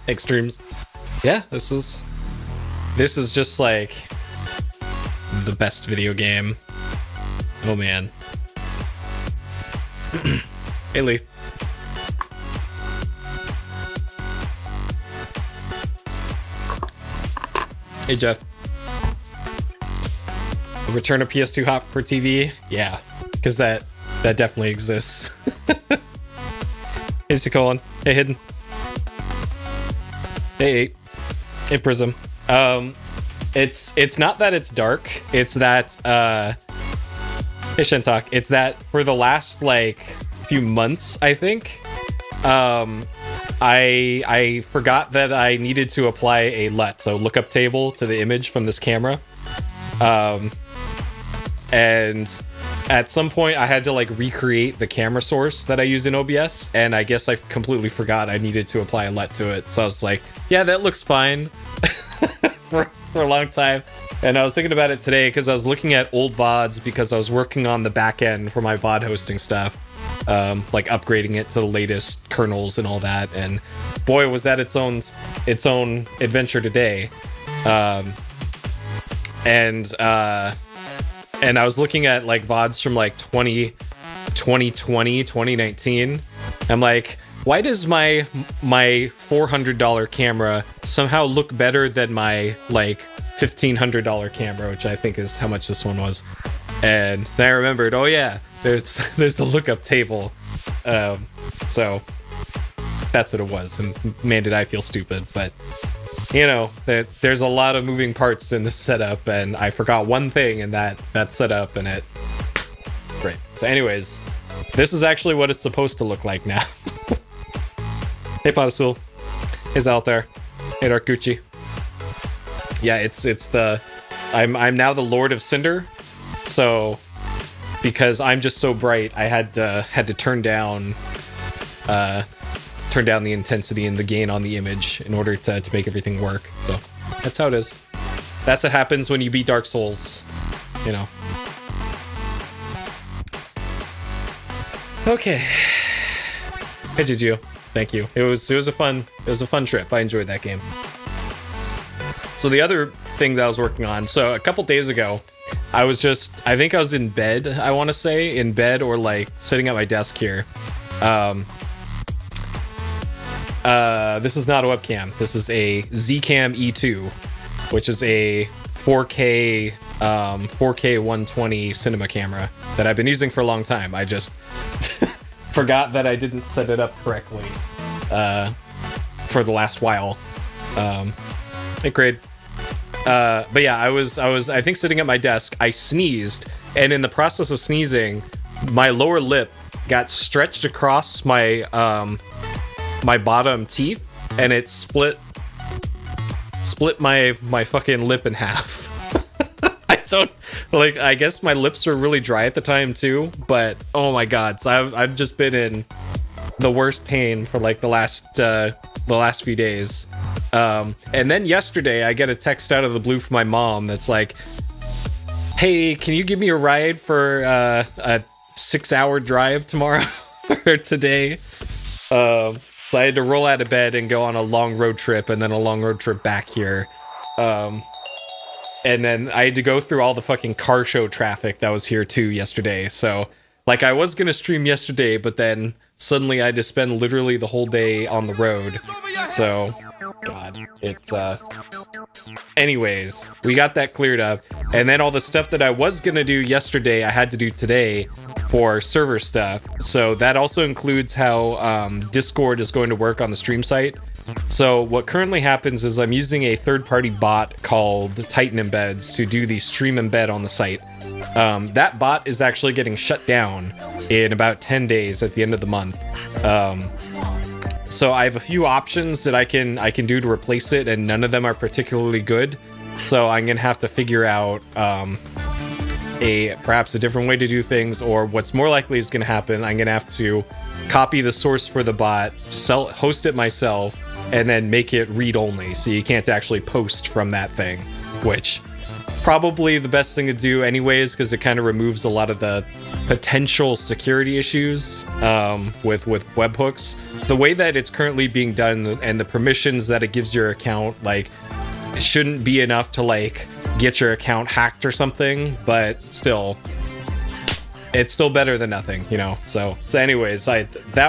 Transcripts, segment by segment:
Extremes. Yeah, this is just like the best video game. Oh man. Hey Lee. Hey Jeff. The return of PS2 hop for TV? Yeah, because that definitely exists. Hey Colin. Hey Hidden. Hey Prism. It's not that it's dark. It's that hey Shentok. It's that for the last like few months, I think, I forgot that I needed to apply a LUT, so lookup table, to the image from this camera. And at some point I had to like recreate the camera source that I use in OBS, and I guess I completely forgot I needed to apply a LUT to it. So I was like, yeah, that looks fine. for a long time. And I was thinking about it today because I was looking at old VODs because I was working on the back end for my VOD hosting stuff, like upgrading it to the latest kernels and all that. And boy, was that its own adventure today. And I was looking at like VODs from like 2020, 2019. I'm like, why does my $400 camera somehow look better than my like $1,500 camera, which I think is how much this one was? And then I remembered, oh yeah, there's a lookup table. So that's what it was. And man, did I feel stupid. But you know, there's a lot of moving parts in this setup, and I forgot one thing in that setup, and it. Great. So, anyways, this is actually what it's supposed to look like now. Hey, Potasul. He's out there. Hey, Dark Gucci. Yeah, it's the. I'm now the Lord of Cinder, so because I'm just so bright, I had to turn down the intensity and the gain on the image in order to make everything work. So that's how it is. That's what happens when you beat Dark Souls, you know. Okay. Hey Gigio, thank you. It was a fun trip. I enjoyed that game. So the other thing that I was working on, so a couple days ago, I think I was in bed, I want to say, in bed or like sitting at my desk here. This is not a webcam. This is a Zcam E2, which is a 4K 120 cinema camera that I've been using for a long time. I just forgot that I didn't set it up correctly for the last while. Hey, Craig. But yeah, I was I think sitting at my desk. I sneezed, and in the process of sneezing, my lower lip got stretched across my my bottom teeth, and it split my fucking lip in half. I guess my lips were really dry at the time too, but oh my god, so I've just been in the worst pain for like the last few days. And then yesterday I get a text out of the blue from my mom that's like, hey, can you give me a ride for a 6-hour drive tomorrow or today? So I had to roll out of bed and go on a long road trip, and then a long road trip back here. And then I had to go through all the fucking car show traffic that was here too yesterday. So, like, I was gonna stream yesterday, but then suddenly I had to spend literally the whole day on the road. So, God, it's, anyways, we got that cleared up. And then all the stuff that I was gonna do yesterday, I had to do today for server stuff. So that also includes how Discord is going to work on the stream site. So what currently happens is I'm using a third-party bot called Titan Embeds to do the stream embed on the site. That bot is actually getting shut down in about 10 days at the end of the month. So I have a few options that I can do to replace it, and none of them are particularly good. So I'm gonna have to figure out perhaps a different way to do things, or what's more likely is gonna happen, I'm gonna have to copy the source for the bot, host it myself, and then make it read-only, so you can't actually post from that thing, which probably the best thing to do anyways, because it kind of removes a lot of the potential security issues with webhooks. The way that it's currently being done and the permissions that it gives your account, like, it shouldn't be enough to like get your account hacked or something, but still, it's still better than nothing, you know. So anyways, I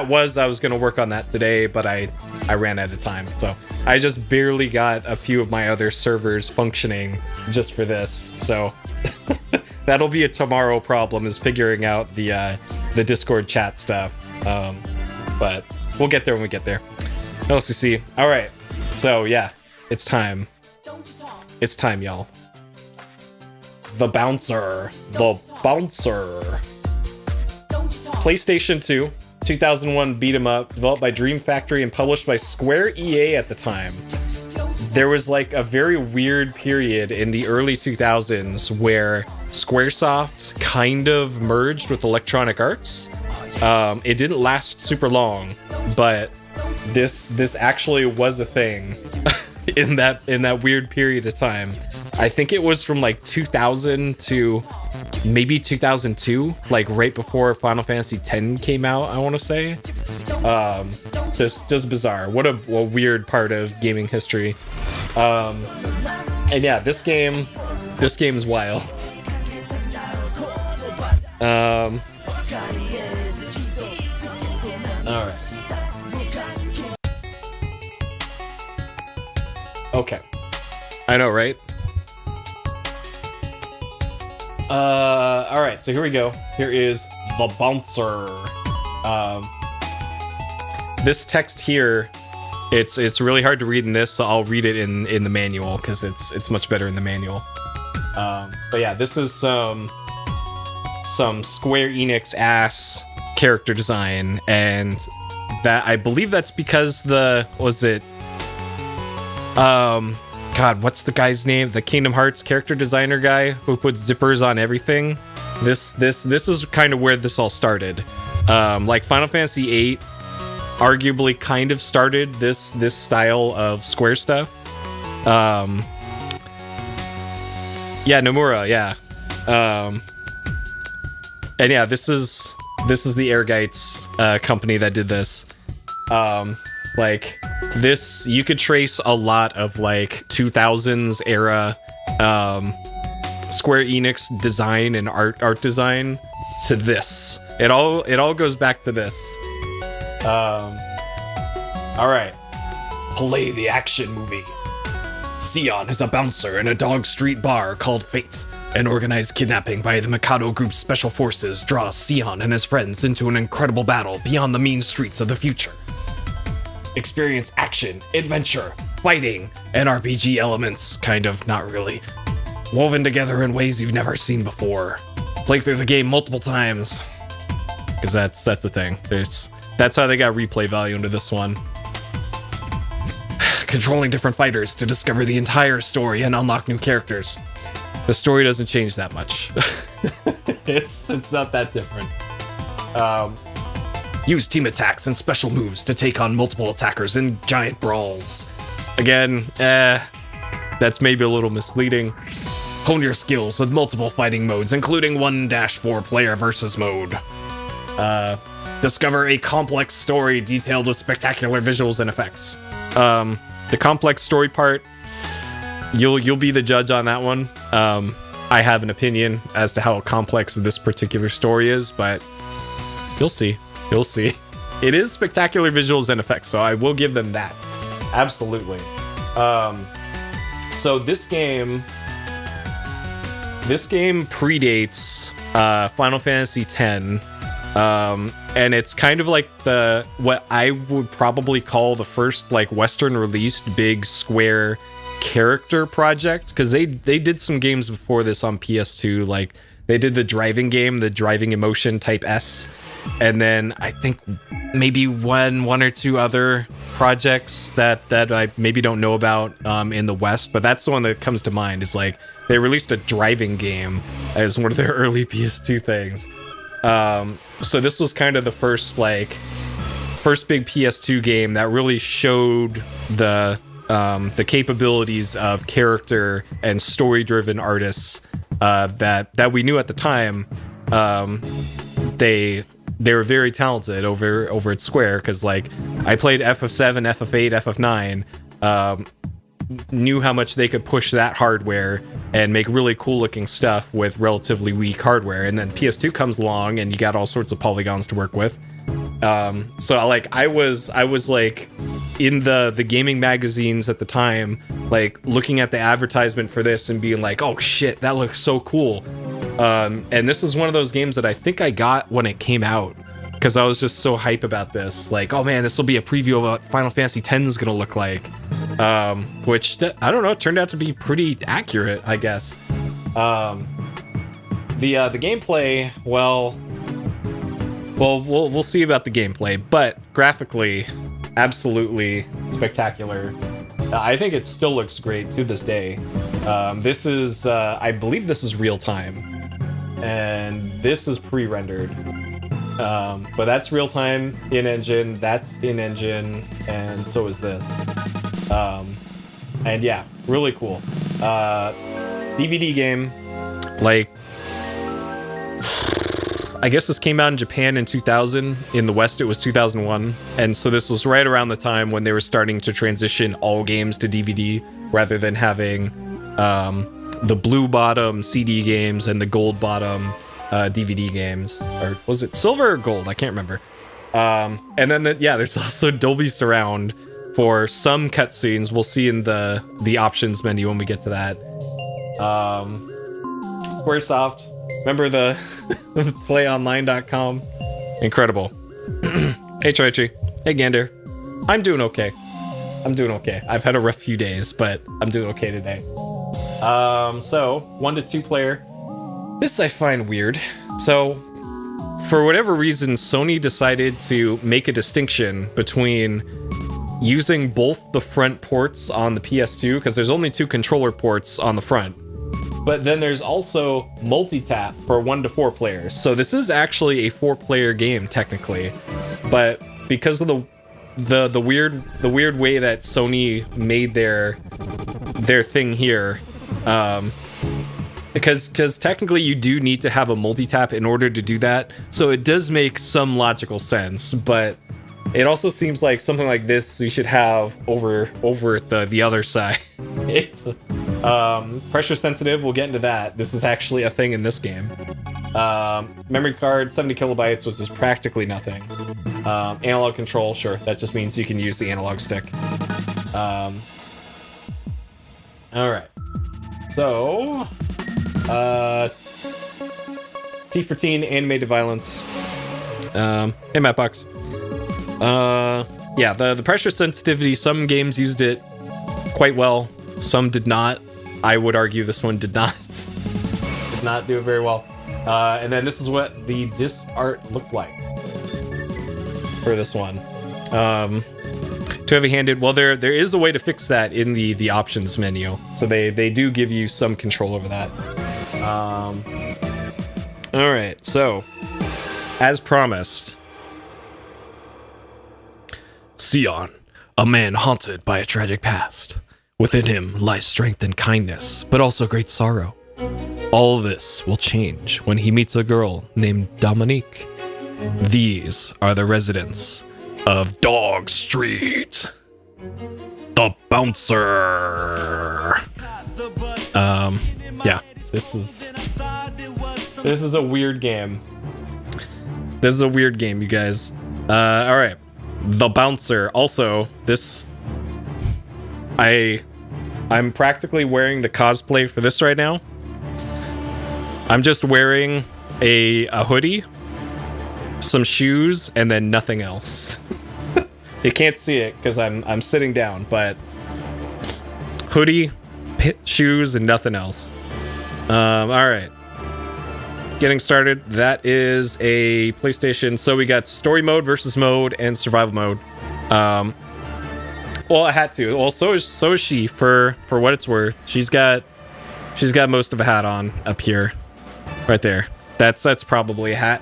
was gonna work on that today, but I ran out of time, so I just barely got a few of my other servers functioning just for this. So that'll be a tomorrow problem, is figuring out the Discord chat stuff. But we'll get there when we get there. LCC. All right. So yeah, it's time. It's time, y'all. The Bouncer. The Bouncer. PlayStation 2, 2001 beat 'em up, developed by Dream Factory and published by Square EA at the time. There was like a very weird period in the early 2000s where Squaresoft kind of merged with Electronic Arts. It didn't last super long, but this actually was a thing in that weird period of time. I think it was from like 2000 to maybe 2002, like right before Final Fantasy X came out, I want to say. Just bizarre. What a weird part of gaming history. And yeah, this game is wild. All right. Okay. I know, right? All right, so here we go. Here is the Bouncer. This text here, it's really hard to read in this, so I'll read it in the manual because it's much better in the manual. But yeah, this is some Square Enix ass character design, and that I believe that's because God, what's the guy's name? The Kingdom Hearts character designer guy who puts zippers on everything. This is kind of where this all started. Like Final Fantasy VIII arguably kind of started this style of Square stuff. Yeah, Nomura, yeah. And yeah, this is the Airgites company that did this. Like this, you could trace a lot of like 2000s era Square Enix design and art design to this. It all goes back to this. All right, play the action movie. Sion is a bouncer in a dog street bar called Fate. An organized kidnapping by the Mikado Group's special forces draws Sion and his friends into an incredible battle beyond the mean streets of the future. Experience action, adventure, fighting, and RPG elements, kind of, not really, woven together in ways you've never seen before. Play through the game multiple times, because that's the thing. That's how they got replay value into this one. Controlling different fighters to discover the entire story and unlock new characters. The story doesn't change that much. It's not that different. Use team attacks and special moves to take on multiple attackers in giant brawls. Again, that's maybe a little misleading. Hone your skills with multiple fighting modes, including 1-4 player versus mode. Discover a complex story detailed with spectacular visuals and effects. The complex story part, you'll be the judge on that one. I have an opinion as to how complex this particular story is, but you'll see. You'll see. It is spectacular visuals and effects, so I will give them that. Absolutely. So this game predates Final Fantasy X, and it's kind of like what I would probably call the first like Western released big Square character project, because they did some games before this on PS2. Like they did the driving game, the Driving Emotion Type S. And then I think maybe one or two other projects that I maybe don't know about in the West, but that's the one that comes to mind. Is like they released a driving game as one of their early PS2 things. So this was kind of the first big PS2 game that really showed the the capabilities of character and story-driven artists that we knew at the time. They were very talented over at Square, because like I played FF7, FF8, FF9, knew how much they could push that hardware and make really cool looking stuff with relatively weak hardware. And then PS2 comes along and you got all sorts of polygons to work with. So like I was like in the gaming magazines at the time, like looking at the advertisement for this and being like, oh shit, that looks so cool. And this is one of those games that I think I got when it came out, because I was just so hype about this. Like, oh man, this will be a preview of what Final Fantasy X is gonna look like. Which I don't know, it turned out to be pretty accurate, I guess. The gameplay, well, we'll see about the gameplay, but graphically, absolutely spectacular. I think it still looks great to this day. This is, I believe this is real time, and this is pre-rendered. But that's real time in engine, that's in engine, and so is this. And yeah, really cool. DVD game, like, I guess this came out in Japan in 2000. In the West, it was 2001. And so this was right around the time when they were starting to transition all games to DVD, rather than having the blue bottom CD games and the gold bottom DVD games. Or was it silver or gold? I can't remember. And then, there's also Dolby Surround for some cutscenes. We'll see in the options menu when we get to that. Squaresoft, remember the playonline.com? Incredible. Hey Traichi. Hey Gander. I'm doing okay. I've had a rough few days, but I'm doing okay today. So 1 to 2 player. This I find weird. So for whatever reason, Sony decided to make a distinction between using both the front ports on the PS2, because there's only 2 controller ports on the front. But then there's also multi-tap for 1 to 4 players. So this is actually a 4-player game technically, but because of the weird way that Sony made their thing here, because technically you do need to have a multi-tap in order to do that. So it does make some logical sense, but it also seems like something like this you should have over the other side. It's pressure sensitive. We'll get into that. This is actually a thing in this game. Memory card, 70 kilobytes, which is practically nothing. Analog control, sure. That just means you can use the analog stick. All right. So, T for teen, animated violence. Hey, Mattbox. Yeah, the pressure sensitivity, some games used it quite well, some did not. I would argue this one did not. Did not do it very well. And then this is what the disc art looked like for this one. Too heavy-handed. Well, there is a way to fix that in the options menu. So they do give you some control over that. All right, so as promised, Sion, a man haunted by a tragic past. Within him lies strength and kindness, but also great sorrow. All this will change when he meets a girl named Dominique. These are the residents of Dog Street. The Bouncer. Yeah, this is a weird game. This is a weird game, you guys. All right. The Bouncer. Also, this... I'm practically wearing the cosplay for this right now. I'm just wearing a hoodie, some shoes, and then nothing else. You can't see it because I'm sitting down, but hoodie, shoes, and nothing else. All right. Getting started. That is a PlayStation. So we got story mode, versus mode, and survival mode. Well, I had to. Well, so is she, for what it's worth. She's got most of a hat on up here, right there. That's probably a hat.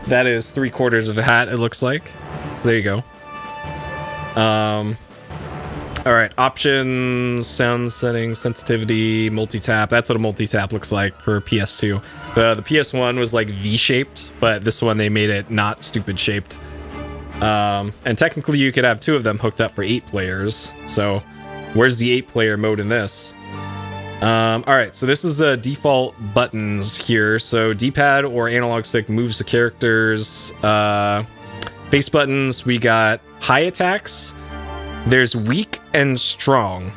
That is 3/4 of a hat. It looks like. So there you go. All right, options, sound settings, sensitivity, multi-tap. That's what a multi-tap looks like for PS2. The PS1 was like V-shaped, but this one they made it not stupid shaped. And technically you could have 2 of them hooked up for 8 players. So where's the 8-player mode in this? All right, so this is default buttons here. So D-pad or analog stick moves the characters. Base buttons, we got high attacks. There's weak and strong.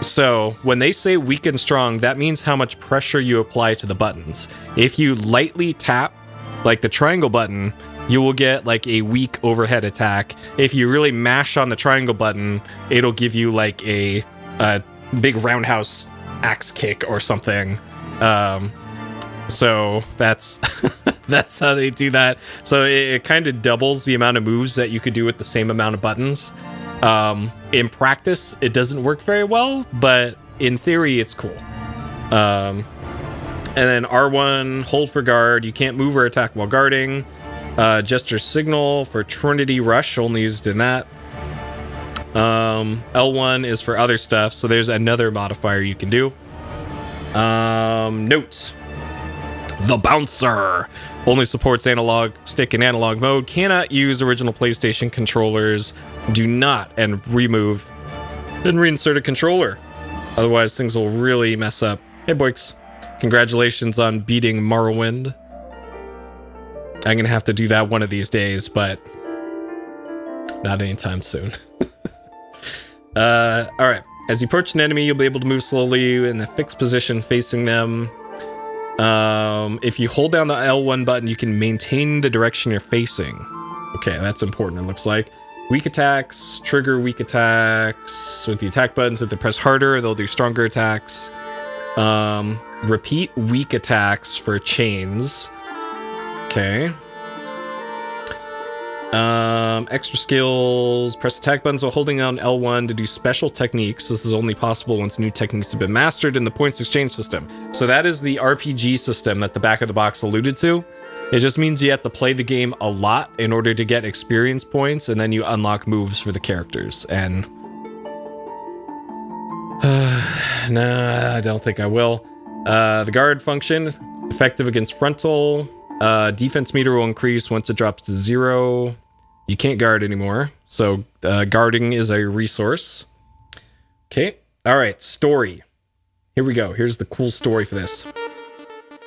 So when they say weak and strong, that means how much pressure you apply to the buttons. If you lightly tap, like the triangle button, you will get like a weak overhead attack. If you really mash on the triangle button, it'll give you like a big roundhouse axe kick or something. So that's that's how they do that. So it kind of doubles the amount of moves that you could do with the same amount of buttons. In practice, it doesn't work very well, but in theory, it's cool. And then R1, hold for guard. You can't move or attack while guarding. Gesture signal for Trinity Rush, only used in that. L1 is for other stuff, so there's another modifier you can do. Notes. The Bouncer only supports analog stick in analog mode. Cannot use original PlayStation controllers. Do not and remove and reinsert a controller. Otherwise, things will really mess up. Hey, boys. Congratulations on beating Morrowind. I'm going to have to do that one of these days, but not anytime soon. All right. As you approach an enemy, you'll be able to move slowly in the fixed position facing them. If you hold down the L1 button, you can maintain the direction you're facing. Okay, that's important, it looks like. Weak attacks, trigger weak attacks. With the attack buttons, if they press harder, they'll do stronger attacks. Repeat weak attacks for chains. Okay. Extra skills. Press attack buttons while holding on L1 to do special techniques. This is only possible once new techniques have been mastered in the points exchange system. So that is the RPG system that the back of the box alluded to. It just means you have to play the game a lot in order to get experience points, and then you unlock moves for the characters. And nah, I don't think I will. The guard function, effective against frontal. Defense meter will increase once it drops to 0. You can't guard anymore, so guarding is a resource. Okay, all right, story. Here we go. Here's the cool story for this.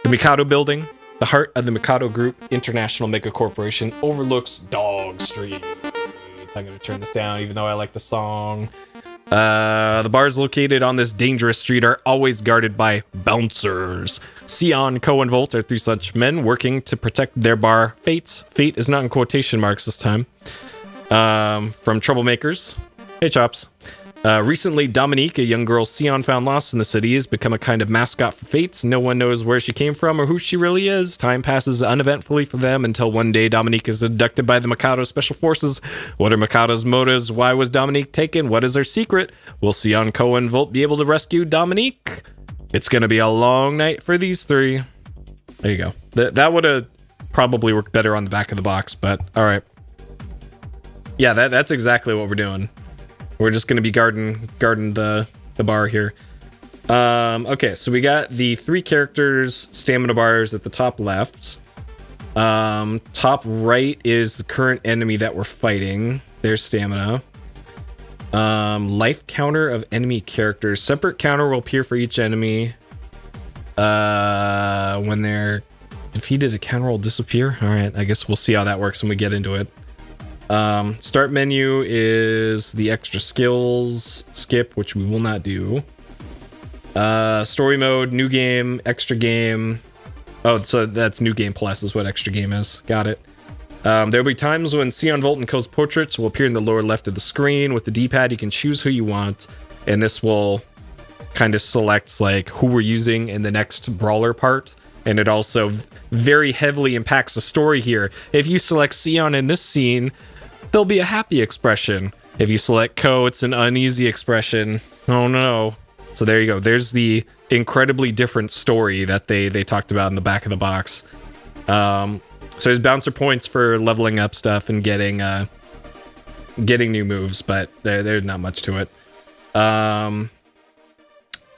The Mikado Building, the heart of the Mikado Group International Mega Corporation, overlooks Dog Street. I'm going to turn this down, even though I like the song. The bars located on this dangerous street are always guarded by bouncers. Sion, Ko, and Volt are 3 such men working to protect their bar fates. Fate is not in quotation marks this time. From troublemakers. Hey, Chops. Recently, Dominique, a young girl Sion found lost in the city, has become a kind of mascot for Fates. No one knows where she came from or who she really is. Time passes uneventfully for them until one day Dominique is abducted by the Mikado Special Forces. What are Mikado's motives? Why was Dominique taken? What is her secret? Will Sion, Ko, and Volt be able to rescue Dominique? It's going to be a long night for these 3. There you go. That would have probably worked better on the back of the box, but all right. Yeah, that's exactly what we're doing. We're just going to be guarding the bar here. Okay, so we got the 3 characters' stamina bars at the top left. Top right is the current enemy that we're fighting. Their stamina. Life counter of enemy characters. Separate counter will appear for each enemy. When they're defeated, the counter will disappear. All right, I guess we'll see how that works when we get into it. Start menu is the extra skills skip, which we will not do. Story mode, new game, extra game. Oh, so that's new game plus is what extra game is. Got it. There'll be times when Sion, Volt, and Ko's portraits will appear in the lower left of the screen. With the D-pad, you can choose who you want, and this will kind of select like who we're using in the next brawler part. And it also very heavily impacts the story here. If you select Sion in this scene, there'll be a happy expression. If you select Ko, it's an uneasy expression. Oh no. So there you go. There's the incredibly different story that they talked about in the back of the box. So there's bouncer points for leveling up stuff and getting getting new moves, but there's not much to it. All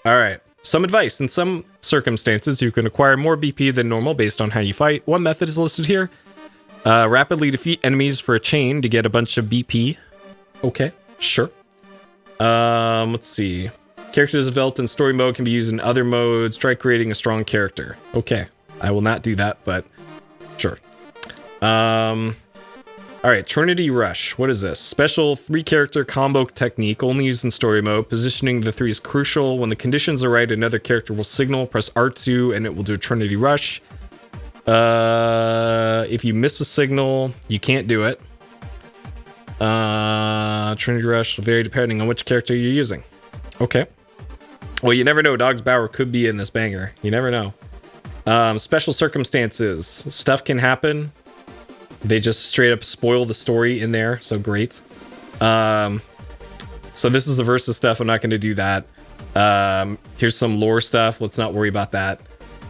right. Some advice. In some circumstances, you can acquire more BP than normal based on how you fight. One method is listed here. Rapidly defeat enemies for a chain to get a bunch of BP. Okay, sure. Let's see. Characters developed in story mode can be used in other modes. Try creating a strong character. Okay, I will not do that, but sure. All right, Trinity Rush. What is this? Special 3-character combo technique, only used in story mode. Positioning the 3 is crucial. When the conditions are right, another character will signal. Press R2, and it will do a Trinity Rush. If you miss a signal, you can't do it. Trinity Rush will vary depending on which character you're using. Okay. Well, you never know. Dog's Bower could be in this banger. You never know. Special circumstances. Stuff can happen. They just straight up spoil the story in there, so great. So this is the versus stuff. I'm not going to do that. Here's some lore stuff. Let's not worry about that.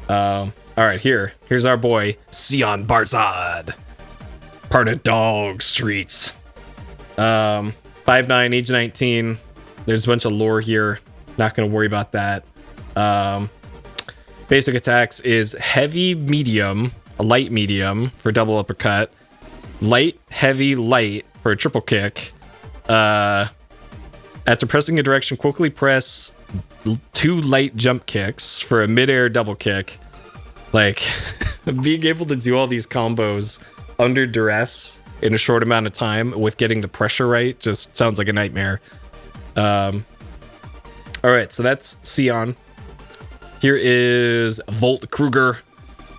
All right, here's our boy Sion Barzad, part of Dog Streets. 5'9", age 19. There's a bunch of lore here. Not going to worry about that. Basic attacks is heavy, medium, a light, medium for double uppercut. Light, heavy, light for a triple kick. After pressing a direction, quickly press 2 light jump kicks for a midair double kick. Like, being able to do all these combos under duress in a short amount of time with getting the pressure right just sounds like a nightmare. All right, so that's Sion. Here is Volt Kruger.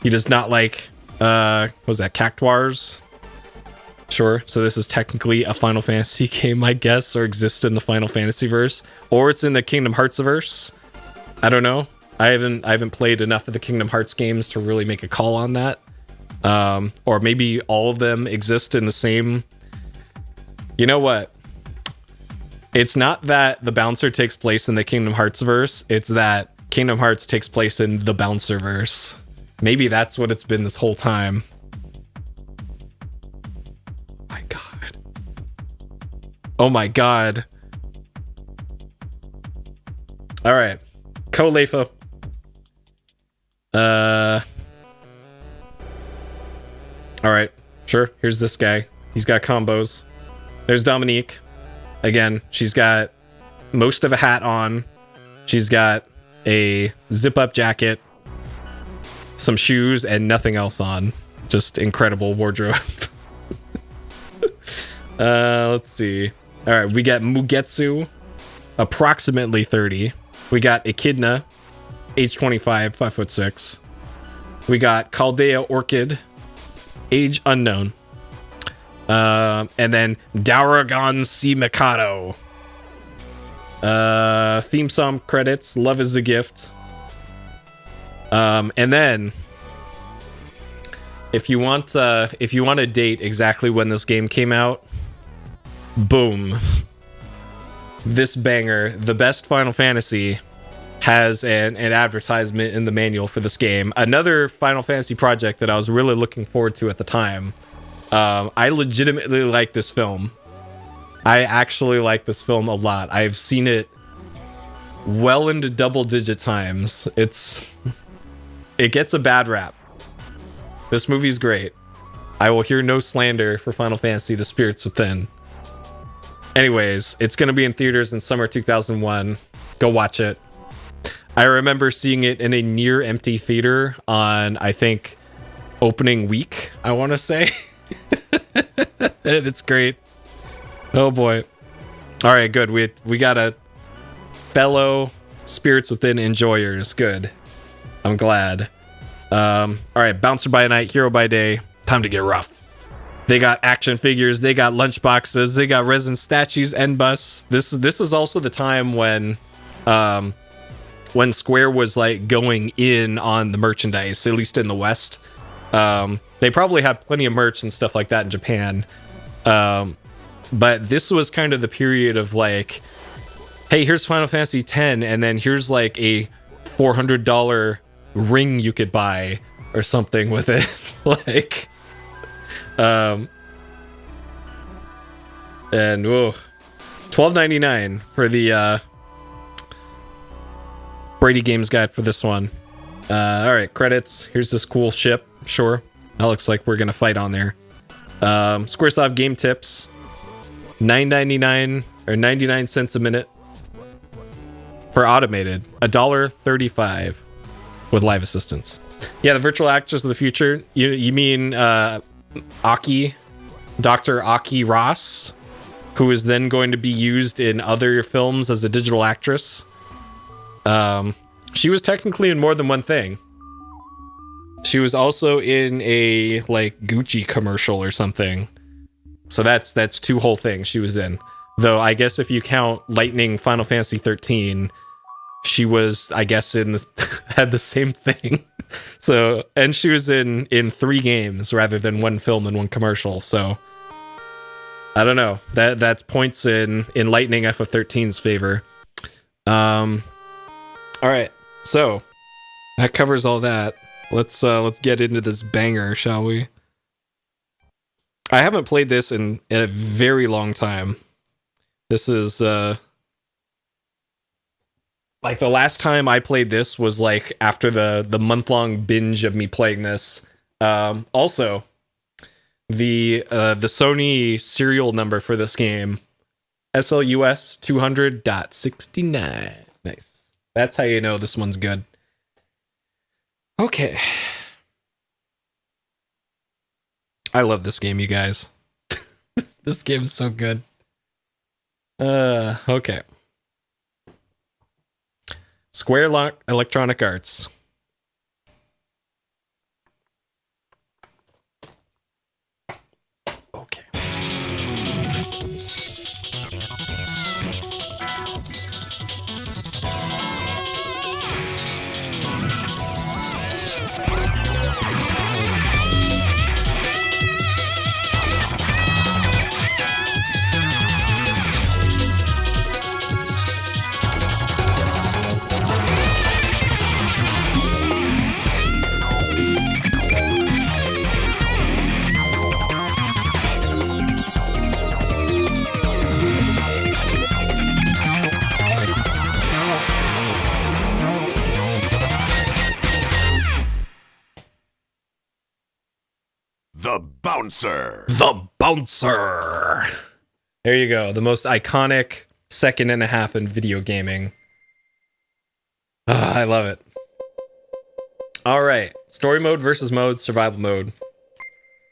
He does not like, what was that, Cactuars? Sure, so this is technically a Final Fantasy game, I guess, or exists in the Final Fantasy verse, or it's in the Kingdom Hearts verse. I don't know. I haven't played enough of the Kingdom Hearts games to really make a call on that. Or maybe all of them exist in the same. You know what? It's not that the bouncer takes place in the Kingdom Hearts verse. It's that Kingdom Hearts takes place in the bouncer verse. Maybe that's what it's been this whole time. Oh my god. All right. Ko-Lefa. All right. Sure. Here's this guy. He's got combos. There's Dominique. Again, she's got most of a hat on. She's got a zip-up jacket, some shoes, and nothing else on. Just incredible wardrobe. Let's see. All right, we got Mugetsu, approximately 30. We got Echidna, age 25, 5'6". We got Chaldea Orchid, age unknown. And then Dauragon C. Mikado. Theme song credits, Love is a Gift. And then if you want to date exactly when this game came out, boom. This banger, the best Final Fantasy, has an advertisement in the manual for this game. Another Final Fantasy project that I was really looking forward to at the time. I legitimately like this film. I actually like this film a lot. I've seen it well into double-digit times. It gets a bad rap. This movie's great. I will hear no slander for Final Fantasy: The Spirits Within. Anyways, it's going to be in theaters in summer 2001. Go watch it. I remember seeing it in a near empty theater on, I think, opening week, I want to say. It's great. Oh boy. All right, good. We got a fellow Spirits Within enjoyers. Good. I'm glad. All right, Bouncer by night, Hero by day. Time to get rough. They got action figures, they got lunchboxes, they got resin statues and busts. This is also the time when Square was like going in on the merchandise, at least in the West. They probably had plenty of merch and stuff like that in Japan. But this was kind of the period of like, hey, here's Final Fantasy X, and then here's like a $400 ring you could buy or something with it. Like, And whoa, $12.99 for the Brady Games Guide for this one. All right, credits. Here's this cool ship. Sure, that looks like we're gonna fight on there. Squaresoft game tips. $9.99 or 99 cents a minute for automated. $1.35 with live assistance. Yeah, the virtual actress of the future. You mean Aki, Dr. Aki Ross, who is then going to be used in other films as a digital actress. She was technically in more than one thing. She was also in a like Gucci commercial or something. So that's two whole things she was in. Though I guess if you count Lightning Final Fantasy 13, she was, I guess, in the had the same thing. So, and she was in 3 games rather than one film and one commercial. So I don't know. That's points in Lightning FF13's favor. All right. So that covers all that. Let's get into this banger, shall we? I haven't played this in a very long time. This is like the last time I played this was like after the month-long binge of me playing this. Also, the Sony serial number for this game, SLUS 200.69. Nice. That's how you know this one's good. Okay. I love this game, you guys. This game is so good. Okay. Square Electronic Arts. Okay. The Bouncer. The Bouncer. There you go. The most iconic second and a half in video gaming. I love it. All right. Story mode versus mode, survival mode.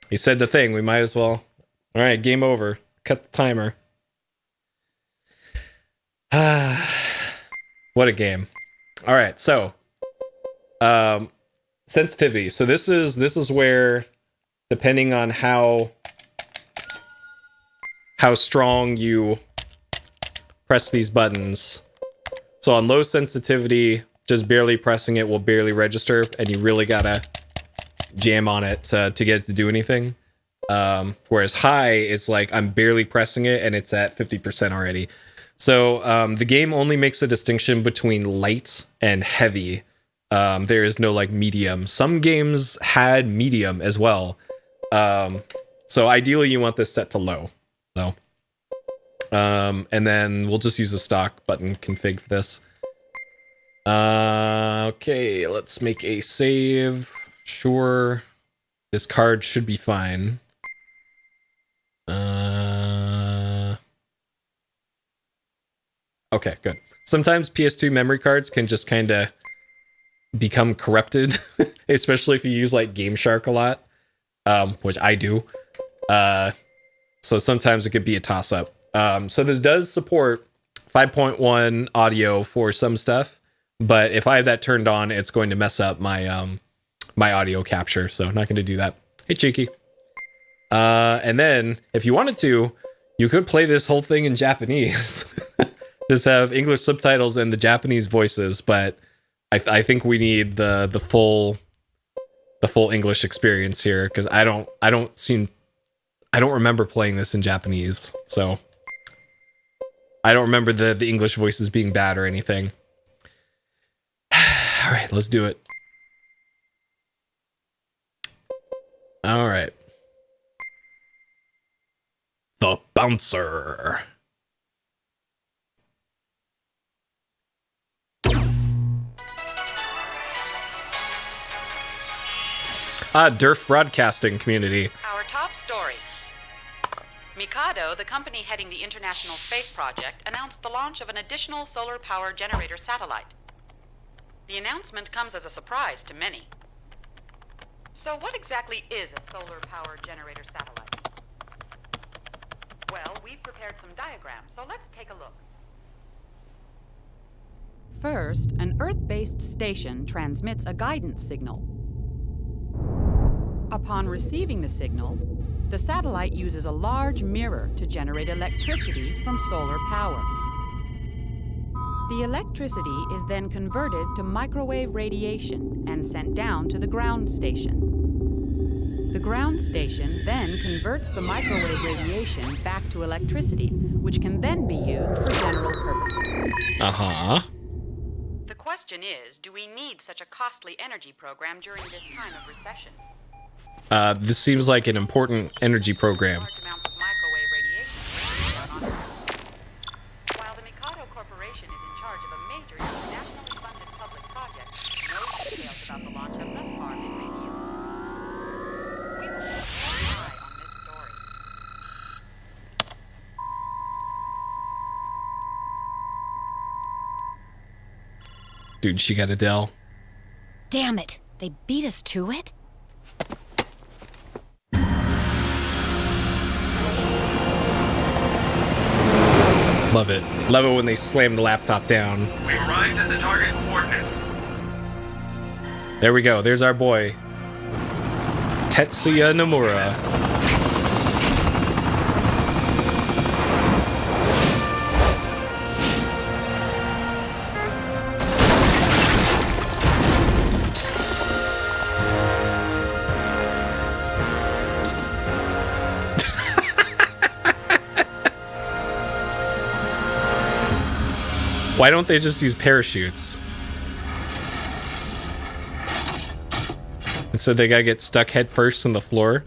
He said the thing. We might as well. All right. Game over. Cut the timer. What a game. All right. So, sensitivity. So this is where, depending on how strong you press these buttons. So on low sensitivity, just barely pressing it will barely register, and you really gotta jam on it to get it to do anything. Whereas high, it's like I'm barely pressing it and it's at 50% already. So the game only makes a distinction between light and heavy. There is no like medium. Some games had medium as well. So ideally you want this set to low. So, and then we'll just use the stock button config for this. Okay, let's make a save. Sure. This card should be fine. Okay, good. Sometimes PS2 memory cards can just kind of become corrupted, especially if you use like Game Shark a lot, which I do. So sometimes it could be a toss-up. So this does support 5.1 audio for some stuff, but if I have that turned on, it's going to mess up my my audio capture, so I'm not going to do that. Hey, cheeky. And then, if you wanted to, you could play this whole thing in Japanese. Just have English subtitles and the Japanese voices, but I think we need the full English experience here, because I don't remember playing this in Japanese, so I don't remember the English voices being bad or anything. All right, let's do it. All right. The Bouncer. Durf Broadcasting Community. Our top story. Mikado, the company heading the International Space Project, announced the launch of an additional solar power generator satellite. The announcement comes as a surprise to many. So what exactly is a solar power generator satellite? Well, we've prepared some diagrams, so let's take a look. First, an Earth-based station transmits a guidance signal. Upon receiving the signal, the satellite uses a large mirror to generate electricity from solar power. The electricity is then converted to microwave radiation and sent down to the ground station. The ground station then converts the microwave radiation back to electricity, which can then be used for general purposes. Uh-huh. The question is, do we need such a costly energy program during this time of recession? This seems like an important energy program. Large amounts of microwave radiation run on Earth. While the Mikado Corporation is in charge of a major internationally funded public project, no details about the launch have thus far been revealed. We will keep a close eye on this story. Dude, she got Adele. Damn it! They beat us to it? Love it. Love it when they slam the laptop down. We arrived at the target coordinates. There we go. There's our boy. Tetsuya Nomura. Why don't they just use parachutes? Instead, they gotta get stuck head first in the floor.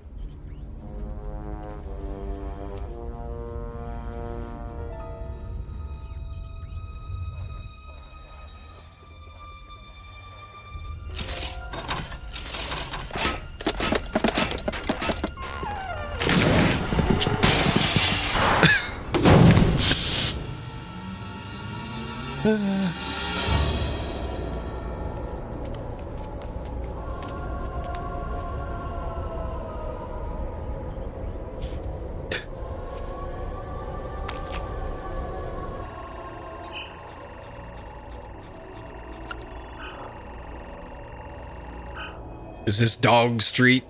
Is this Dog Street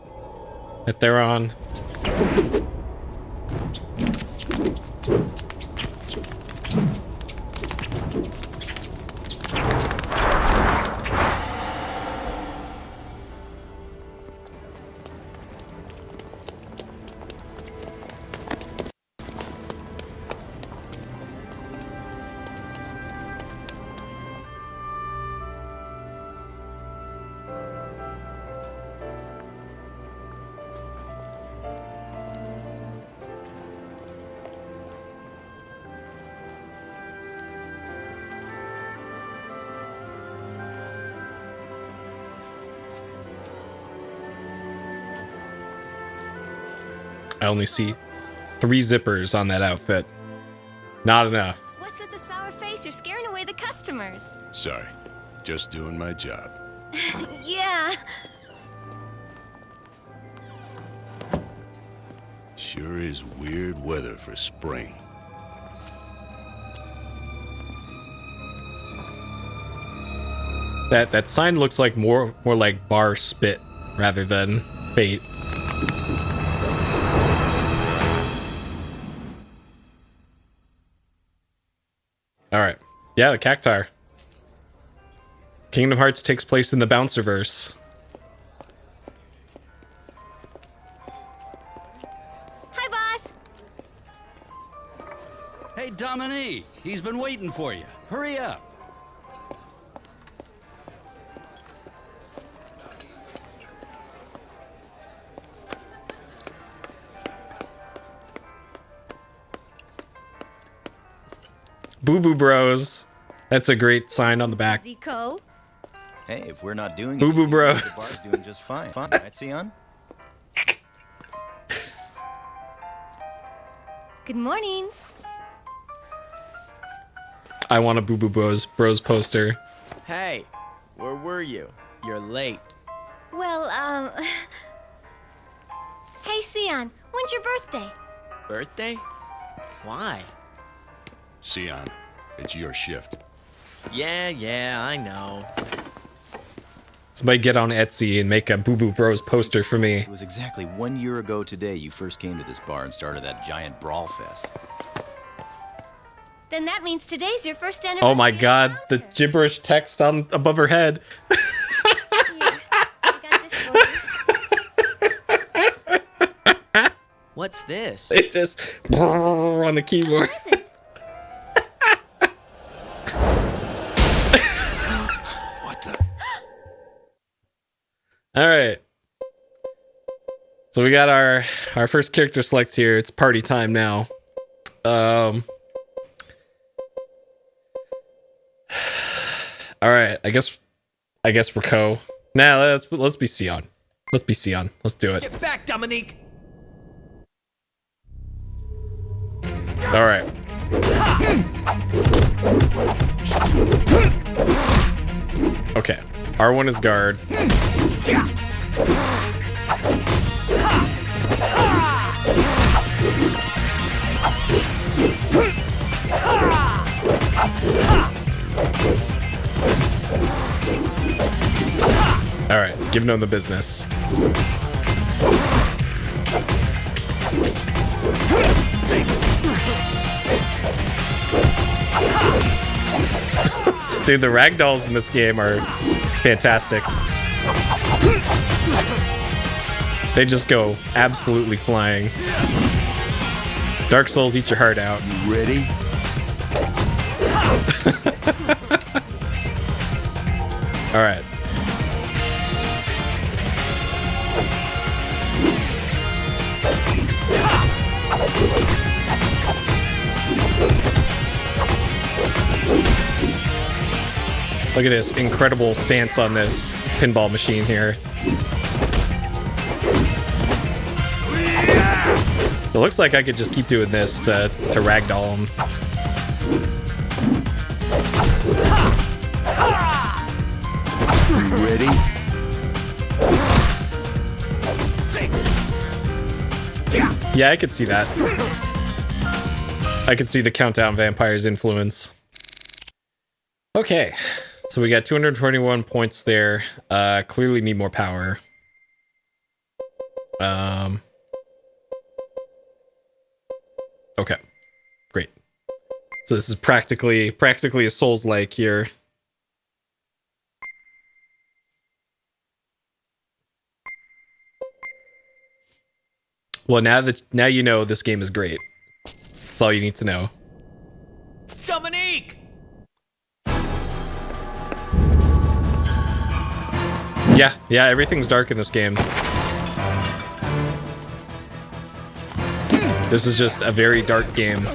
that they're on? I only see 3 zippers on that outfit. Not enough. What's with the sour face? You're scaring away the customers. Sorry, just doing my job. Yeah. Sure is weird weather for spring. That sign looks like more like bar spit rather than bait. All right. Yeah, the cacti. Kingdom Hearts takes place in the Bouncerverse. Hi, boss. Hey, Dominique, he's been waiting for you. Hurry up. Boo Boo Bros. That's a great sign on the back. Zico. Hey, if we're not doing Boo Boo anything, Bros. the bar's doing just fine. Fine, right, Sion? Good morning. I want a Boo Boo Bros poster. Hey, where were you? You're late. Well, Hey, Sion, when's your birthday? Birthday? Why? Sion, it's your shift. Yeah, I know. Somebody get on Etsy and make a Boo Boo Bros poster for me. It was exactly 1 year ago today you first came to this bar and started that giant brawl fest. Then that means today's your first anniversary. Oh my god, the concert. gibberish text on above her head. Here, I got this for you. What's this? It just on the keyboard. Present. What the? All right. So we got our first character select here. It's party time now. All right. I guess we're Co. Nah, let's be Sion. Let's be Sion. Let's do it. Get back, Dominique! All right. Okay. R1 is guard. All right, giving them the business. Dude, the ragdolls in this game are fantastic. They just go absolutely flying. Dark Souls, eat your heart out. You ready? All right. Look at this incredible stance on this pinball machine here. It looks like I could just keep doing this to ragdoll him. You ready? Yeah, I could see that. I could see the Countdown Vampires influence. Okay, so we got 221 points there. Clearly need more power. Okay, great. So this is practically a Souls-like here. Well, now you know this game is great. That's all you need to know. Dominique! Yeah, everything's dark in this game. This is just a very dark game.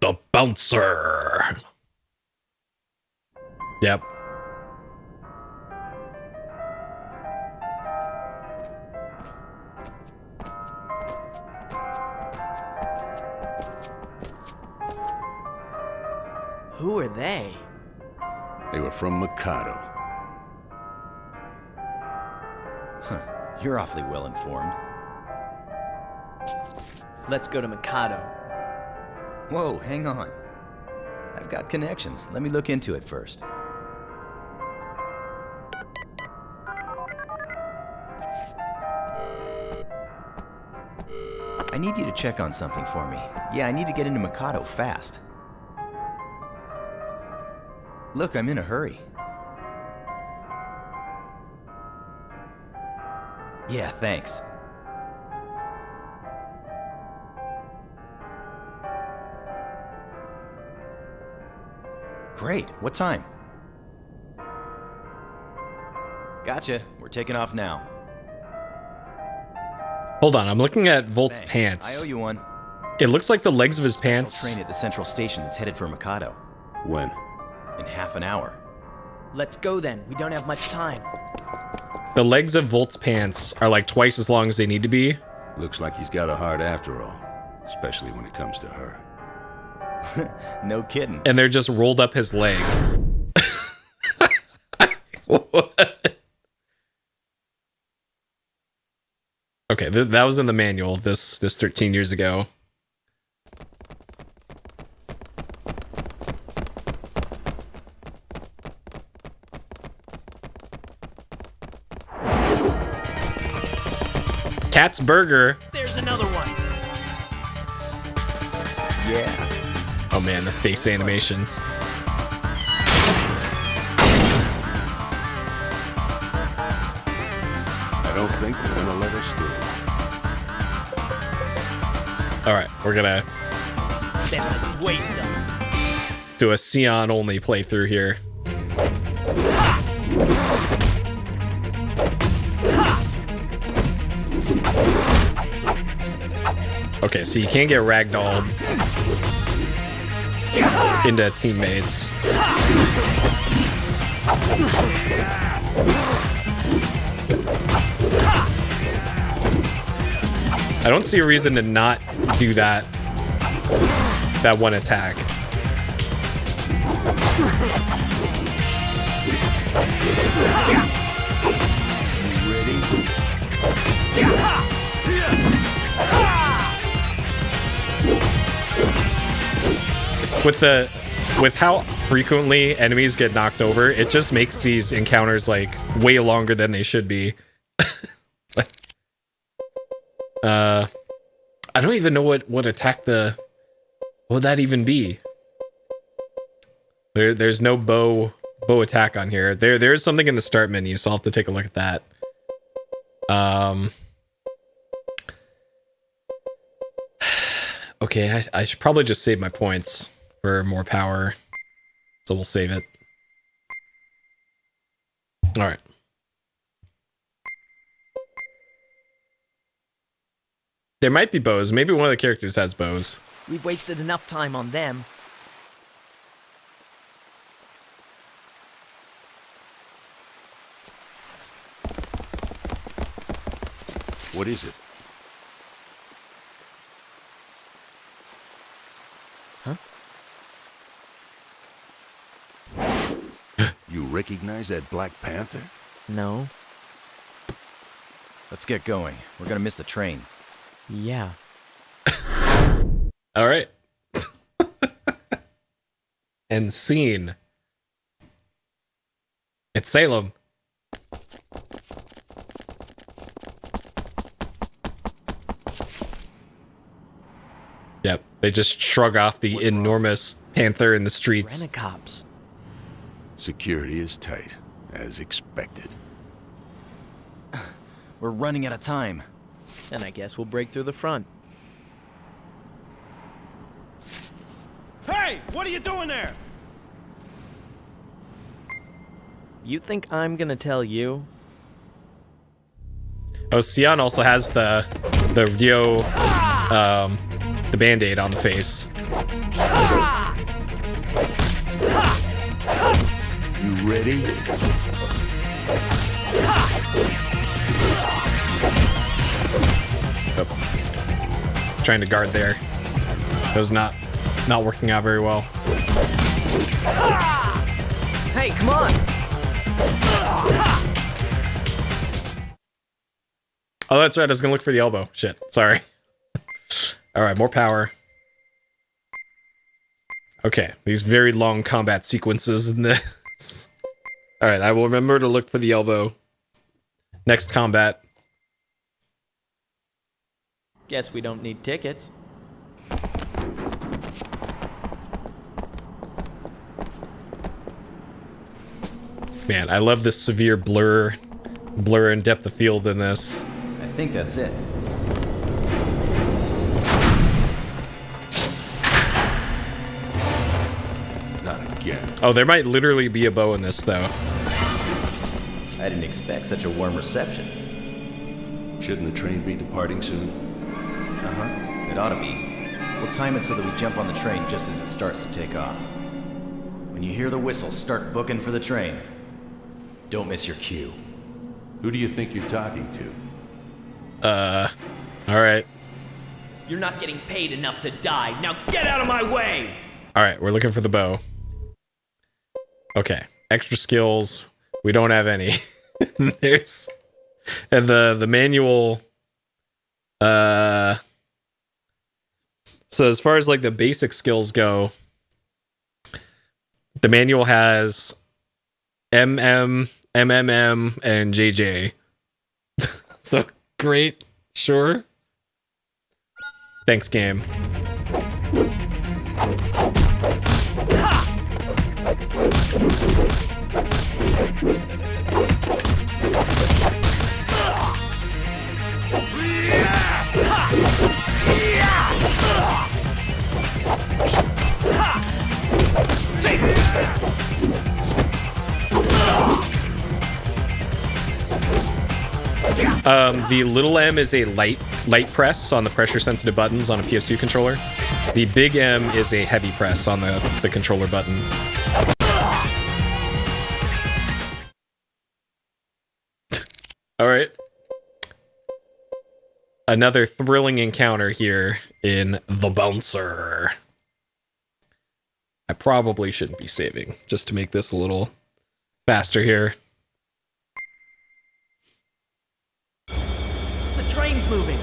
The bouncer. Yep. Who are they? They were from Mikado. You're awfully well informed. Let's go to Mikado. Whoa, hang on. I've got connections. Let me look into it first. I need you to check on something for me. Yeah, I need to get into Mikado fast. Look, I'm in a hurry. Yeah, thanks. Great, what time? Gotcha, we're taking off now. Hold on, I'm looking at Volt's Thanks. pants. I owe you one. It looks like the legs of his Special pants. train at the central station that's headed for Mikado. When? In half an hour. Let's go then. We don't have much time. The legs of Volt's pants are like twice as long as they need to be. Looks like he's got a heart after all. Especially when it comes to her. No kidding. And they're just rolled up his leg. What? Okay, that was in the manual this 13 years ago. Cat's Burger. There's another one. Yeah. Oh man, the face animations. I don't think they're gonna let us through. All right, we're gonna Then let's waste them. do a Sion only playthrough here. Okay, so you can't get ragdolled into teammates. I don't see a reason to not do that one attack. With how frequently enemies get knocked over, it just makes these encounters like way longer than they should be. I don't even know what attack what would that even be? There's no bow attack on here. There's something in the start menu, so I'll have to take a look at that. Okay, I should probably just save my points for more power. So we'll save it. All right. There might be bows. Maybe one of the characters has bows. We've wasted enough time on them. What is it? Huh? You recognize that Black Panther? No. Let's get going. We're gonna miss the train. Yeah. All right. And scene. It's Salem. Yep, they just shrug off the enormous panther in the streets. Rent-a-cops. Security is tight, as expected. We're running out of time. Then I guess we'll break through the front. Hey, what are you doing there? You think I'm gonna tell you? Oh, Sion also has the Rio, the Band-Aid on the face. You ready? Oh. Trying to guard there. That was not working out very well. Hey, come on! Oh, that's right. I was gonna look for the elbow. Shit. Sorry. All right, more power. Okay, these very long combat sequences in this. All right, I will remember to look for the elbow. Next combat. Guess we don't need tickets. Man, I love this severe blur and depth of field in this. I think that's it. Not again. Oh, there might literally be a bow in this, though. I didn't expect such a warm reception. Shouldn't the train be departing soon? Uh-huh. It ought to be. We'll time it so that we jump on the train just as it starts to take off. When you hear the whistle, start booking for the train. Don't miss your cue. Who do you think you're talking to? Alright. You're not getting paid enough to die. Now get out of my way! Alright, we're looking for the bow. Okay. Extra skills. We don't have any. There's... And the manual... So as far as, like, the basic skills go... The manual has... MM, MMM, and JJ. So, great. Sure. Thanks, game. The little M is a light press on the pressure sensitive buttons on a PS2 controller. The big M is a heavy press on the controller button. All right. Another thrilling encounter here in The Bouncer. I probably shouldn't be saving just to make this a little faster here. The train's moving.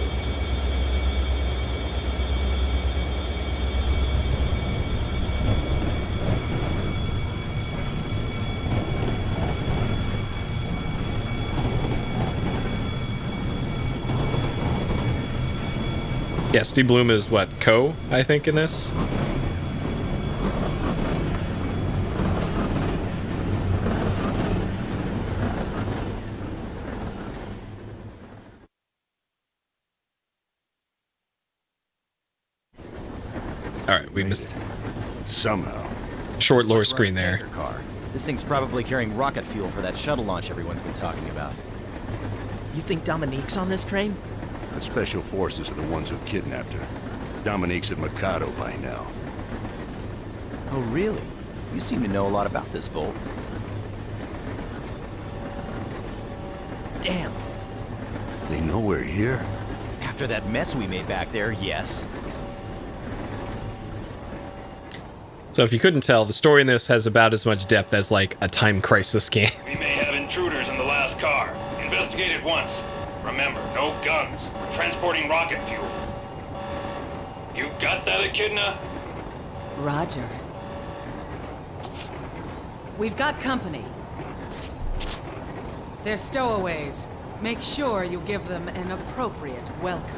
Yeah, Steve Bloom is what, Co, I think, in this? Alright, we missed Somehow. short lower screen there. Tanker car. This thing's probably carrying rocket fuel for that shuttle launch everyone's been talking about. You think Dominique's on this train? The special forces are the ones who kidnapped her. Dominique's at Mikado by now. Oh, really? You seem to know a lot about this, Volt. Damn. They know we're here? After that mess we made back there, yes. So if you couldn't tell, the story in this has about as much depth as, like, a Time Crisis game. We may have intruders in the last car. Investigate it once. Remember, no guns. We're transporting rocket fuel. You got that, Echidna? Roger. We've got company. They're stowaways. Make sure you give them an appropriate welcome.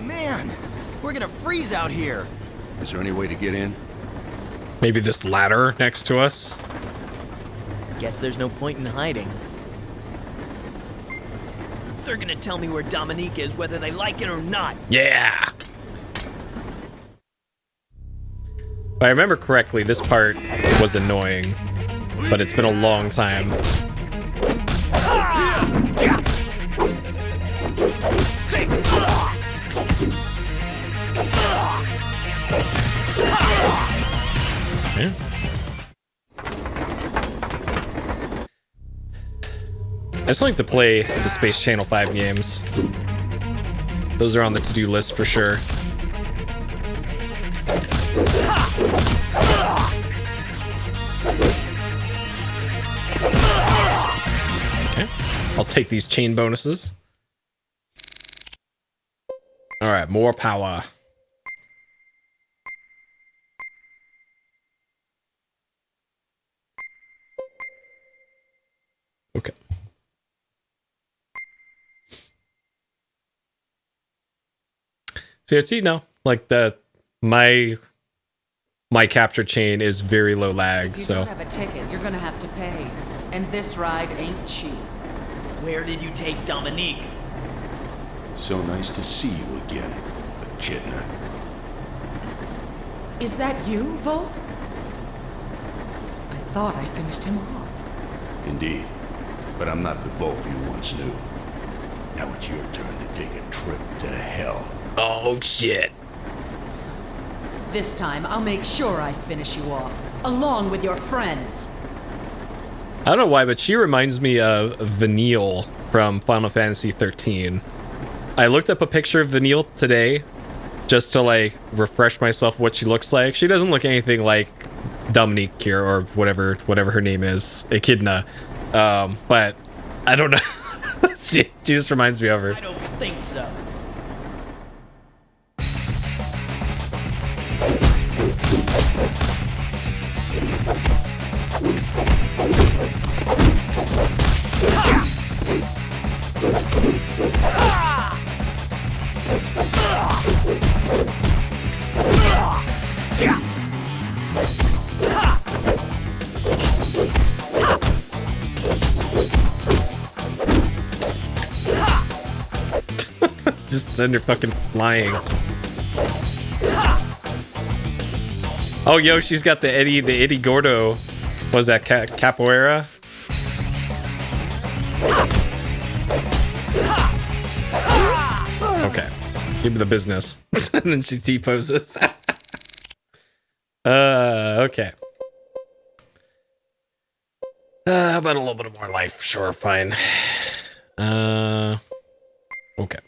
Man, we're gonna freeze out here. Is there any way to get in? Maybe this ladder next to us? Guess there's no point in hiding. They're gonna tell me where Dominique is, whether they like it or not. Yeah! If I remember correctly, this part was annoying, but it's been a long time. Yeah. I just like to play the Space Channel 5 games. Those are on the to-do list for sure. Okay. I'll take these chain bonuses. Alright, more power. Okay. CRT, no. Like my capture chain is very low lag, If you so don't have a ticket, you're gonna have to pay. And this ride ain't cheap. Where did you take Dominique? So nice to see you again, Echidna. Is that you, Volt? I thought I finished him off. Indeed. But I'm not the Volt you once knew. Now it's your turn to take a trip to hell. oh shit. This time, I'll make sure I finish you off, along with your friends. I don't know why, but she reminds me of Vanille from Final Fantasy 13. I looked up a picture of Vanille today just to like refresh myself what she looks like. She doesn't look anything like Dominique here or whatever her name is, Echidna. But I don't know. she just reminds me of her. I don't think so. Just send her fucking flying. Oh, yo, she's got the Eddie Gordo. Was that capoeira? Okay, give me the business. And then she T-poses. Okay. How about a little bit more life? Sure, fine. Okay.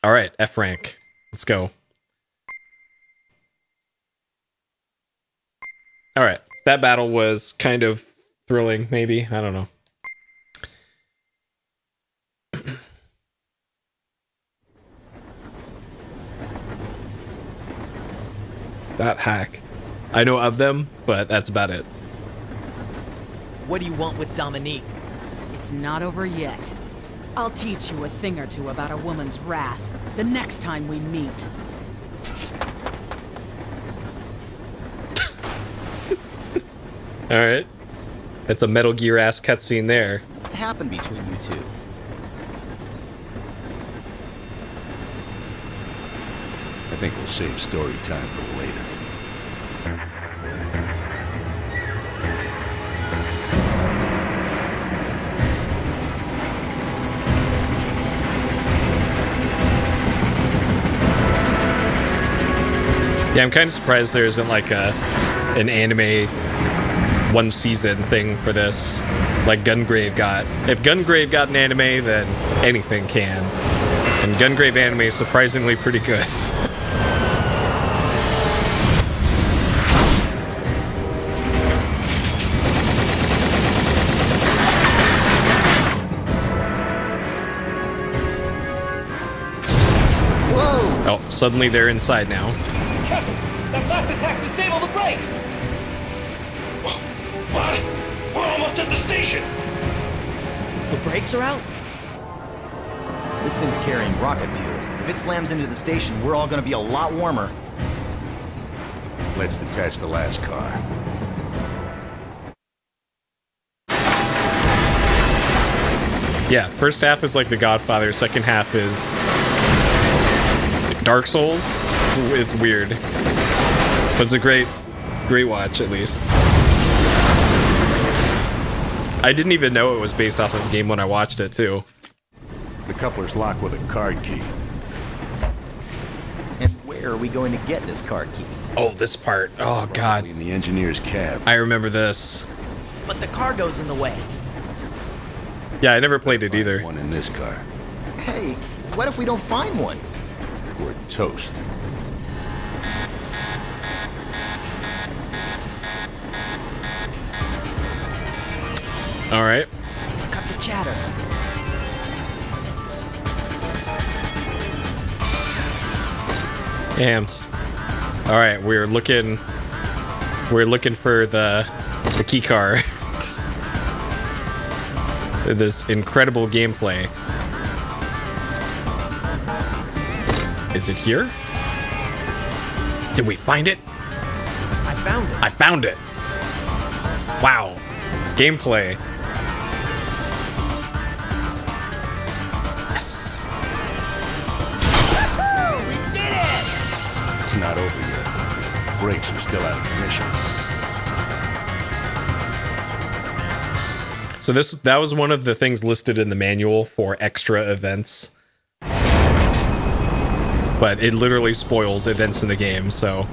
All right, F rank. Let's go. All right, that battle was kind of thrilling, maybe. I don't know. That hack. I know of them, but that's about it. What do you want with Dominique? It's not over yet. I'll teach you a thing or two about a woman's wrath the next time we meet. All right. That's a Metal Gear ass cutscene there. What happened between you two? I think we'll save story time for later. Yeah, I'm kind of surprised there isn't like an anime one season thing for this, like Gungrave got. If Gungrave got an anime, then anything can. And Gungrave anime is surprisingly pretty good. Whoa! Oh, suddenly they're inside now. Captain, that blast attack disabled the brakes! What? We're almost at the station! The brakes are out? This thing's carrying rocket fuel. If it slams into the station, we're all gonna be a lot warmer. Let's detach the last car. Yeah, first half is like The Godfather, second half is Dark Souls. It's weird. But it's a great watch, at least. I didn't even know it was based off of the game when I watched it, too. The coupler's locked with a card key. And where are we going to get this card key? Oh, this part. Oh, God. In the engineer's cab. I remember this. But the cargo's in the way. Yeah, I never played it Find either. one in this car. Hey, what if we don't find one? We're toast. All right. Cut the chatter. Hams. All right, we're looking for the key car. This incredible gameplay. Is it here? Did we find it? I found it. I found it. Wow. Gameplay. Yes. We did it! It's not over yet. Brakes are still out of commission. So that was one of the things listed in the manual for extra events. But it literally spoils events in the game, so...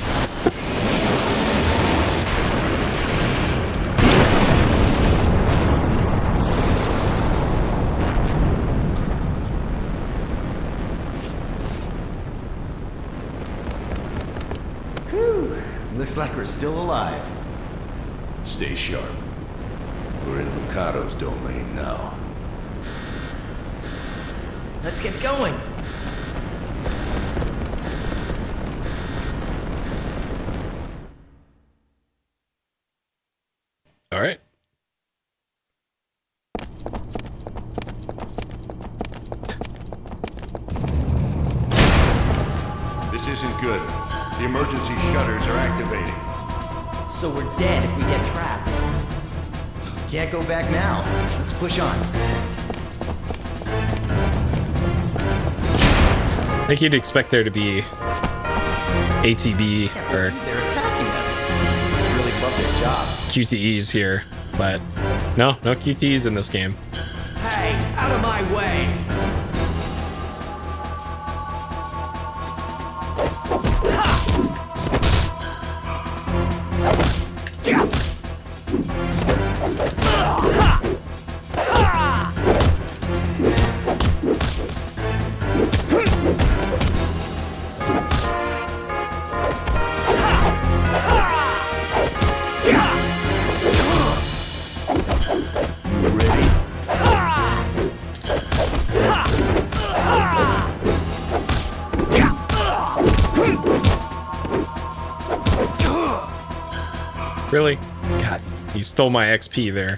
Whew. Looks like we're still alive. Stay sharp. We're in Mikado's domain now. Let's get going. All right. This isn't good. The emergency shutters are activating. So we're dead if we get trapped. Can't go back now. Let's push on. I think you'd expect there to be ATB or They're attacking us. Must really love their job. QTEs here, but no QTEs in this game. Hey, out of my way! Really? God, he stole my XP there.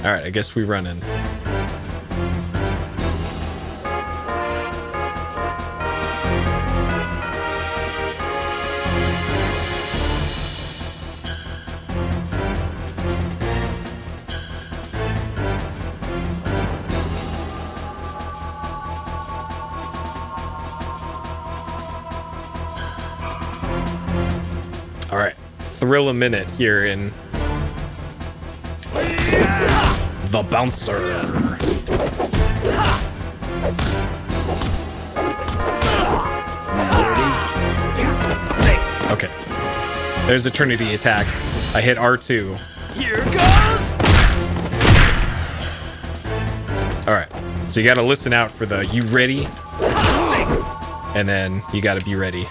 All right, I guess we run in. All right, thrill a minute here in the bouncer. Okay, there's a Trinity attack. I hit R2. Here goes! All right, so you got to listen out for the "you ready," and then you got to be ready.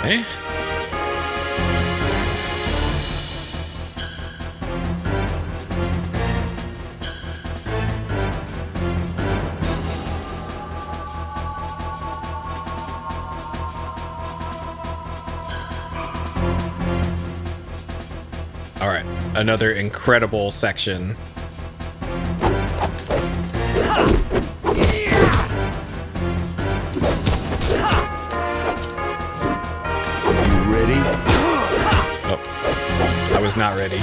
Okay. All right, another incredible section. Oh, I was not ready.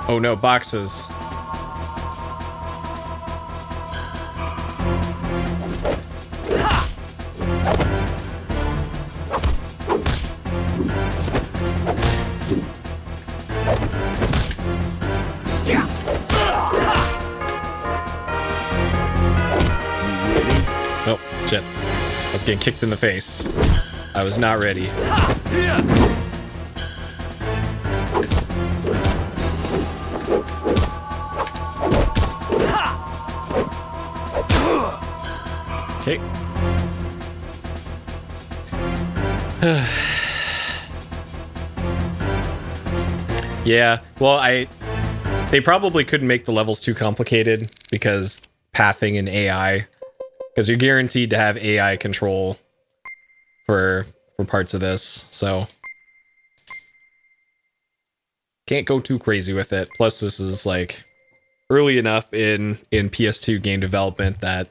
Oh no, boxes. Oh, shit. I was getting kicked in the face. I was not ready. Okay. Yeah, well, they probably couldn't make the levels too complicated because pathing and AI, because you're guaranteed to have AI control for parts of this, so can't go too crazy with it. Plus, this is like early enough in PS2 game development that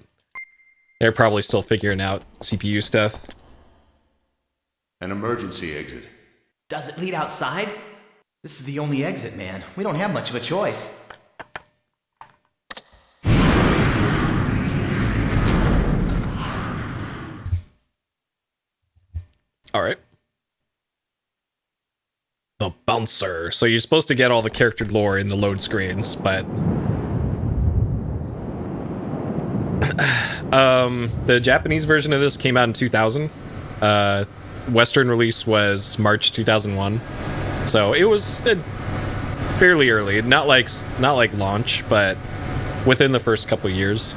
they're probably still figuring out CPU stuff. An emergency exit. Does it lead outside? This is the only exit, man. We don't have much of a choice. All right. The bouncer. So you're supposed to get all the character lore in the load screens, but the Japanese version of this came out in 2000. Western release was March 2001. So it was fairly early, not like launch, but within the first couple years.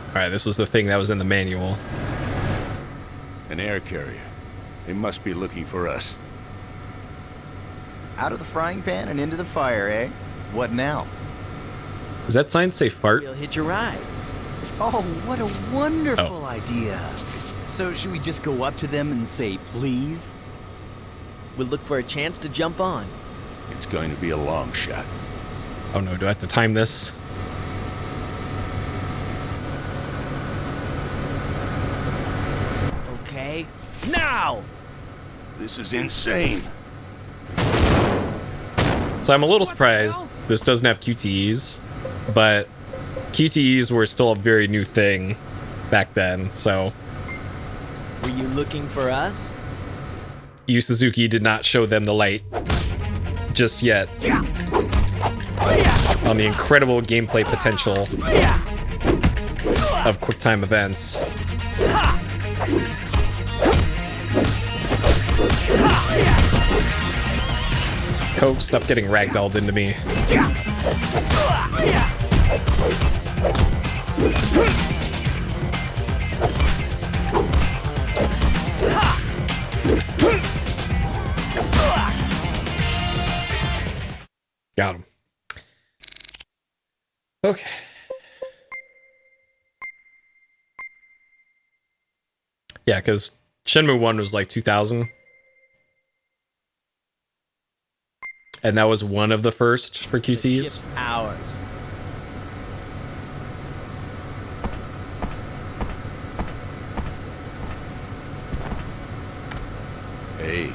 All right, this is the thing that was in the manual. An air carrier. They must be looking for us. Out of the frying pan and into the fire, eh? What now? Does that sign say fart? We'll hitch a ride. Oh, what a wonderful idea. So should we just go up to them and say, please? We'll look for a chance to jump on. It's going to be a long shot. Oh no, do I have to time this? Okay, now! This is insane. So I'm a little surprised this doesn't have QTEs, but QTEs were still a very new thing back then, so Were you looking for us? Yu Suzuki did not show them the light just yet on the incredible gameplay potential of QuickTime events. Coke, stop getting ragdolled into me. Got him. Okay. Yeah, because Shenmue 1 was like 2000. And that was one of the first for The QTs. ship's ours. Hey,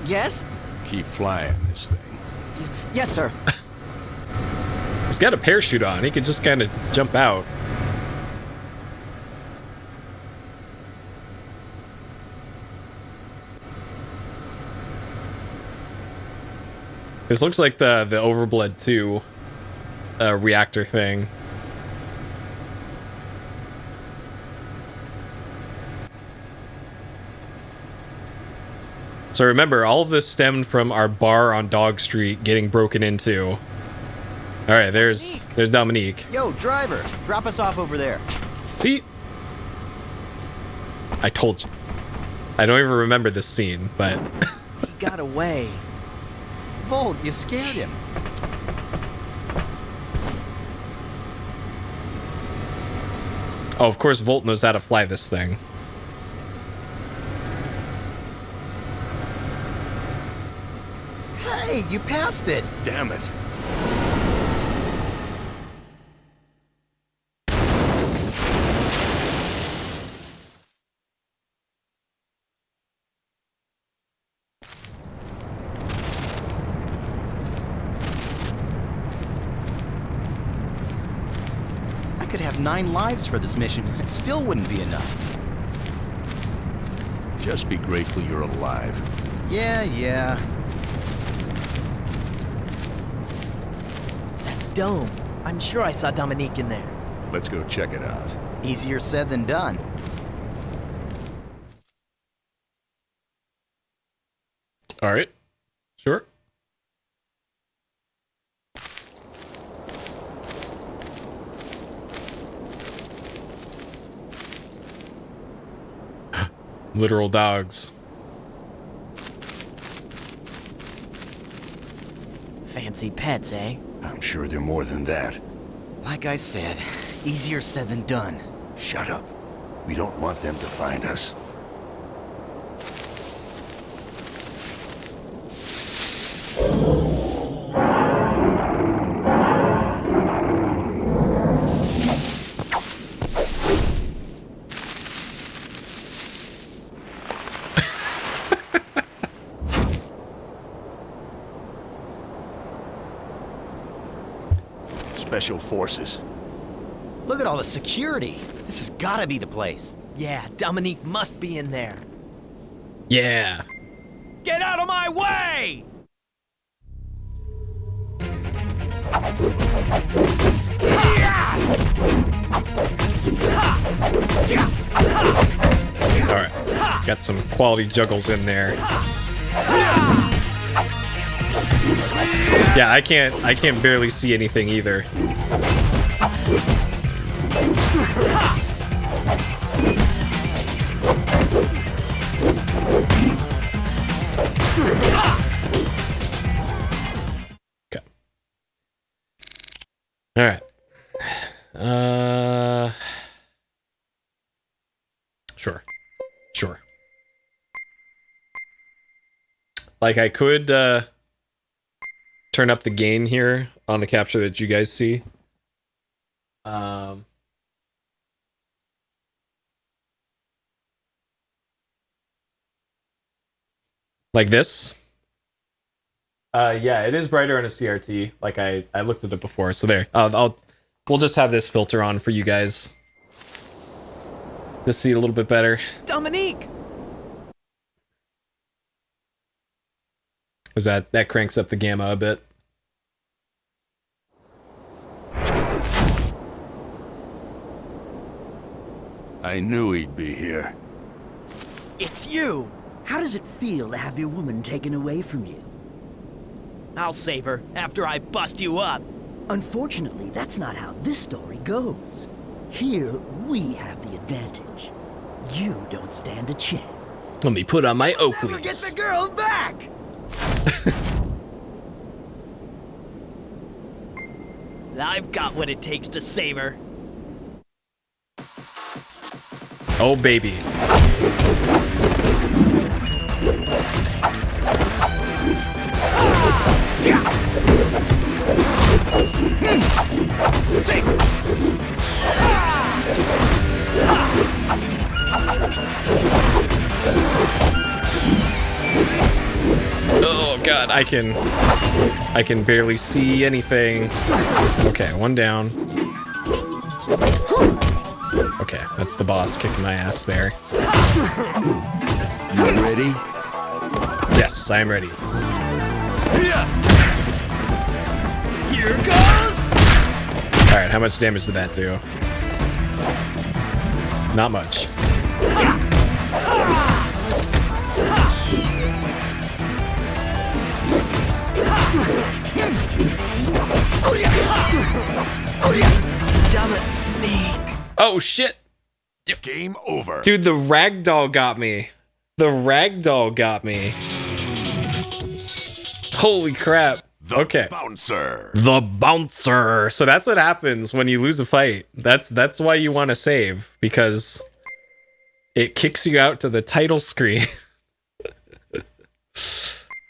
Yes? keep flying this thing. Yes, sir. He's got a parachute on. He could just kind of jump out. This looks like the Overblood 2 reactor thing. So remember, all of this stemmed from our bar on Dog Street getting broken into. All right, there's Dominique. Yo, driver, drop us off over there. See? I told you. I don't even remember this scene, but He got away. Volt, you scared him. oh, of course Volt knows how to fly this thing. Hey, you passed it. Damn it. I could have 9 lives for this mission. It still wouldn't be enough. Just be grateful you're alive. Yeah. That dome. I'm sure I saw Dominique in there. Let's go check it out. Easier said than done. All right. Sure. Literal dogs. Fancy pets, eh? I'm sure they're more than that. Like I said, easier said than done. Shut up. We don't want them to find us. Special Forces. Look at all the security. This has gotta be the place. Yeah, Dominique must be in there. Yeah. Get out of my way! All right. Got some quality juggles in there. Yeah, I can't barely see anything either. Okay. All right. Sure. Like I could turn up the gain here on the capture that you guys see. Like this. Yeah, it is brighter on a CRT. Like I looked at it before, so there. We'll just have this filter on for you guys to see it a little bit better. Dominique! Because that cranks up the gamma a bit. I knew he'd be here. It's you! How does it feel to have your woman taken away from you? I'll save her after I bust you up. Unfortunately, that's not how this story goes. Here, we have the advantage. You don't stand a chance. Let me put on my Never get Oakleys. the girl back! I've got what it takes to save her. Oh, baby. Oh god, I can barely see anything. Okay, one down. Okay, that's the boss kicking my ass there. You ready? Yes, I am ready. Here goes! Alright, how much damage did that do? Not much. Oh shit! Game over. Dude, the ragdoll got me. The ragdoll got me. Holy crap. Okay. Bouncer. The bouncer. So that's what happens when you lose a fight. That's why you want to save, because it kicks you out to the title screen.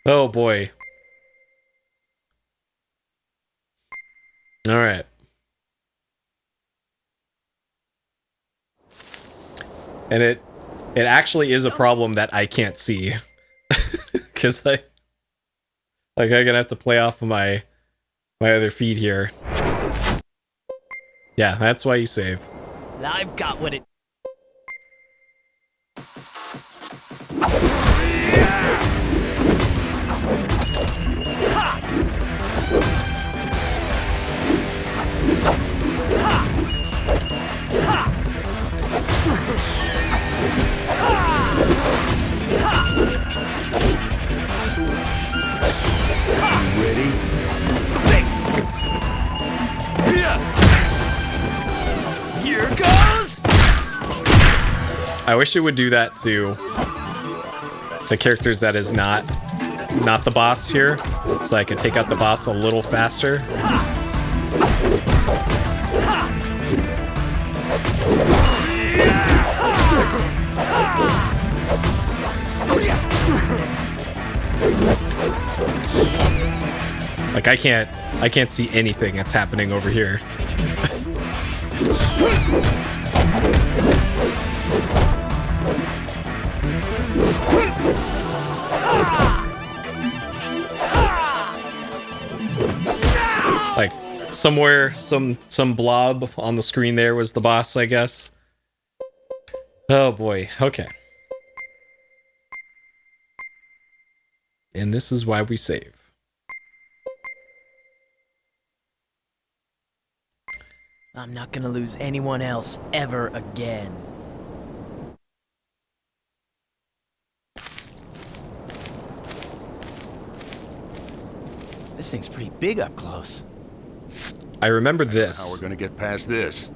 Oh boy. All right. And it actually is a problem that I can't see. Cuz I'm gonna have to play off of my other feed here. Yeah, that's why you save. I've got what it... Ready? Here goes! I wish it would do that to the characters that is not the boss here, so I can take out the boss a little faster. Like I can't see anything that's happening over here. Like somewhere, some blob on the screen there was the boss, I guess. Oh boy, okay. And this is why we save. I'm not gonna lose anyone else ever again. This thing's pretty big up close. I remember this. How we're gonna get past this?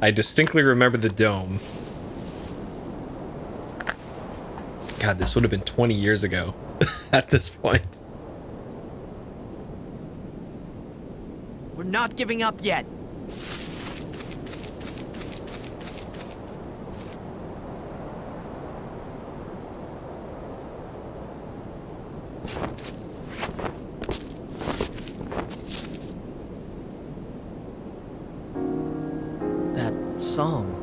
I distinctly remember the dome. God, this would have been 20 years ago at this point. We're not giving up yet. That song.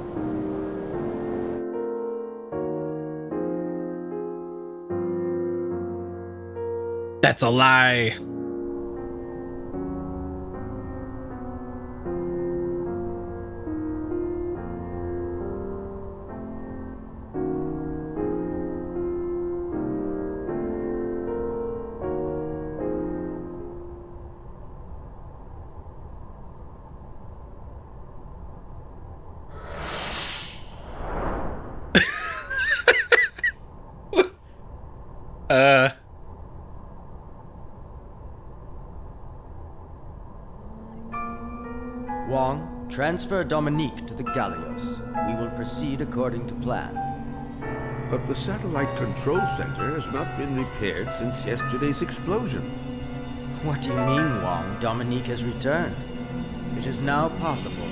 That's a lie. Wong, transfer Dominique to the Gallios. We will proceed according to plan. But the satellite control center has not been repaired since yesterday's explosion. What do you mean, Wong? Dominique has returned. It is now possible.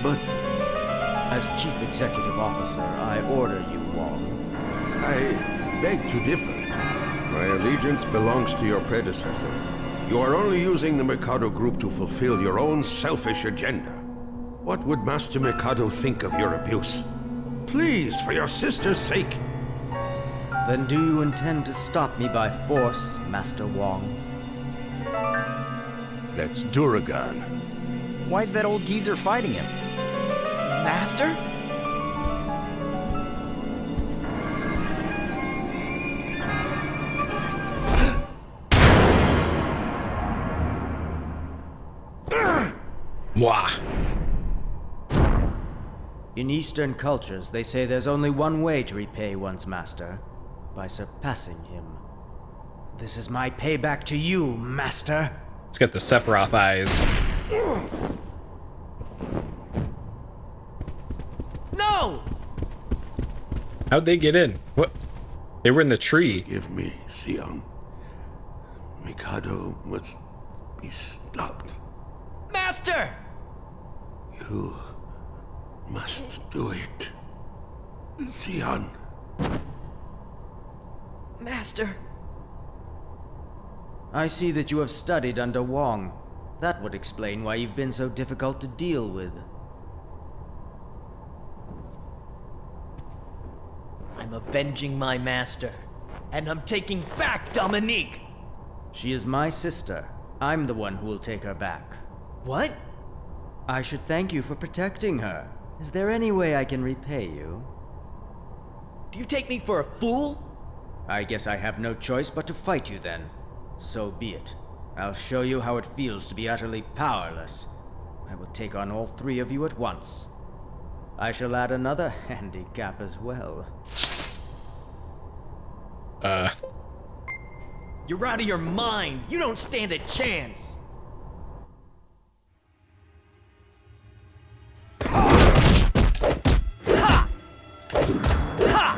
But As Chief Executive Officer, I order you, Wong. I beg to differ. My allegiance belongs to your predecessor. You are only using the Mikado Group to fulfill your own selfish agenda. What would Master Mikado think of your abuse? Please, for your sister's sake. Then do you intend to stop me by force, Master Wong? That's Duragan. Why is that old geezer fighting him? Master? Mwah. In Eastern cultures, they say there's only one way to repay one's master, by surpassing him. This is my payback to you, Master. It's got the Sephiroth eyes. No! How'd they get in? What? They were in the tree. Give me, Sion. Mikado must be stopped. Master! You must do it. Sion. Master. I see that you have studied under Wong. That would explain why you've been so difficult to deal with. I'm avenging my master. And I'm taking back Dominique! She is my sister. I'm the one who will take her back. What? I should thank you for protecting her. Is there any way I can repay you? Do you take me for a fool? I guess I have no choice but to fight you then. So be it. I'll show you how it feels to be utterly powerless. I will take on all three of you at once. I shall add another handicap as well. You're out of your mind! You don't stand a chance! Ha! Ha!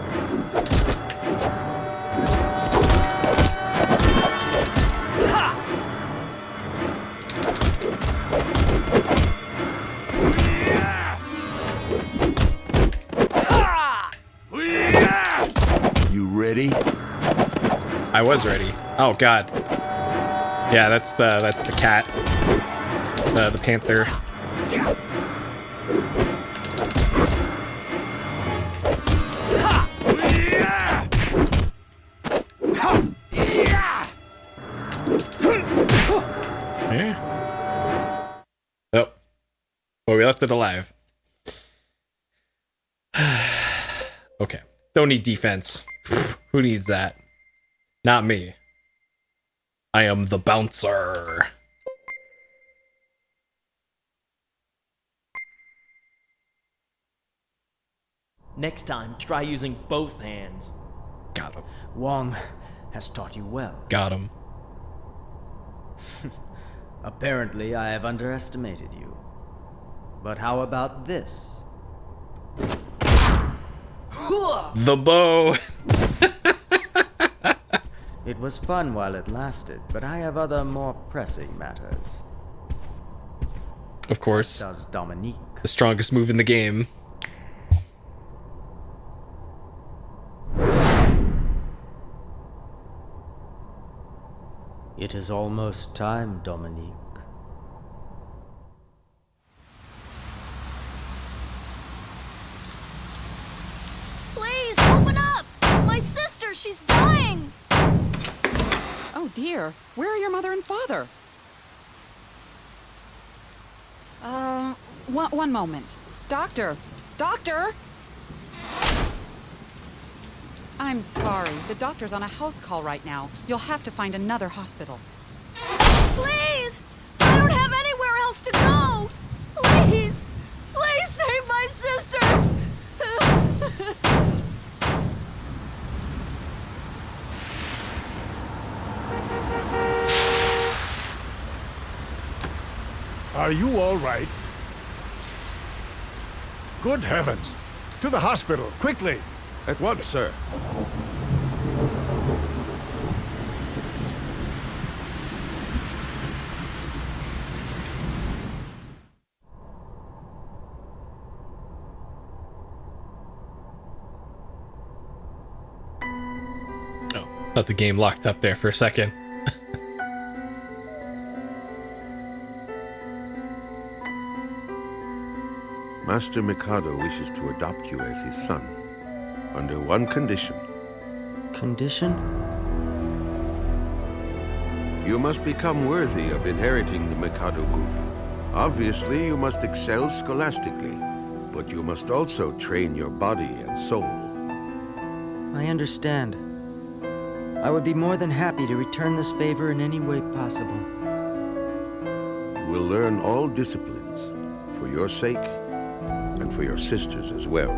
I was ready. Oh God. Yeah, that's the cat. The panther. Oh. Well, we left it alive. Okay. Don't need defense. Who needs that? Not me. I am the bouncer. Next time, try using both hands. Got him. Wong has taught you well. Got him. Apparently, I have underestimated you. But how about this? The bow. It was fun while it lasted, but I have other more pressing matters. Of course. Does Dominique? The strongest move in the game. It is almost time, Dominique. Please, open up! My sister, she's dying! Oh dear, where are your mother and father? One moment. Doctor! Doctor! I'm sorry, the doctor's on a house call right now. You'll have to find another hospital. Please! I don't have anywhere else to go! Please! Please save my sister! Are you all right? Good heavens! To the hospital, quickly! At once, sir. Oh, thought the game locked up there for a second. Master Mikado wishes to adopt you as his son, under one condition. Condition? You must become worthy of inheriting the Mikado group. Obviously, you must excel scholastically, but you must also train your body and soul. I understand. I would be more than happy to return this favor in any way possible. You will learn all disciplines, for your sake, and for your sisters as well.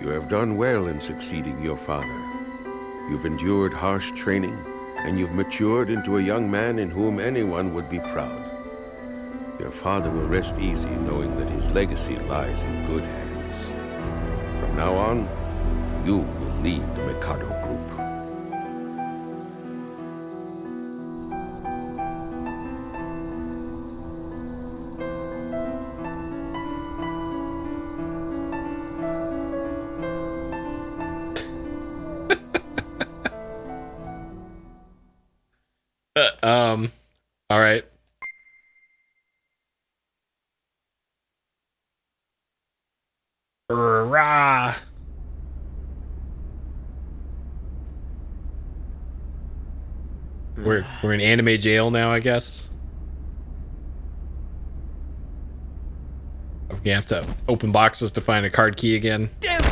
You have done well in succeeding your father. You've endured harsh training, and you've matured into a young man in whom anyone would be proud. Your father will rest easy knowing that his legacy lies in good hands. From now on, you will lead the Mikado group. All right. Rah. We're in anime jail now, I guess. We're gonna have to open boxes to find a card key again. Damn it!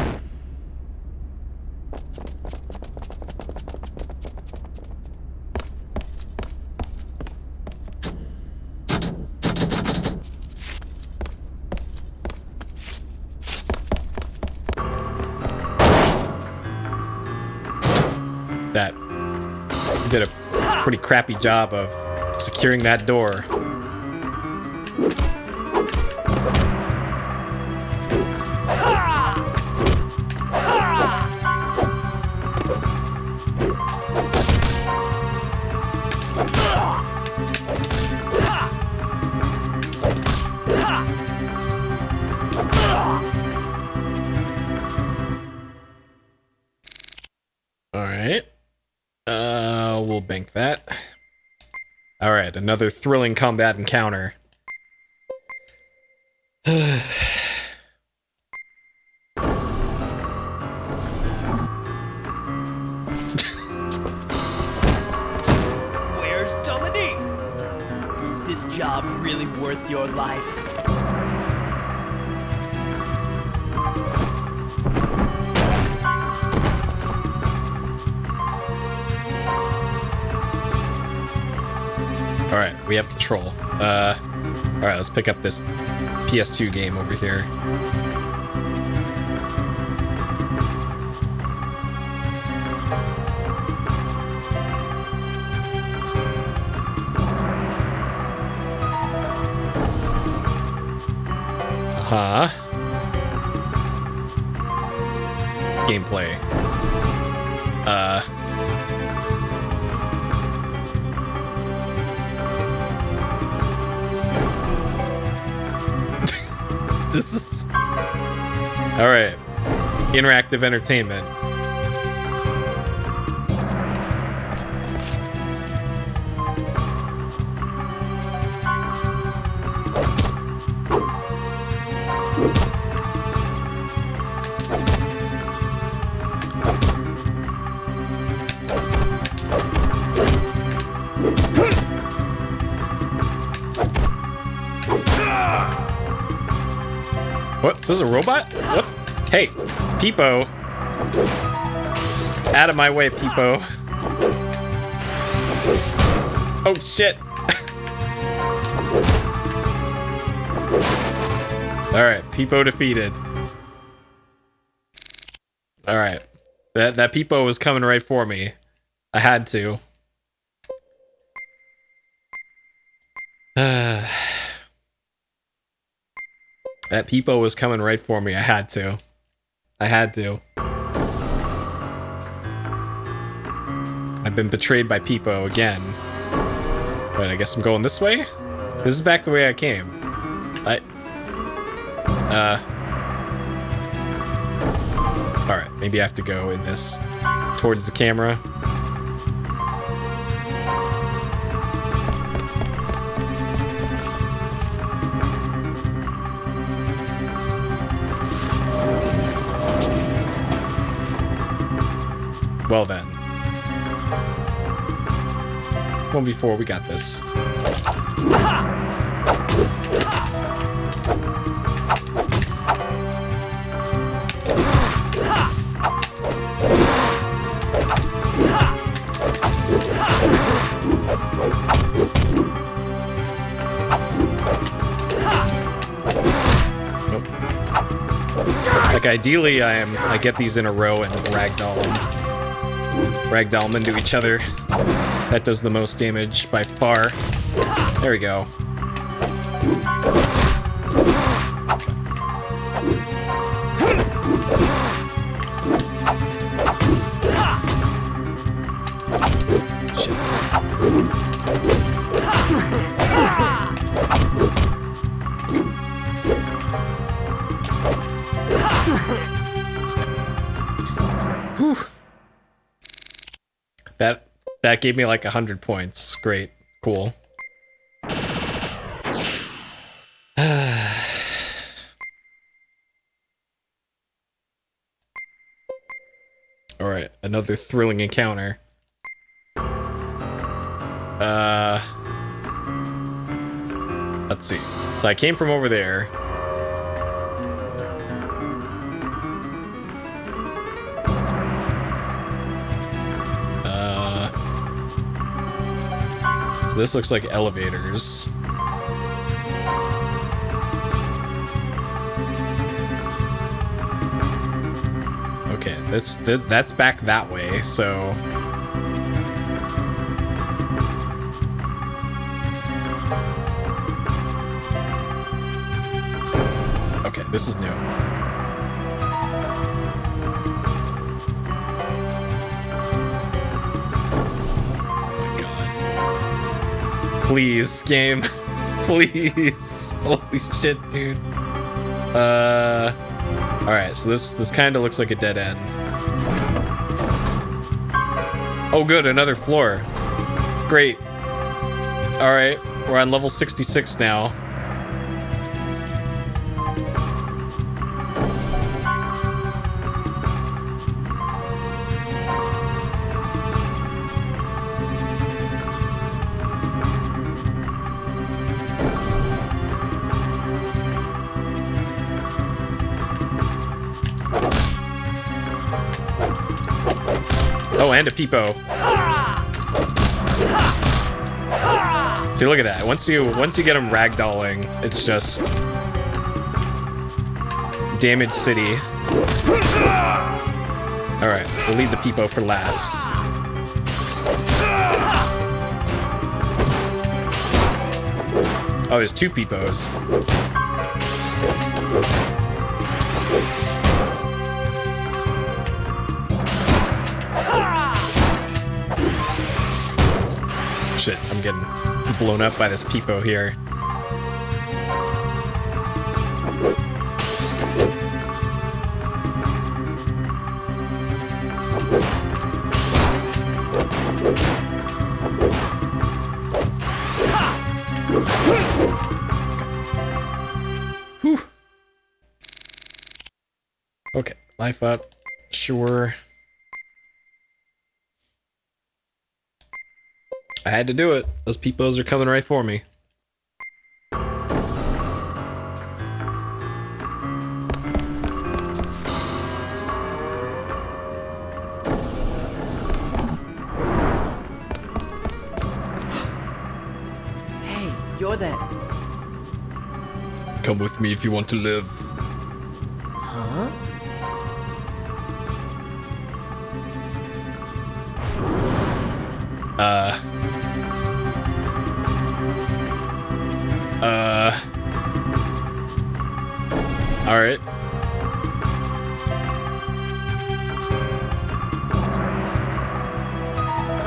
That did a pretty crappy job of securing that door. Alright. We'll bank that. Alright, another thrilling combat encounter. Where's Dominique? Is this job really worth your life? Alright, we have control. Alright, let's pick up this PS2 game over here. Uh-huh. Gameplay. This is... Alright. Interactive entertainment. What? Is this a robot? What? Hey, Peepo. Out of my way, Peepo. Oh, shit. Alright, Peepo defeated. Alright. That Peepo was coming right for me. I had to. That Peepo was coming right for me. I had to. I've been betrayed by Peepo again. But I guess I'm going this way? This is back the way I came. Alright, maybe I have to go in this towards the camera. Well then. 1v4, we got this. Like ideally I get these in a row and ragdoll them into each other. That does the most damage by far. There we go. Shit. Whew. That gave me like 100 points. Great. Cool. Alright, another thrilling encounter. Let's see. So I came from over there. So this looks like elevators. Okay, that's back that way, so... Okay, this is new. Please, game. Please. Holy shit, dude. Alright, so this kind of looks like a dead end. Oh, good, another floor. Great. All right, we're on level 66 now. Oh, and a peepo. See, look at that. Once you get him ragdolling, it's just damage city. All right, we'll leave the peepo for last. Oh, there's two peepos. Shit, I'm getting blown up by this peepo here. Whew. Okay, life up. Sure. I had to do it. Those peepos are coming right for me. Hey, you're that... Come with me if you want to live. Huh? All right.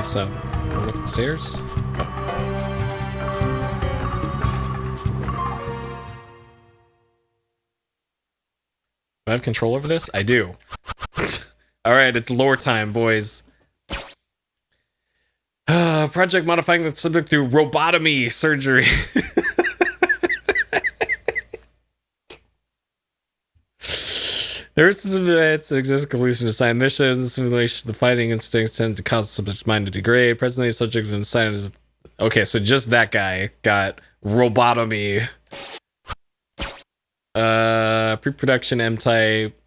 So, going up the stairs. Oh. Do I have control over this? I do. All right, it's lore time, boys. Project modifying the subject through robotomy surgery. There are some events exist completion of assigned missions, simulation, the fighting instincts tend to cause the subject's mind to degrade. Presently, the subject is assigned as... Okay, so just that guy got robotomy. Pre-production M-type.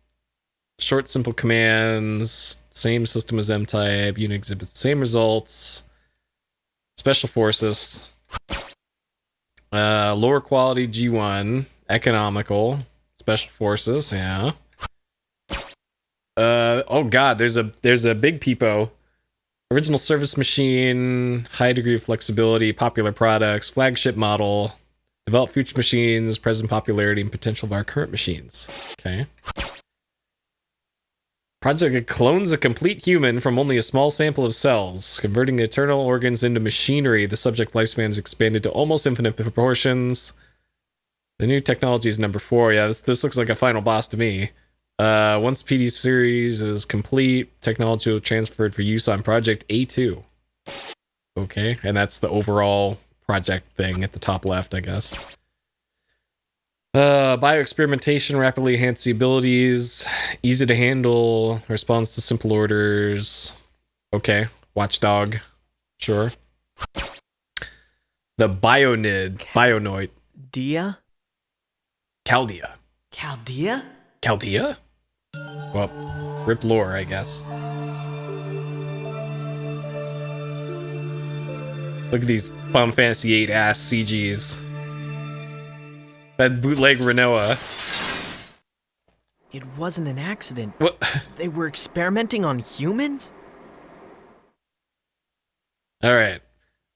Short, simple commands. Same system as M-type. Unit exhibits the same results. Special forces. Lower quality G1. Economical. Special forces, yeah. Oh god, there's a big peepo. Original service machine, high degree of flexibility, popular products, flagship model, develop future machines, present popularity and potential of our current machines. Okay. Project clones a complete human from only a small sample of cells, converting the internal organs into machinery. The subject lifespan is expanded to almost infinite proportions. The new technology is number 4. Yeah, this looks like a final boss to me. Once PD series is complete, technology will be transferred for use on Project A2. Okay, and that's the overall project thing at the top left, I guess. Bioexperimentation, rapidly enhance the abilities, easy to handle, responds to simple orders. Okay, watchdog, sure. The Bionoid. Dia? Chaldea. Chaldea? Chaldea? Well, rip lore, I guess. Look at these Final Fantasy VIII ass CGs. That bootleg Renoa. It wasn't an accident. What? They were experimenting on humans? Alright.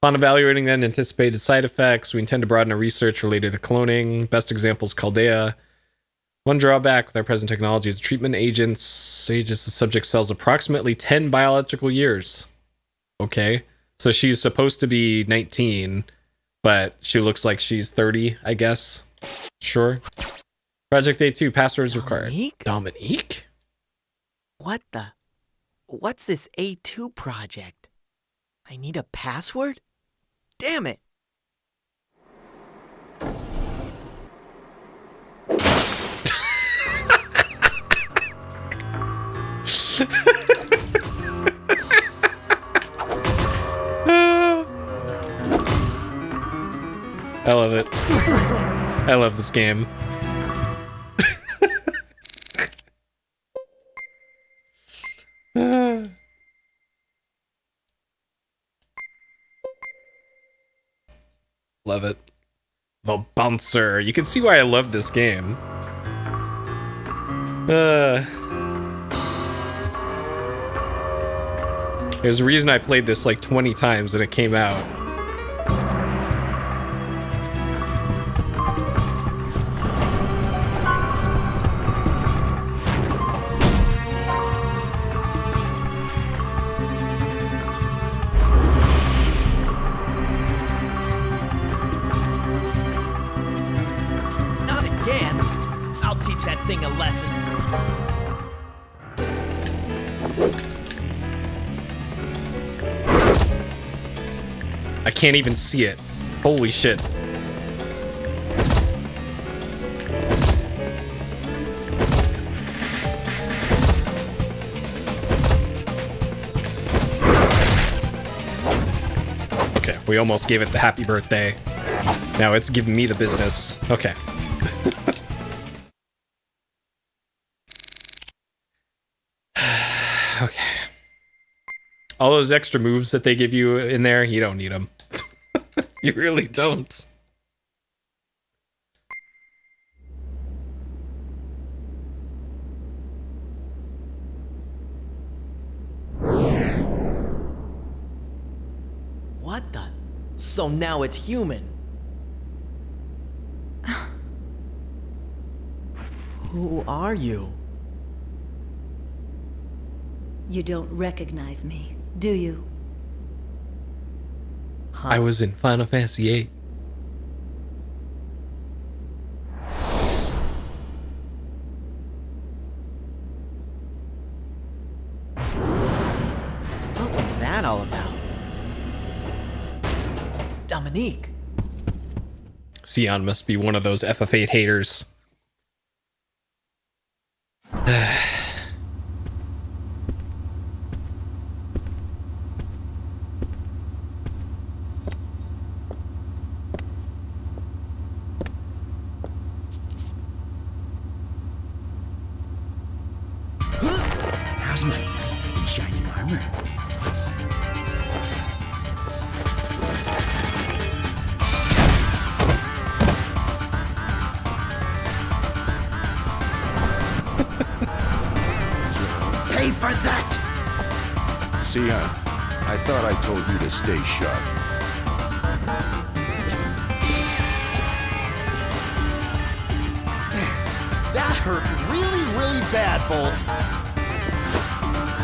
Upon evaluating the anticipated side effects, we intend to broaden our research related to cloning. Best example is Chaldea. One drawback with our present technology is treatment agents ages the subject cells approximately 10 biological years. Okay. So she's supposed to be 19, but she looks like she's 30, I guess. Sure. Project A2, passwords required. Dominique? What the? What's this A2 project? I need a password? Damn it! I love it. I love this game. Love it. The bouncer. You can see why I love this game. There's a reason I played this like 20 times when it came out. Not again! I'll teach that thing a lesson. I can't even see it. Holy shit. Okay, we almost gave it the happy birthday. Now it's giving me the business. Okay. Okay. All those extra moves that they give you in there, you don't need them. You really don't. What the? So now it's human. Who are you? You don't recognize me, do you? I was in Final Fantasy VIII. What was that all about? Dominique. Sion must be one of those FF8 haters. How's my knight in shining armor? Pay for that! Sion, I thought I told you to stay sharp. That hurt really, really bad, Volt.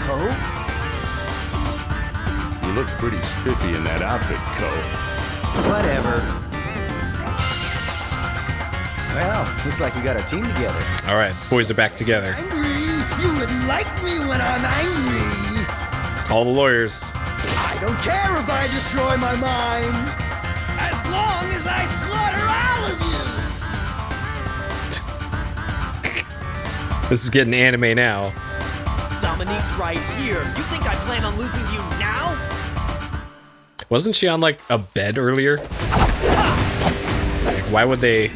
Coe? You look pretty spiffy in that outfit, Coe. Whatever. Well, looks like we got our team together. All right, boys are back together. You wouldn't like me when I'm angry. Call the lawyers. I don't care if I destroy my mind. As long as I slaughter all of you. This is getting anime now. Dominique's right here. You think I plan on losing you now? Wasn't she on like a bed earlier? Like, why would they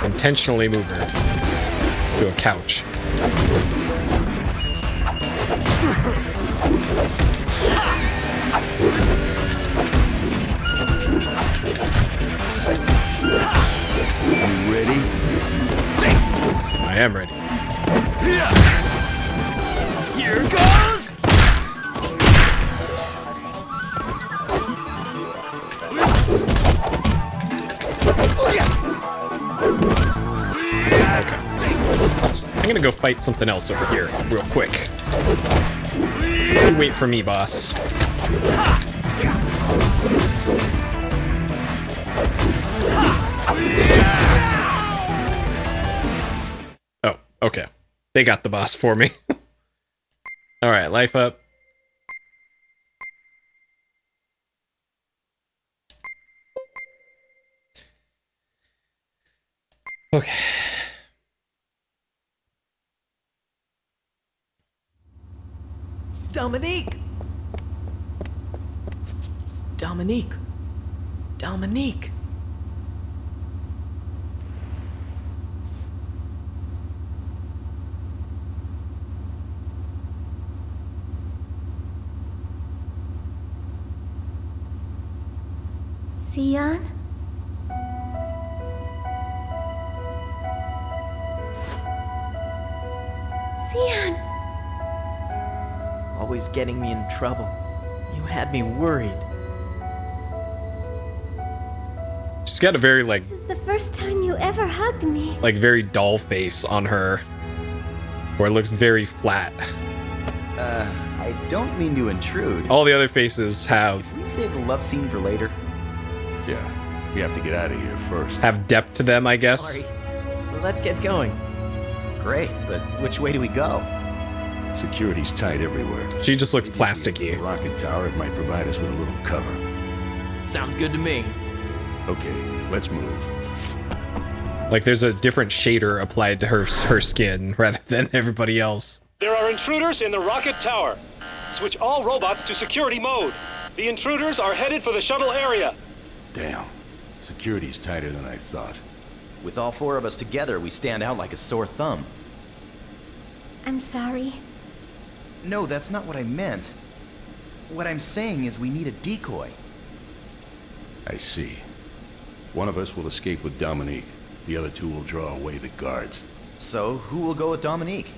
intentionally move her to a couch? You ready? I am ready. Here goes! I'm gonna go fight something else over here real quick. You wait for me, boss. Oh, okay. They got the boss for me. All right, life up. Okay. Dominique! Dominique! Dominique! Sion? Sion! Always getting me in trouble. You had me worried. She's got a very, like... This is the first time you ever hugged me. Like, very doll face on her. Where it looks very flat. I don't mean to intrude. All the other faces have... Can we save the love scene for later? Yeah, we have to get out of here first. Have depth to them, I guess. Sorry. Let's get going. Great, but which way do we go? Security's tight everywhere. She just looks The plasticky. rocket tower, it might provide us with a little cover. Sounds good to me. Okay, let's move. Like, there's a different shader applied to her skin rather than everybody else. There are intruders in the rocket tower. Switch all robots to security mode. The intruders are headed for the shuttle area. Damn. Security's tighter than I thought. With all four of us together, we stand out like a sore thumb. I'm sorry. No, that's not what I meant. What I'm saying is we need a decoy. I see. One of us will escape with Dominique. The other two will draw away the guards. So, who will go with Dominique?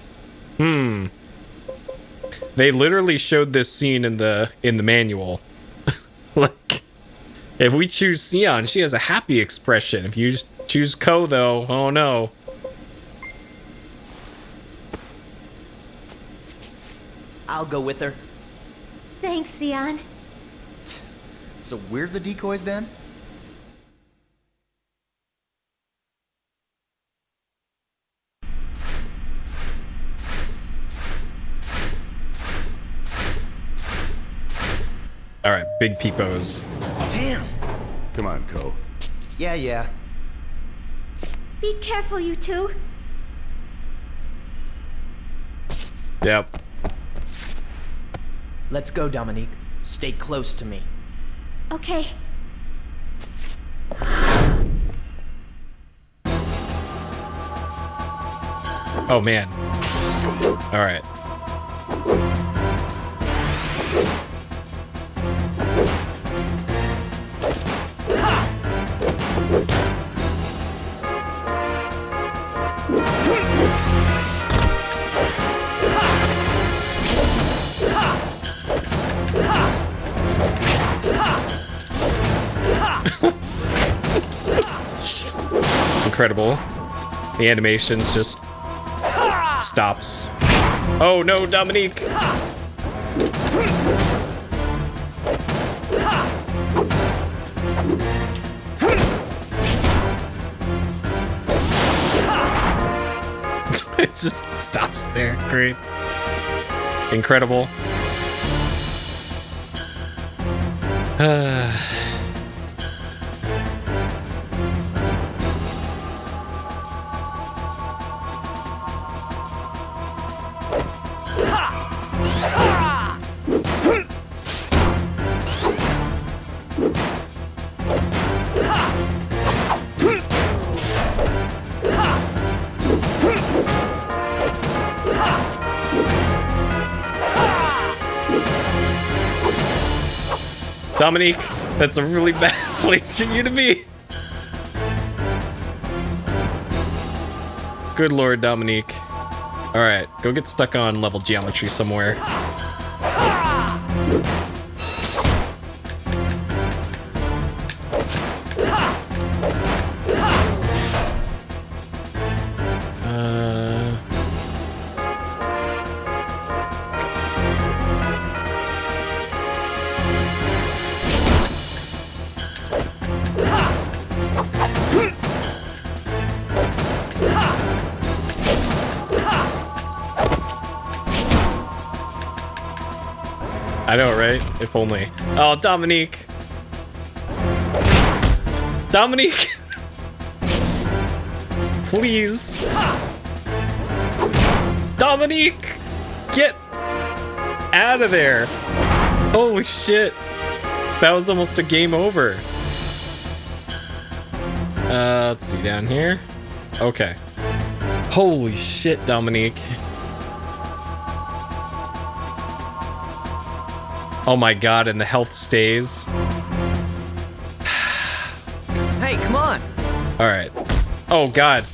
They literally showed this scene in the manual. Like, if we choose Sion, she has a happy expression. If you choose Ko, though, oh no. I'll go with her. Thanks, Sion. So we're the decoys then? All right, big peepos. Damn! Come on, Ko. Yeah. Be careful, you two. Yep. Let's go, Dominique. Stay close to me. Okay. Oh, man. All right. Incredible. The animations just stops. Oh no, Dominique! It just stops there. Great. Incredible. Dominique, that's a really bad place for you to be. Good lord, Dominique. Alright, go get stuck on level geometry somewhere. I know, right? If only. Oh, Dominique. Dominique. Please. Dominique. Get out of there. Holy shit. That was almost a game over. Let's see down here. Okay. Holy shit, Dominique. Oh my god, and the health stays. Hey, come on. All right. Oh god.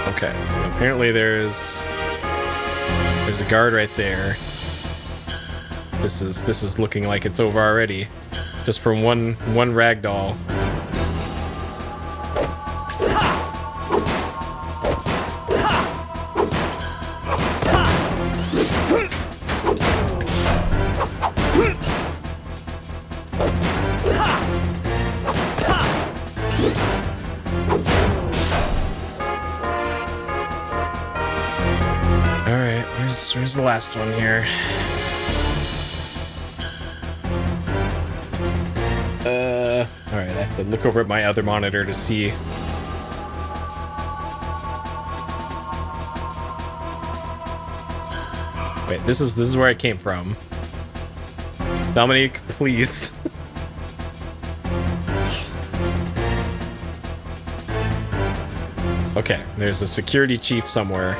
Okay. So apparently there's a guard right there. This is looking like it's over already, just from one ragdoll. All right, where's the last one here? All right, I have to look over at my other monitor to see. Wait, this is where I came from. Dominique, please. Okay, there's a security chief somewhere.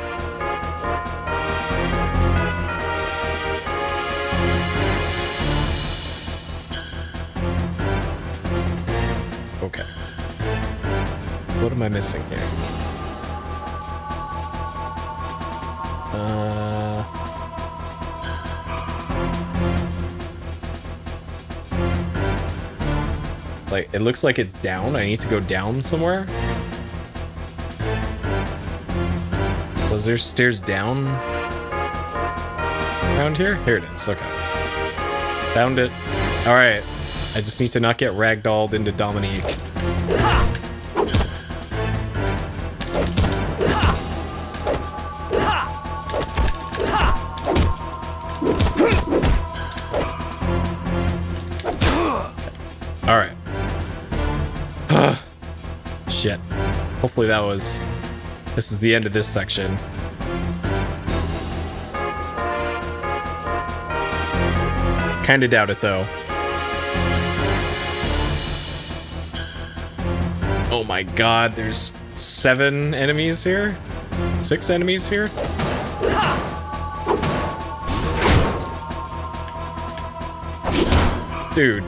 Okay. What am I missing here? Like, it looks like it's down. I need to go down somewhere. Was there stairs down around here? Here it is. Okay. Found it. All right. I just need to not get ragdolled into Dominique. All right. Shit. Hopefully that was... This is the end of this section. Kinda doubt it, though. Oh my god, there's 7 enemies here? 6 enemies here? Dude.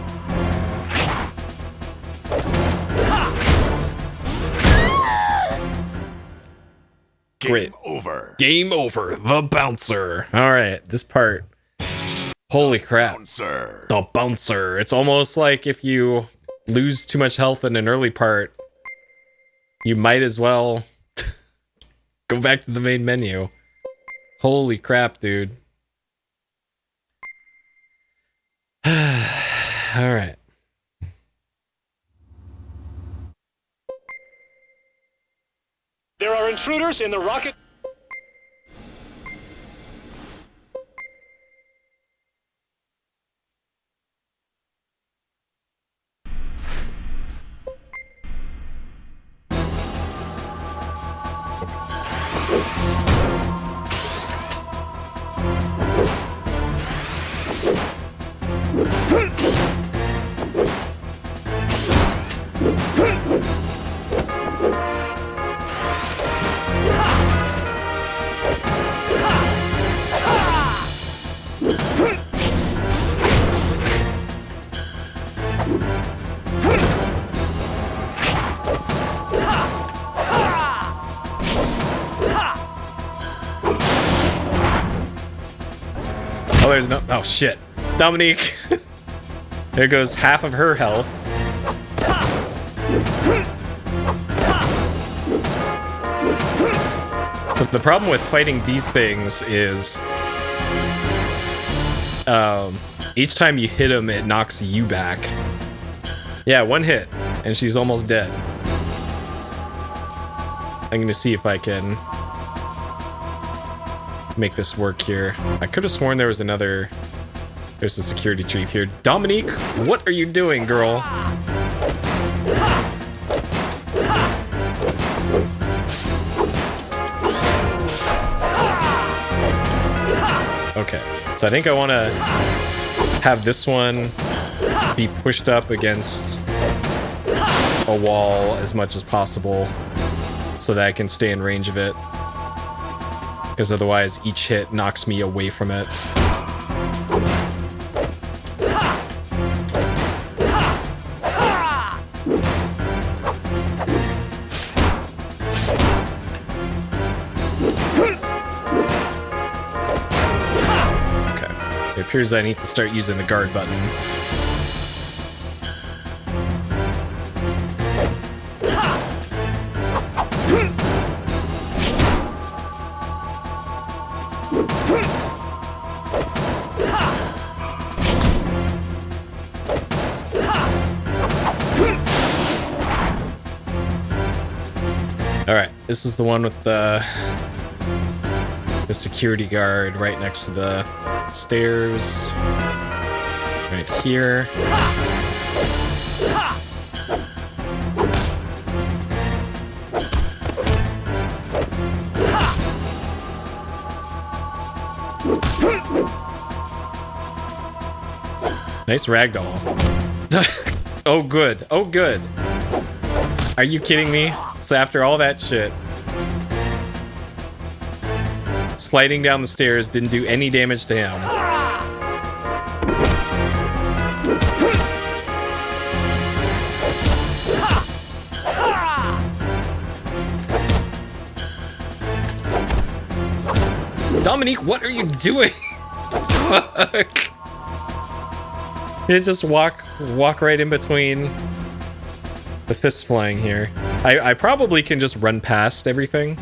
Great. Over. Game over. The bouncer. All right, this part. Holy crap. Bouncer. The bouncer. It's almost like if you lose too much health in an early part, you might as well go back to the main menu. Holy crap, dude. All right. There are intruders in the rocket. Oh, there's no... Oh, shit. Dominique. There goes half of her health. So the problem with fighting these things is... each time you hit them, it knocks you back. Yeah, one hit, and she's almost dead. I'm gonna see if I can make this work here. I could have sworn there was another... There's a security chief here. Dominique, what are you doing, girl? Okay, so I think I want to have this one be pushed up against a wall as much as possible so that I can stay in range of it. Because otherwise each hit knocks me away from it. It appears I need to start using the guard button. Alright, this is the one with the security guard right next to the stairs. Right here. Nice ragdoll. Oh, good. Oh, good. Are you kidding me? So after all that shit, sliding down the stairs didn't do any damage to him. Dominique, what are you doing? You just walk right in between the fists flying here. I probably can just run past everything.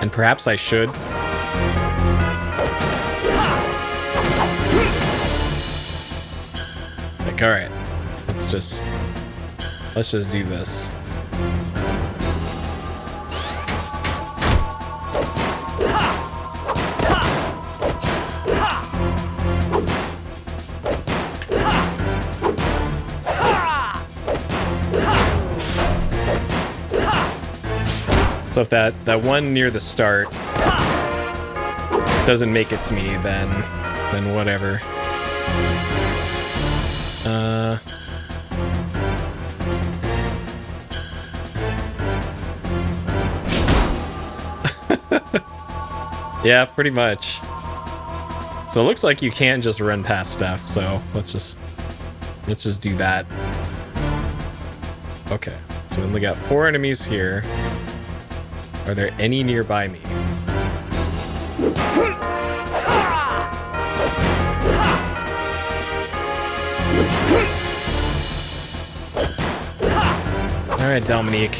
And perhaps I should. Like, alright. Let's just do this. So if that one near the start doesn't make it to me, then whatever. Yeah, pretty much. So it looks like you can just run past stuff, so let's just do that. Okay, so we only got 4 enemies here. Are there any nearby me? Alright, Dominique.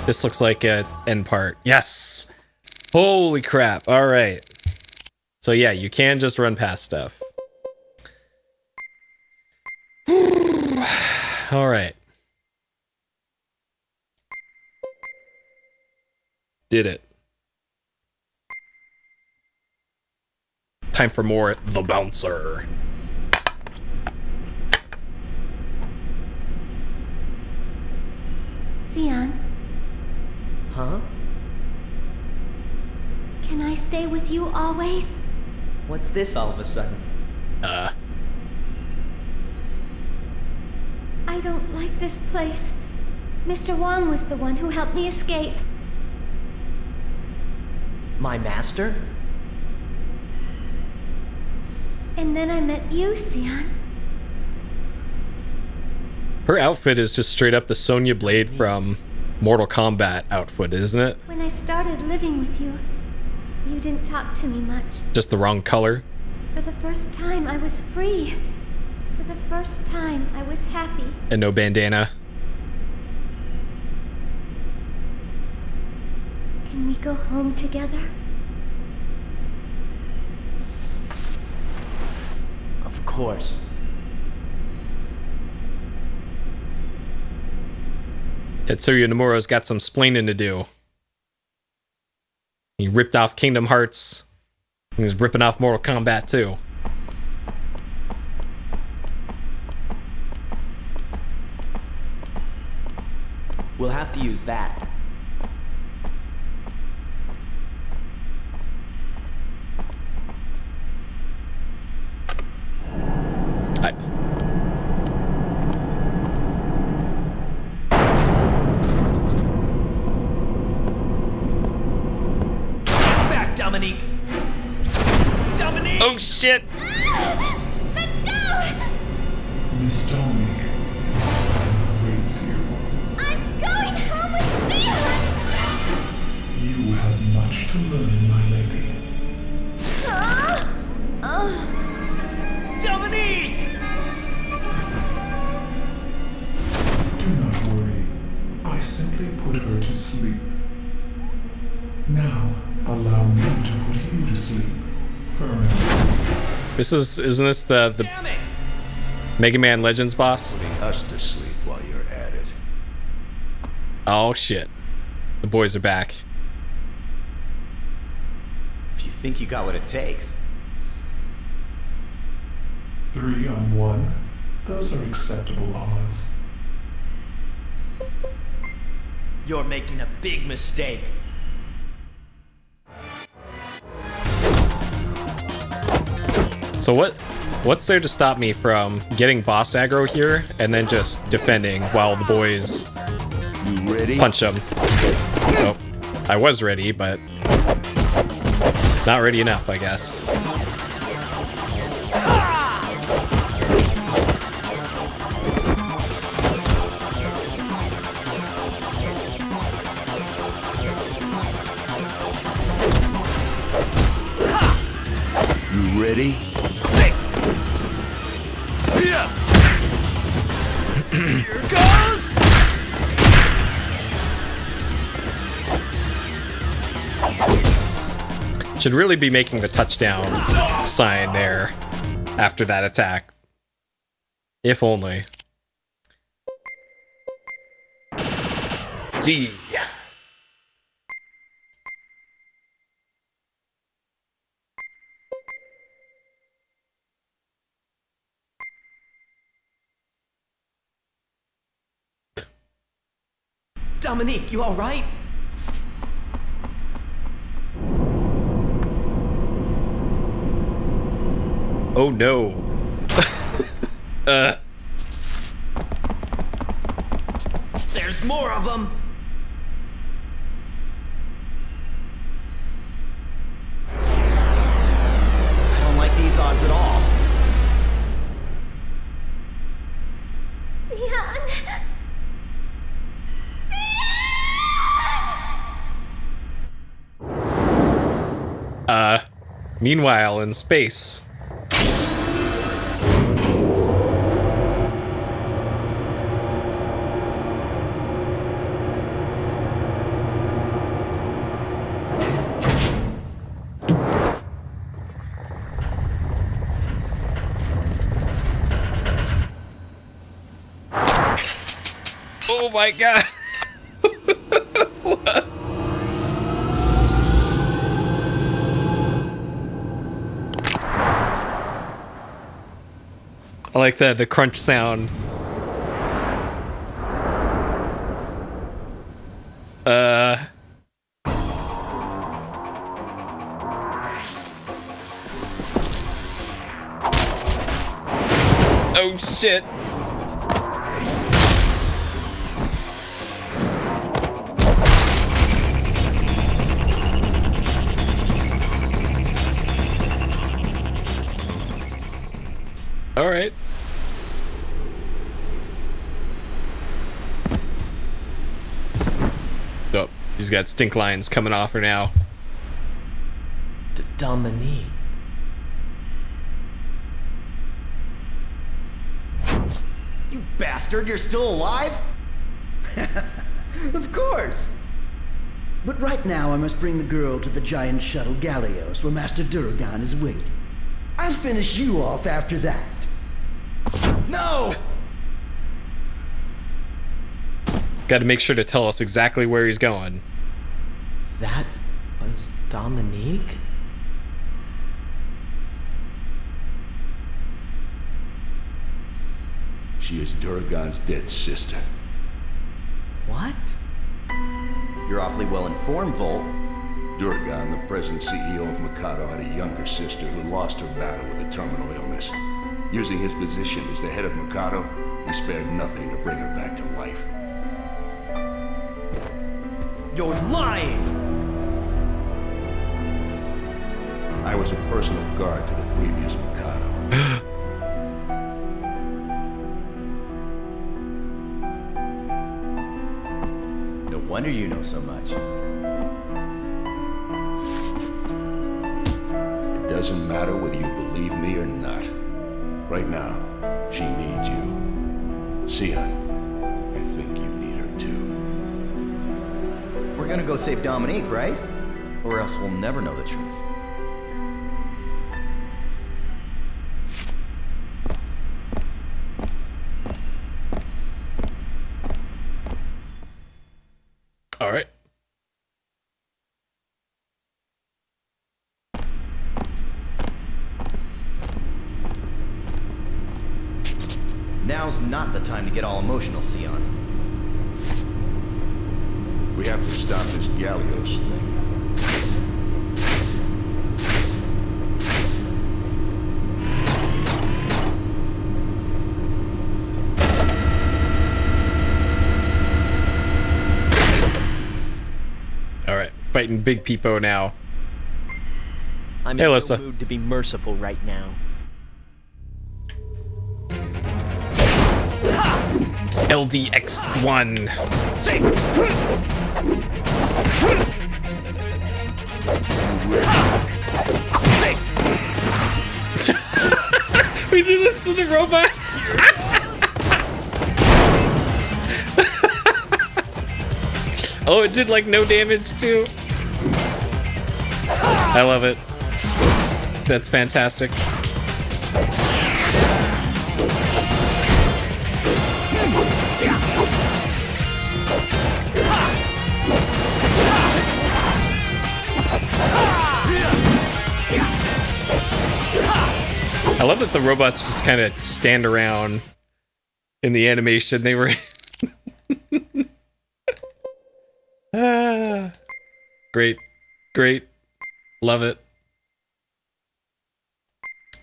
This looks like an end part. Yes! Holy crap. Alright. So yeah, you can just run past stuff. Alright. Did it. Time for more The Bouncer. Xian. Huh? Can I stay with you always? What's this all of a sudden? I don't like this place. Mr. Wong was the one who helped me escape. My master? And then I met you, Xian. Her outfit is just straight up the Sonya Blade from Mortal Kombat outfit, isn't it? When I started living with you, you didn't talk to me much. Just the wrong color. For the first time, I was free. For the first time, I was happy. And no bandana. Can we go home together? course. Tetsuya Nomura's got some splaining to do. He ripped off Kingdom Hearts. He's ripping off Mortal Kombat too. We'll have to use that. Back, Dominique! Dominique! Oh shit! Let go! Miss Dominique waits you. I'm going home with Leon! You have much to learn, my lady. Dominique! Do not worry. I simply put her to sleep. Now, allow me to put you to sleep permanently. Isn't this the Mega Man Legends boss? Putting us to sleep while you're at it. Oh shit. The boys are back. If you think you got what it takes. 3 on 1. Those are acceptable odds. You're making a big mistake. So what's there to stop me from getting boss aggro here and then just defending while the boys punch them? Oh, I was ready, but not ready enough, I guess. You ready? Here goes! Should really be making the touchdown sign there after that attack. If only. D. Dominique, you alright? Oh no. There's more of them! I don't like these odds at all. Leon! Meanwhile, in space. Oh my god. What? I like the crunch sound. Oh shit. All right. Oh, he's got stink lines coming off her now. Dominique. You bastard, you're still alive? Of course! But right now I must bring the girl to the giant shuttle Gallios where Master Duragon is waiting. I'll finish you off after that. No! Got to make sure to tell us exactly where he's going. That was Dominique? She is Duragan's dead sister. What? You're awfully well informed, Volt. Duragan, the present CEO of Mikado, had a younger sister who lost her battle with a terminal illness. Using his position as the head of Mikado, he spared nothing to bring her back to life. You're lying! I was a personal guard to the previous Mikado. No wonder you know so much. It doesn't matter whether you believe me or not. Right now, she needs you. Sion, I think you need her too. We're gonna go save Dominique, right? Or else we'll never know the truth. All right. Now's not the time to get all emotional, Sion. We have to stop this Gallios thing. All right, fighting Big Peepo now. I'm Hey, in no Alyssa. mood to be merciful right now. LDX1. We do this to the robot. Oh, it did like no damage too. I love it. That's fantastic. I love that the robots just kind of stand around in the animation they were in. Great. Great. Love it.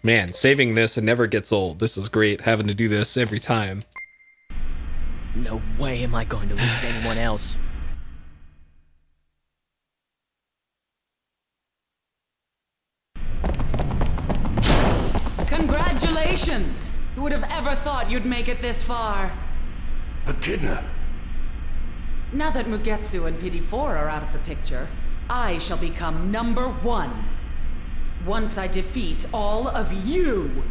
Man, saving this, it never gets old. This is great, having to do this every time. No way am I going to lose anyone else. Congratulations! Who would have ever thought you'd make it this far? Echidna. Now that Mugetsu and PD4 are out of the picture, I shall become #1. Once I defeat all of you!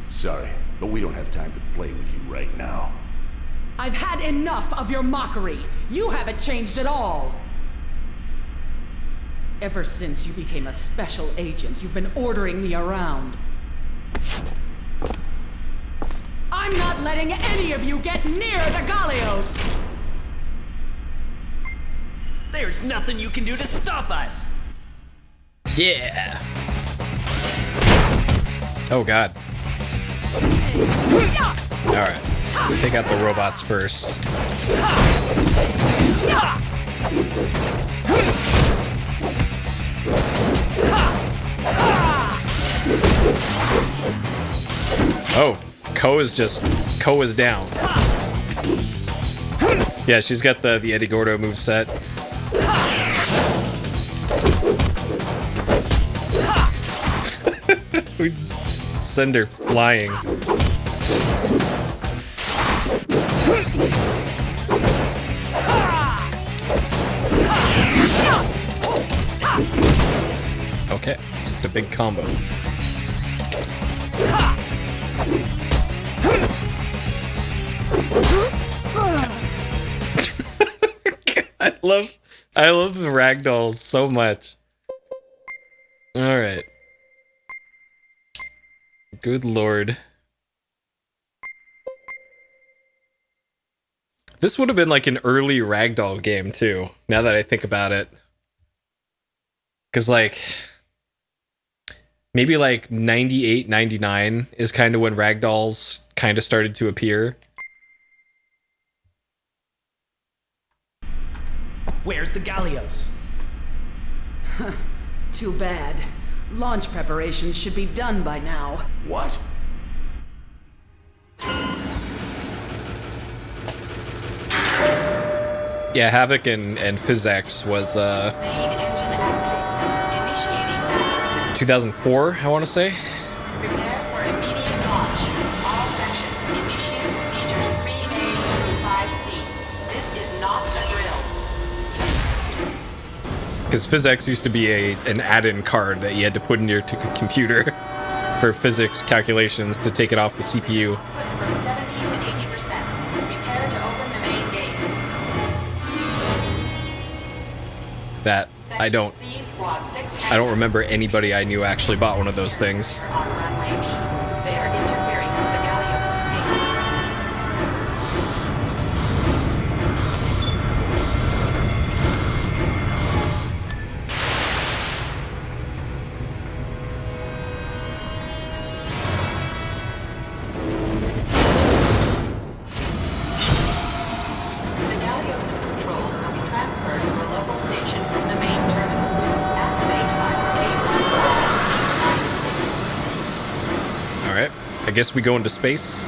Sorry, but we don't have time to play with you right now. I've had enough of your mockery. You haven't changed at all. Ever since you became a special agent, you've been ordering me around. I'm not letting any of you get near the Gallios! There's nothing you can do to stop us! Yeah. Oh god. Alright. Take out the robots first. Oh, Ko is down. Yeah, she's got the Eddie Gordo moveset. We just send her flying. Okay, just a big combo. I love the ragdolls so much. All right. Good lord. This would have been like an early Ragdoll game too, now that I think about it. Because like, maybe like 98, 99 is kind of when Ragdolls kind of started to appear. Where's the Gallios? Too bad. Launch preparations should be done by now. What? Yeah, Havoc and PhysX was 2004, I want to say. Because PhysX used to be an add-in card that you had to put in your computer for physics calculations to take it off the CPU. That I don't remember anybody I knew actually bought one of those things. I guess we go into space.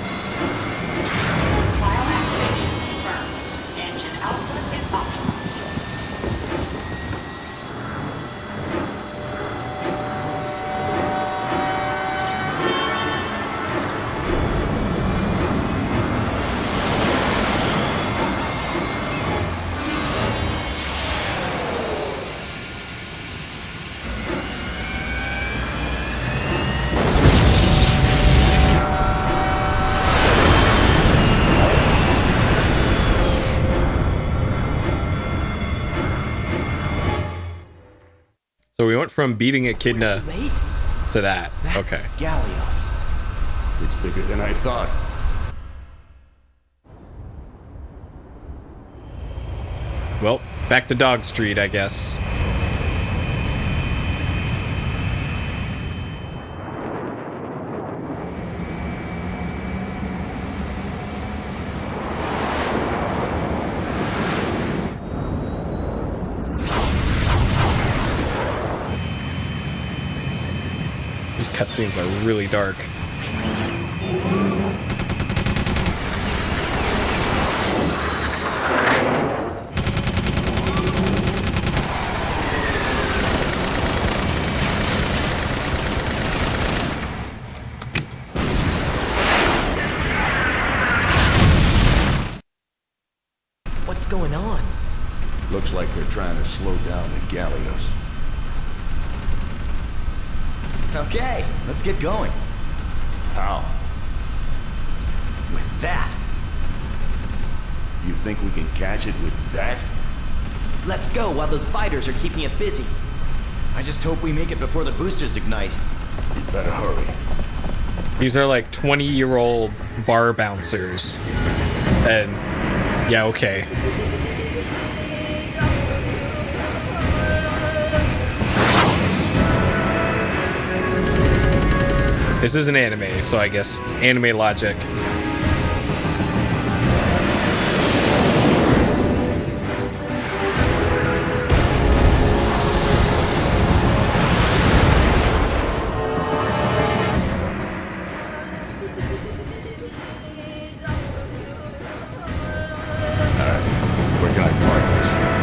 So we went from beating Echidna to that. That's okay. Gallios. It's bigger than I thought. Well, back to Dog Street, I guess. These cutscenes are really dark. What's going on? Looks like they're trying to slow down the Gallios. Okay, let's get going. How? With that. You think we can catch it with that? Let's go while those fighters are keeping it busy. I just hope we make it before the boosters ignite. You better hurry. These are like 20-year-old bar bouncers. And yeah, okay. This is an anime, so I guess anime logic. Where can I park this thing?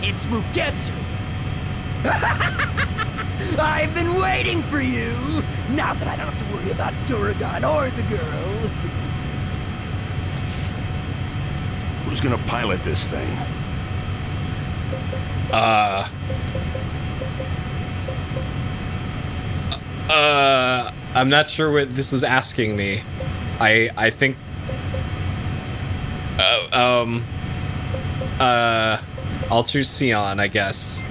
It's Mugetsu! I've been waiting for you! Now that I don't have to worry about Duragon or the girl. Who's gonna pilot this thing? I'm not sure what this is asking me. I think I'll choose Sion, I guess.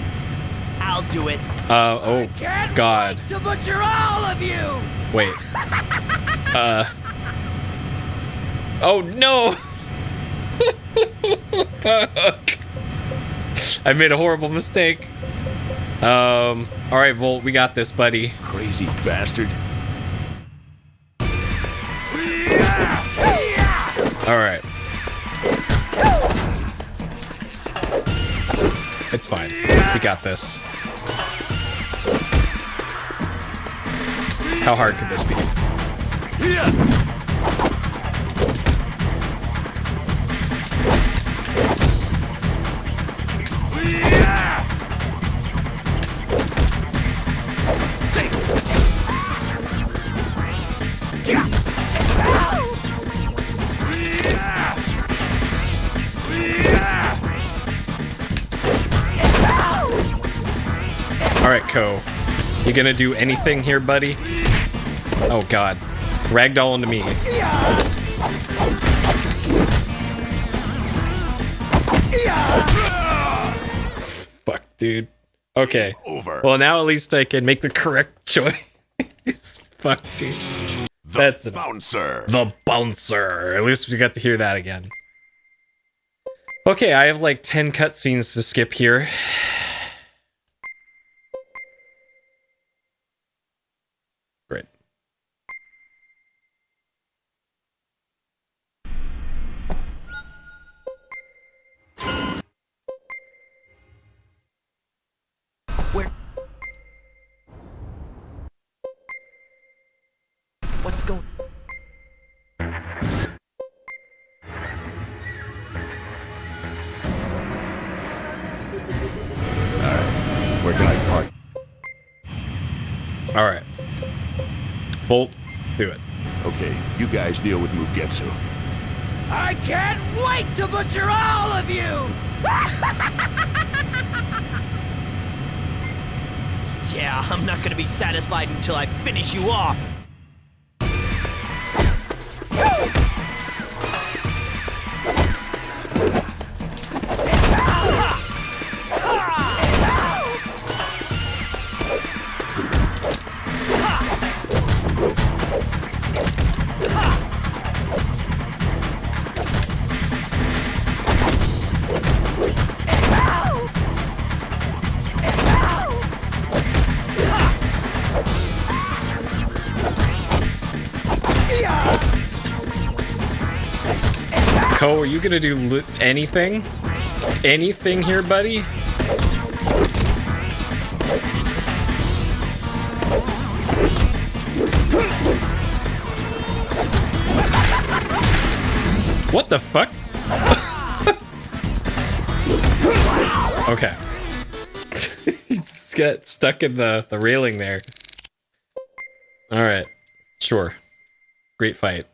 I'll do it. Oh God. To butcher all of you. Wait. Oh no. I made a horrible mistake. All right, Volt, we got this, buddy. Crazy bastard. All right. It's fine. We got this. How hard could this be? All right, Ko. You gonna do anything here, buddy? Oh God. Ragdoll into me. Fuck, dude. Okay. Over. Well, now at least I can make the correct choice. Fuck, dude. That's the bouncer. The bouncer. At least we got to hear that again. Okay, I have like 10 cutscenes to skip here. Great. Where? What's going? Where can I park? All right. Bolt, do it. Okay, you guys deal with Mugetsu. I can't wait to butcher all of you! Yeah, I'm not gonna be satisfied until I finish you off. Ko, are you gonna do anything? Anything here, buddy? What the fuck? Okay. He's got stuck in the railing there. Alright. Sure. Great fight.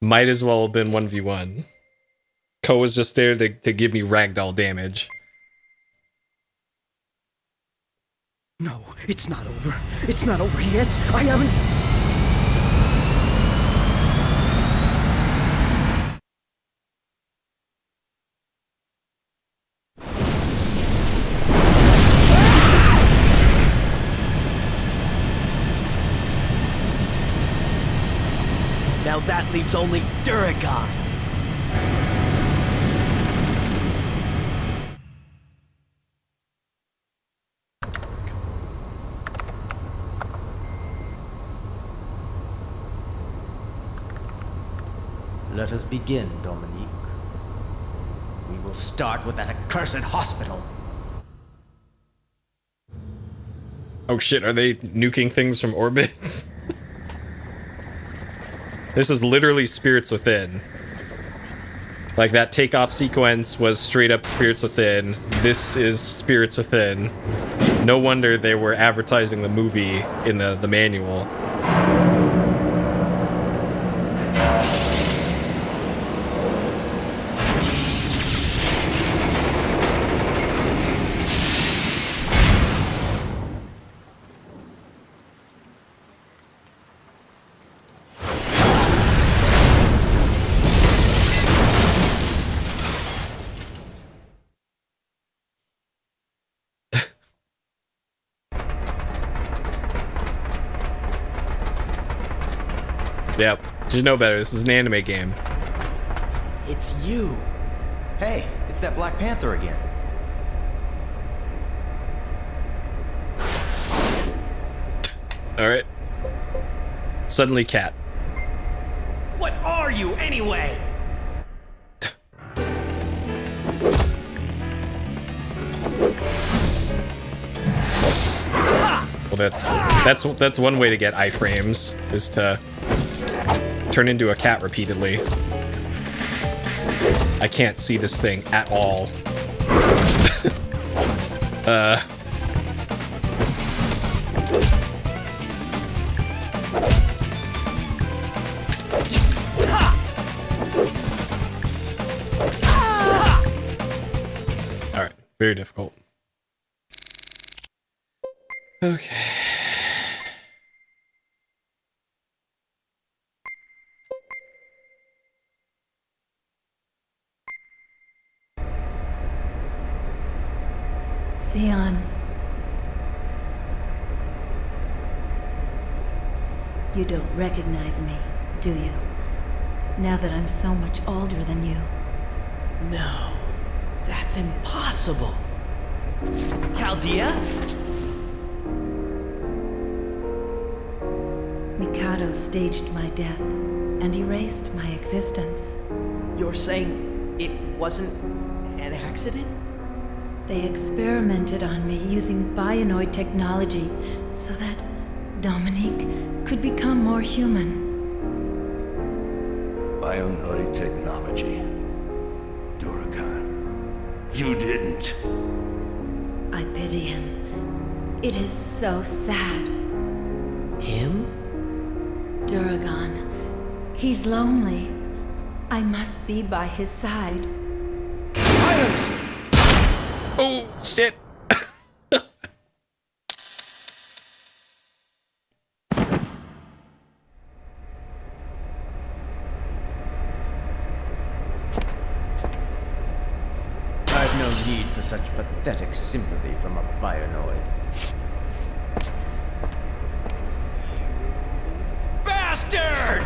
Might as well have been 1v1. Ko was just there to give me ragdoll damage. No, it's not over. It's not over yet. I haven't... Now that leaves only Duragon. Let us begin, Dominique. We will start with that accursed hospital. Oh shit, are they nuking things from orbit? This is literally Spirits Within. Like, that takeoff sequence was straight up Spirits Within. This is Spirits Within. No wonder they were advertising the movie in the manual. Yep. You know better. This is an anime game. It's you. Hey, it's that Black Panther again. Alright. Suddenly cat. What are you, anyway? Well, that's one way to get iframes, is to turn into a cat repeatedly. I can't see this thing at all. Alright, very difficult. Okay. Sion. You don't recognize me, do you? Now that I'm so much older than you. No, that's impossible. Chaldea? Mikado staged my death and erased my existence. You're saying it wasn't an accident? They experimented on me using bionoid technology so that Dominique could become more human. Bionoid technology. Durakan. You didn't. I pity him. It is so sad. Him? Duragan. He's lonely. I must be by his side. Oh, shit. I've no need for such pathetic sympathy from a bionoid. Bastard!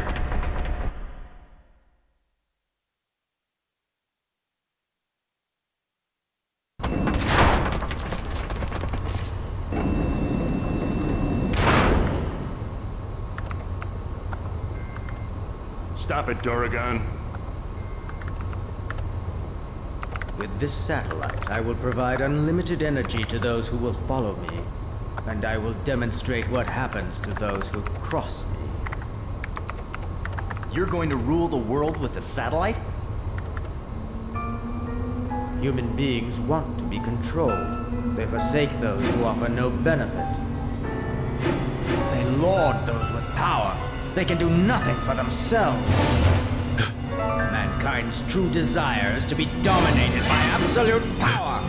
Stop it, Duragan. With this satellite, I will provide unlimited energy to those who will follow me, and I will demonstrate what happens to those who cross me. You're going to rule the world with a satellite? Human beings want to be controlled. They forsake those who offer no benefit. They laud those with power. They can do nothing for themselves. Mankind's true desire is to be dominated by absolute power.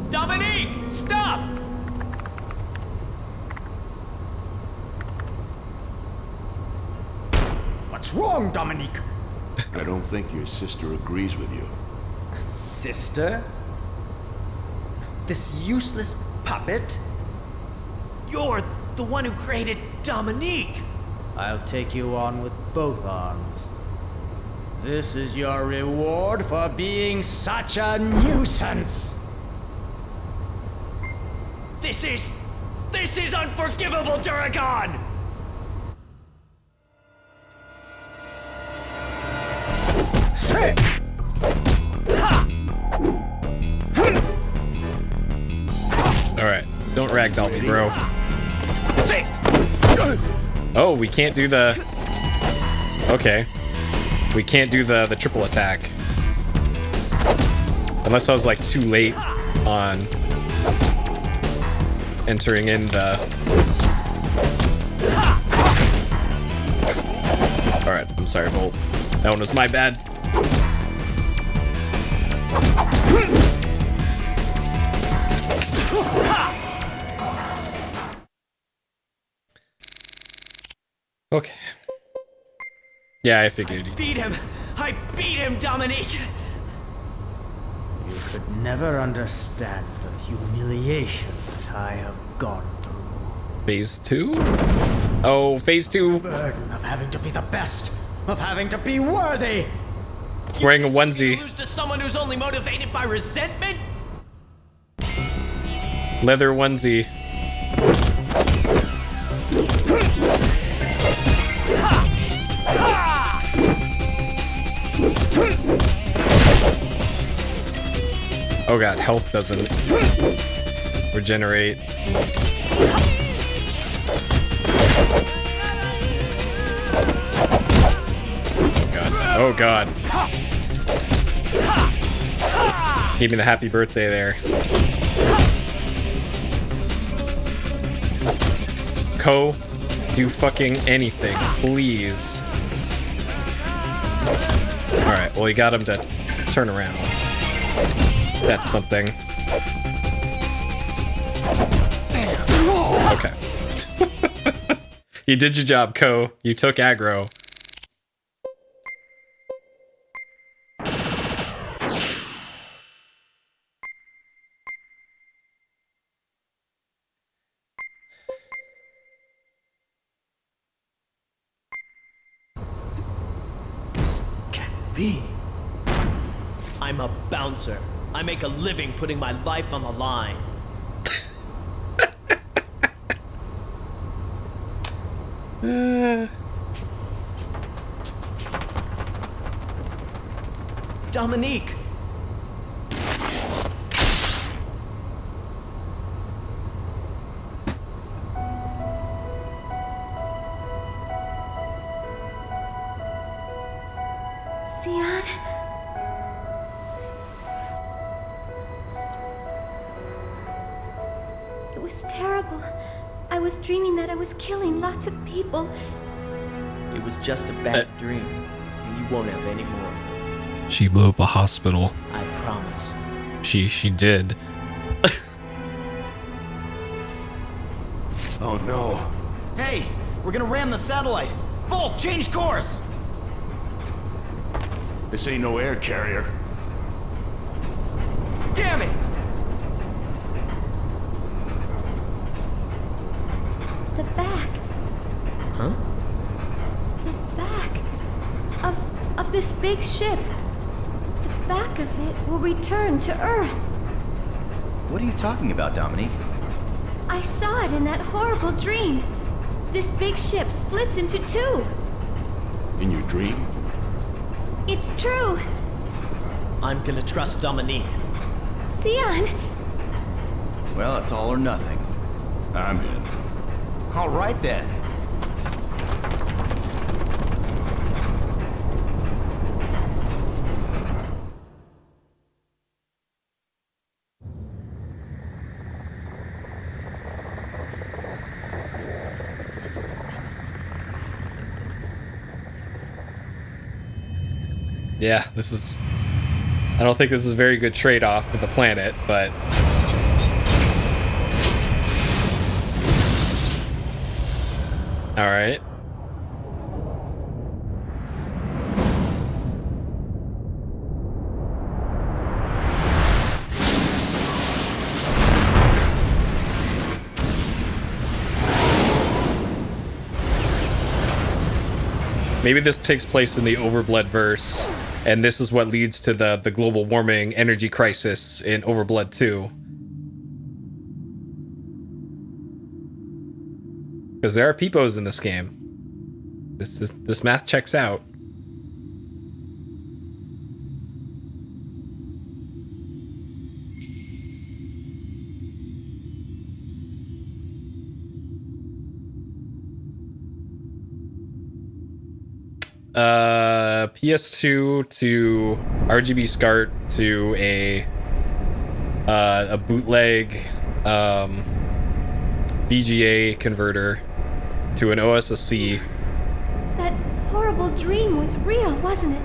Dominique, stop! What's wrong, Dominique? I don't think your sister agrees with you. Sister? This useless puppet? You're the one who created Dominique. I'll take you on with both arms. This is your reward for being such a nuisance. This is unforgivable, Duragan! Say! Alright, don't ragdoll me, bro. Oh, we can't do the... Okay. We can't do the triple attack. Unless I was like too late on entering in the... Alright, I'm sorry, Volt. That one was my bad. Okay. Yeah, I figured. Beat him. I beat him, Dominique! You could never understand the humiliation that I have gone through. Phase 2? Oh, phase 2. The burden of having to be the best, of having to be worthy. Wearing a onesie. Lose to someone who's only motivated by resentment? Leather onesie. Oh god, health doesn't regenerate. Oh god. Give me the happy birthday there. Co, do fucking anything, please. Alright, well, you got him to turn around. That's something. Okay. You did your job, Co. You took aggro. Be. I'm a bouncer. I make a living putting my life on the line. Dominique! Xian? It was terrible. I was dreaming that I was killing lots of people. It was just a bad dream, and you won't have any more of them. She blew up a hospital. I promise. She did. Oh no. Hey, we're gonna ram the satellite. Volt, change course! This ain't no air carrier. Damn it! The back. Huh? The back of this big ship. The back of it will return to Earth. What are you talking about, Dominique? I saw it in that horrible dream. This big ship splits into two. In your dream? It's true. I'm gonna trust Dominique. Xian! Well, it's all or nothing. I'm in. All right then. Yeah, this is... I don't think this is a very good trade-off with the planet, but... Alright. Maybe this takes place in the Overblood verse, and this is what leads to the global warming energy crisis in Overblood 2. Because there are peepos in this game. This math checks out. PS2 to RGB SCART to a bootleg VGA converter to an OSSC That horrible dream was real, wasn't it?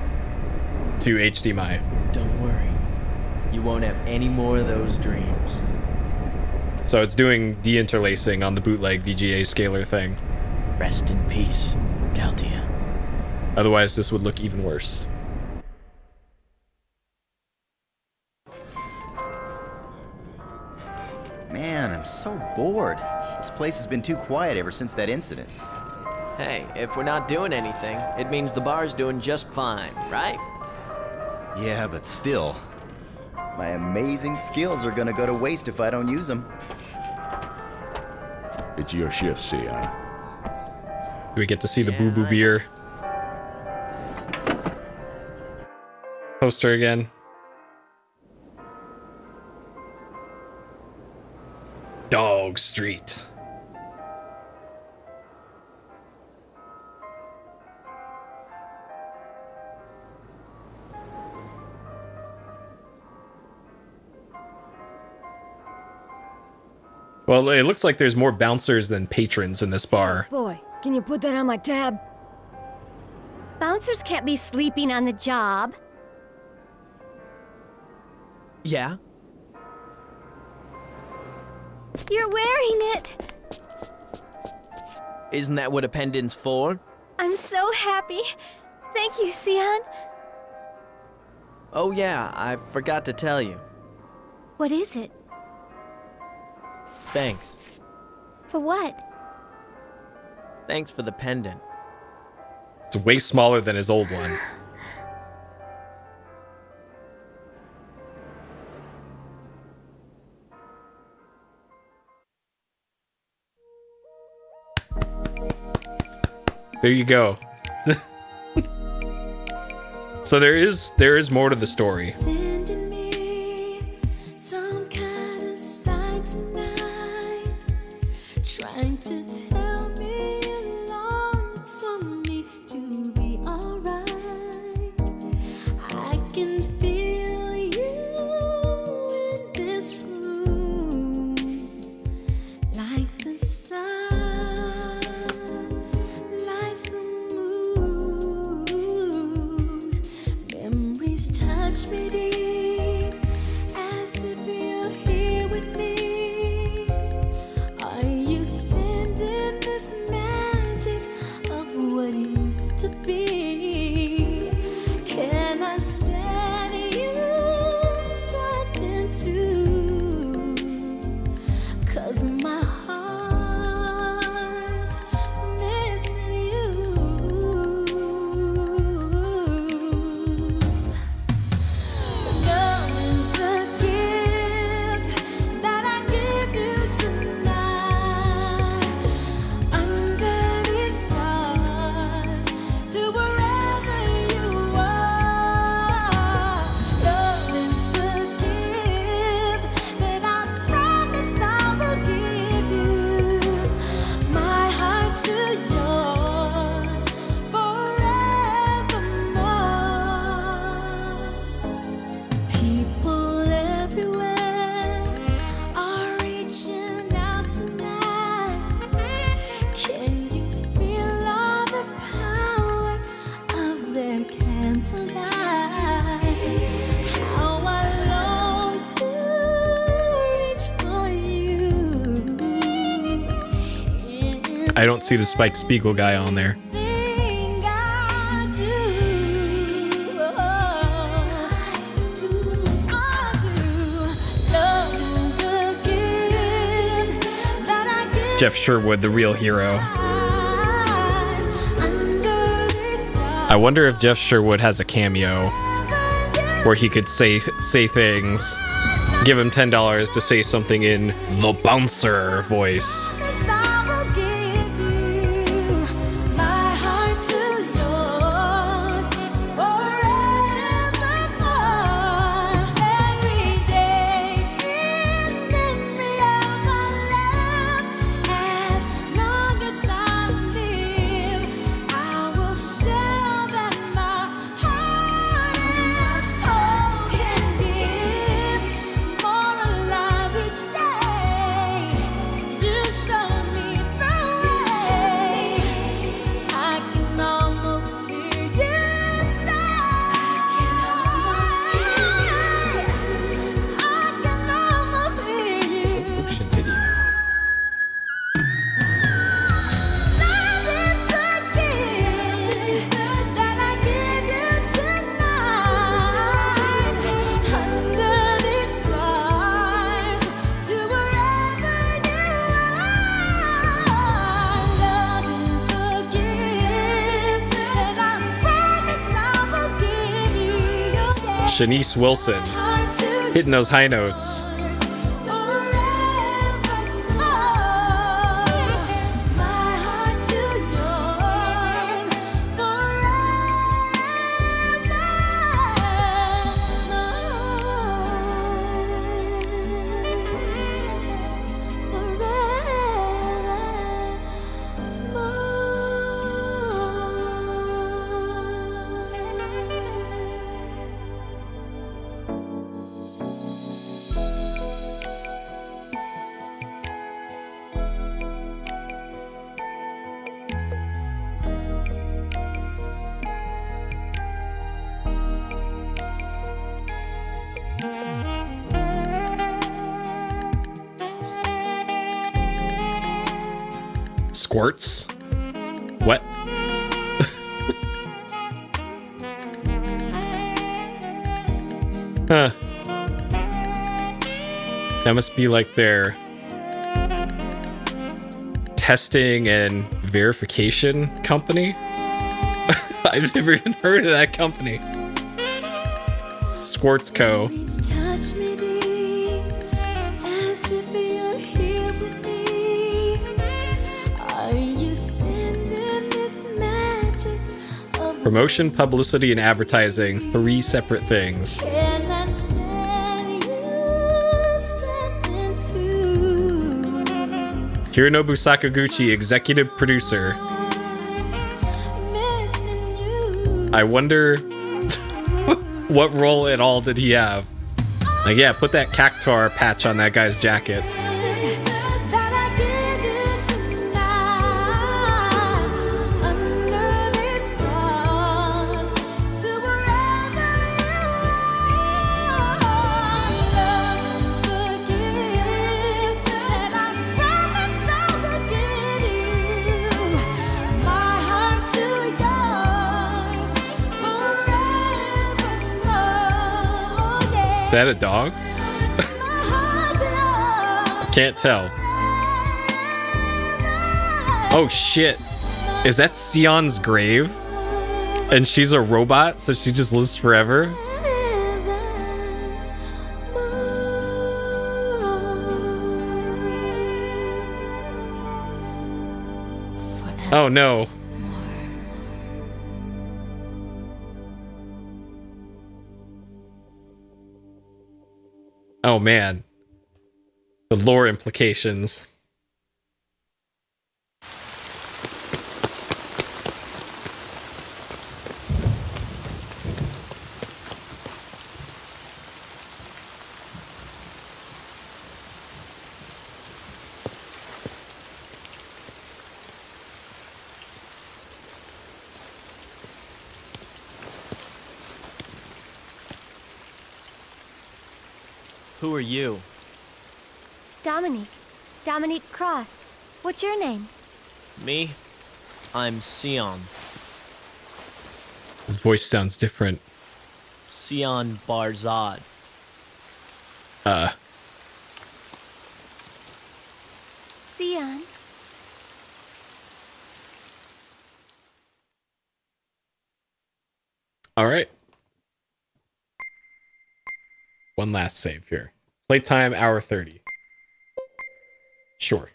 to HDMI. Don't worry. You won't have any more of those dreams. So it's doing deinterlacing on the bootleg VGA scaler thing. Rest in peace, Galtia. Otherwise, this would look even worse. Man, I'm so bored. This place has been too quiet ever since that incident. Hey, if we're not doing anything, it means the bar's doing just fine, right? Yeah, but still. My amazing skills are gonna go to waste if I don't use them. It's your shift, Sion. Do we get to see the Boo Boo beer poster again? Dog Street. Well, it looks like there's more bouncers than patrons in this bar. Boy, can you put that on my tab? Bouncers can't be sleeping on the job. Yeah? You're wearing it. Isn't that what a pendant's for? I'm so happy. Thank you, Sion. Oh yeah, I forgot to tell you. What is it? Thanks. For what? Thanks for the pendant. It's way smaller than his old one. There you go. So there is more to the story. Touch me deep, as if you're here with me. Are you sending this magic of what used to be? Can I send you something too? 'Cause my heart's missing you. I don't see the Spike Spiegel guy on there. Jeff Sherwood, the real hero. I wonder if Jeff Sherwood has a cameo where he could say things. Give him $10 to say something in the bouncer voice. Show Shanice Wilson hitting those high notes. Squirts? What? Huh. That must be like their testing and verification company. I've never even heard of that company. Squirts Co. Promotion, publicity, and advertising. 3 separate things. Hironobu Sakaguchi, executive producer. I wonder what role at all did he have? Like, yeah, put that cactuar patch on that guy's jacket. Is that a dog? Can't tell. Oh shit. Is that Sion's grave? And she's a robot, so she just lives forever? Oh no. Oh man. The lore implications. Who are you? Dominique. Dominique Cross. What's your name? Me? I'm Sion. His voice sounds different. Sion Barzad. Sion. All right. One last save here. Playtime, hour 30. Sure.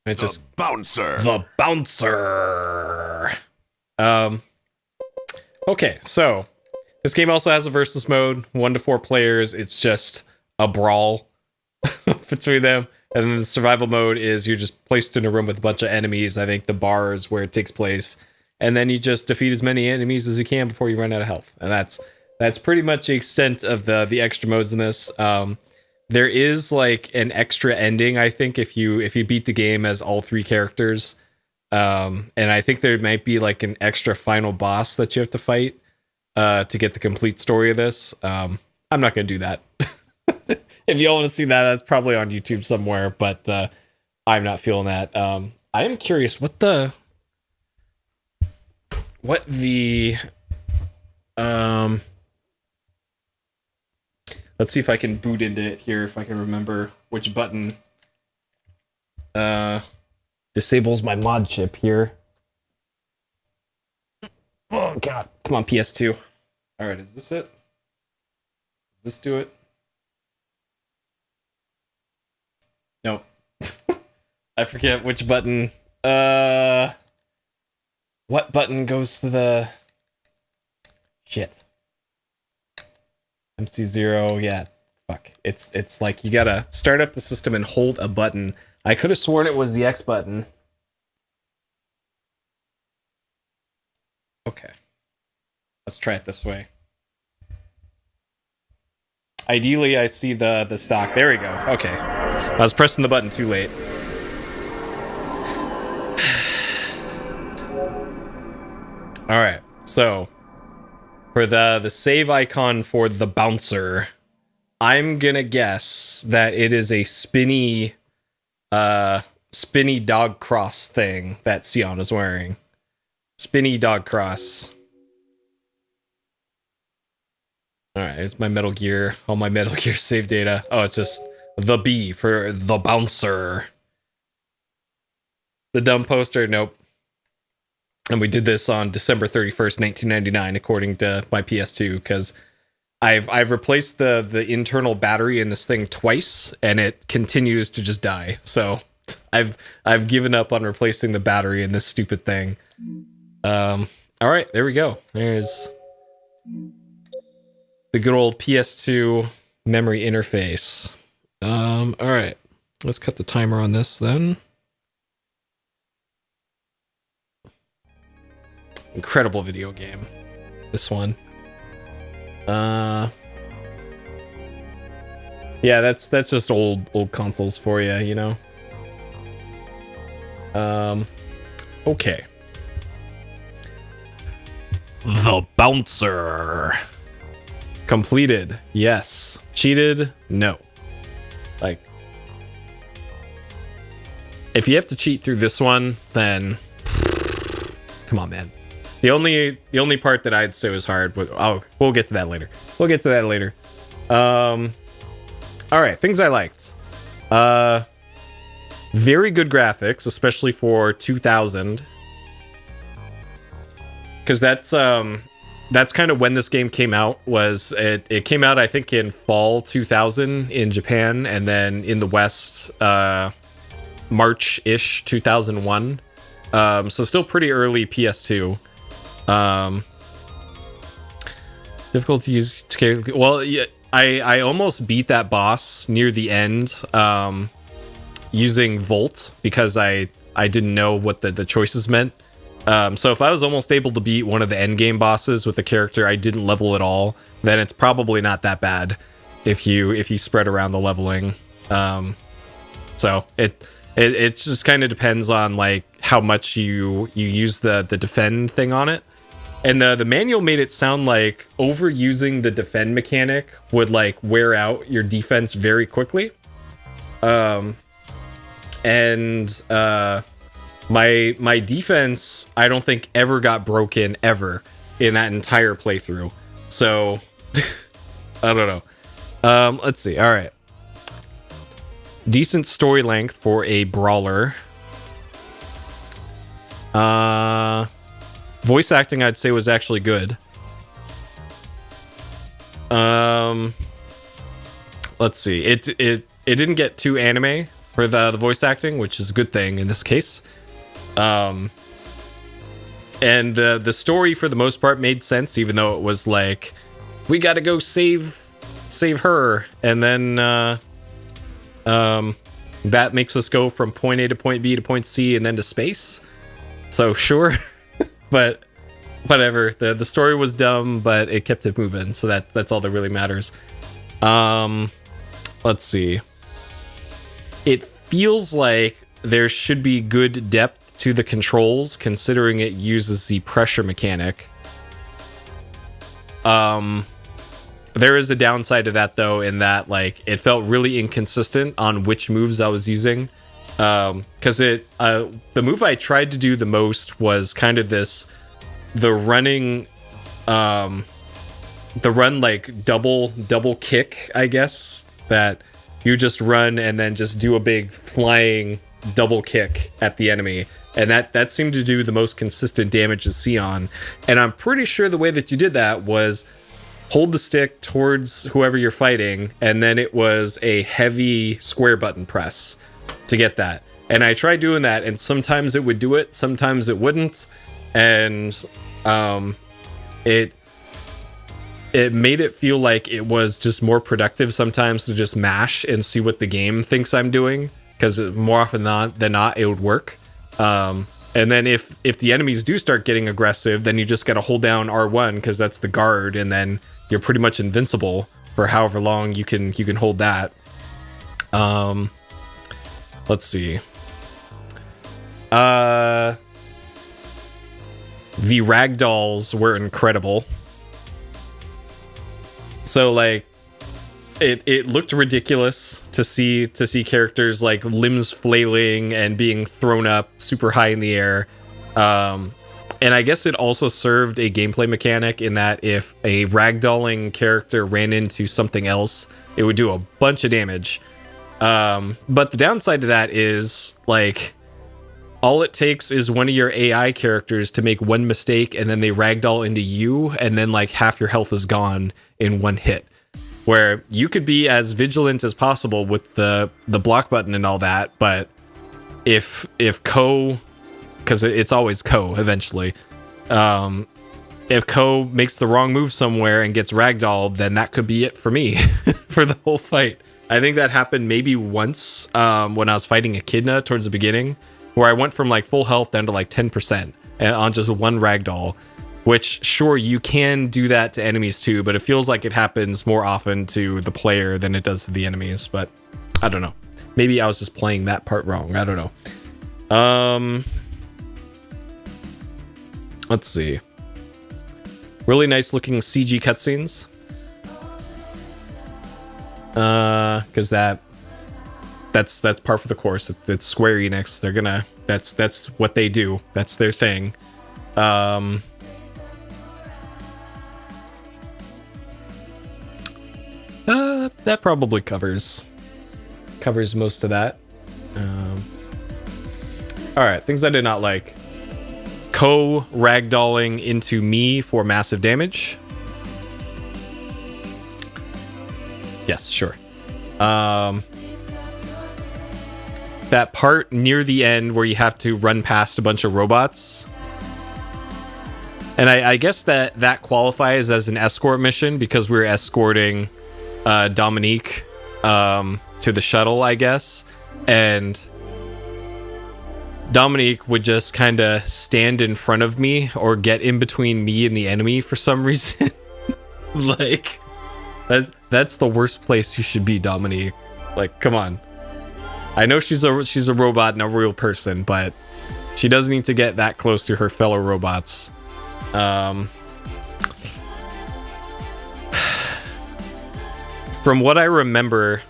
It just bouncer. The bouncer. Okay, so this game also has a versus mode, 1 to 4 players. It's just a brawl between them. And then the survival mode is you're just placed in a room with a bunch of enemies. I think the bar is where it takes place. And then you just defeat as many enemies as you can before you run out of health. And that's pretty much the extent of the extra modes in this. There is like an extra ending, I think, if you beat the game as all 3 characters. And I think there might be like an extra final boss that you have to fight to get the complete story of this. I'm not going to do that. If you all want to see that, that's probably on YouTube somewhere, but I'm not feeling that. I am curious what the let's see if I can boot into it here, if I can remember which button disables my mod chip here. Oh god. Come on, PS2. Alright, is this it? Does this do it? No. I forget which button. What button goes to the... Shit. MC0, yeah. Fuck. It's like you gotta start up the system and hold a button. I could have sworn it was the X button. Okay. Let's try it this way. Ideally, I see the stock. There we go. Okay. I was pressing the button too late. Alright, so for the save icon for the bouncer, I'm gonna guess that it is a spinny dog cross thing that Sion is wearing. Spinny dog cross. Alright, it's my Metal Gear, all my Metal Gear save data. Oh, it's just the B for the bouncer. The dumb poster, nope. And we did this on December 31st, 1999, according to my PS2, because I've replaced the internal battery in this thing twice, and it continues to just die. So I've given up on replacing the battery in this stupid thing. All right, there we go. There's the good old PS2 memory interface. All right, let's cut the timer on this then. Incredible video game, this one. Yeah, that's just old consoles for you, you know. Okay. The Bouncer. Completed, yes. Cheated, no. Like, if you have to cheat through this one, then come on, man. The only part that I'd say was hard was, we'll get to that later. All right, things I liked. Very good graphics, especially for 2000. Because that's kind of when this game came out. Was it came out, I think, in fall 2000 in Japan, and then in the West, March-ish 2001. So still pretty early PS2. Difficulties. Well, yeah, I almost beat that boss near the end using Volt because I didn't know what the choices meant. So if I was almost able to beat one of the endgame bosses with a character I didn't level at all, then it's probably not that bad if you spread around the leveling. So it just kind of depends on like how much you use the defend thing on it. And the manual made it sound like overusing the defend mechanic would like wear out your defense very quickly. My defense, I don't think ever got broken ever in that entire playthrough. So I don't know. Let's see. All right. Decent story length for a brawler. Voice acting, I'd say, was actually good. Let's see. It didn't get too anime for the voice acting, which is a good thing in this case. And the story, for the most part, made sense, even though it was like, we gotta go save her, and then that makes us go from point A to point B to point C and then to space. So sure. But whatever, the story was dumb, but it kept it moving, so that's all that really matters. Let's see. It feels like there should be good depth to the controls, considering it uses the pressure mechanic. There is a downside to that, though, in that like it felt really inconsistent on which moves I was using. Because the move I tried to do the most was kind of the run like double kick, I guess, that you just run and then just do a big flying double kick at the enemy, and that seemed to do the most consistent damage to Sion. And I'm pretty sure the way that you did that was hold the stick towards whoever you're fighting, and then it was a heavy square button press to get that. And I tried doing that, and sometimes it would do it, sometimes it wouldn't, and it made it feel like it was just more productive sometimes to just mash and see what the game thinks I'm doing, because more often than not it would work. And then if the enemies do start getting aggressive, then you just gotta hold down R1 because that's the guard, and then you're pretty much invincible for however long you can hold that. Let's see. The ragdolls were incredible. So like it looked ridiculous to see characters like limbs flailing and being thrown up super high in the air. And I guess it also served a gameplay mechanic in that if a ragdolling character ran into something else, it would do a bunch of damage. But the downside to that is, like, all it takes is one of your AI characters to make one mistake and then they ragdoll into you, and then like half your health is gone in one hit. Where you could be as vigilant as possible with the block button and all that, but if Ko, because it's always Ko eventually, if Ko makes the wrong move somewhere and gets ragdolled, then that could be it for me for the whole fight. I think that happened maybe once when I was fighting Echidna towards the beginning, where I went from like full health down to like 10% on just one ragdoll, which sure, you can do that to enemies too, but it feels like it happens more often to the player than it does to the enemies. But I don't know. Maybe I was just playing that part wrong. I don't know. Let's see. Really nice looking CG cutscenes. Because that's par for the course. It's Square Enix. They're gonna. That's what they do. That's their thing. That probably covers most of that. All right, things I did not like. Ko ragdolling into me for massive damage. Yes, sure. That part near the end where you have to run past a bunch of robots. And I guess that qualifies as an escort mission because we were escorting Dominique to the shuttle, I guess. And Dominique would just kind of stand in front of me or get in between me and the enemy for some reason. Like, that's the worst place you should be, Dominique. Like, come on. I know she's a robot and a real person, but she doesn't need to get that close to her fellow robots. From what I remember,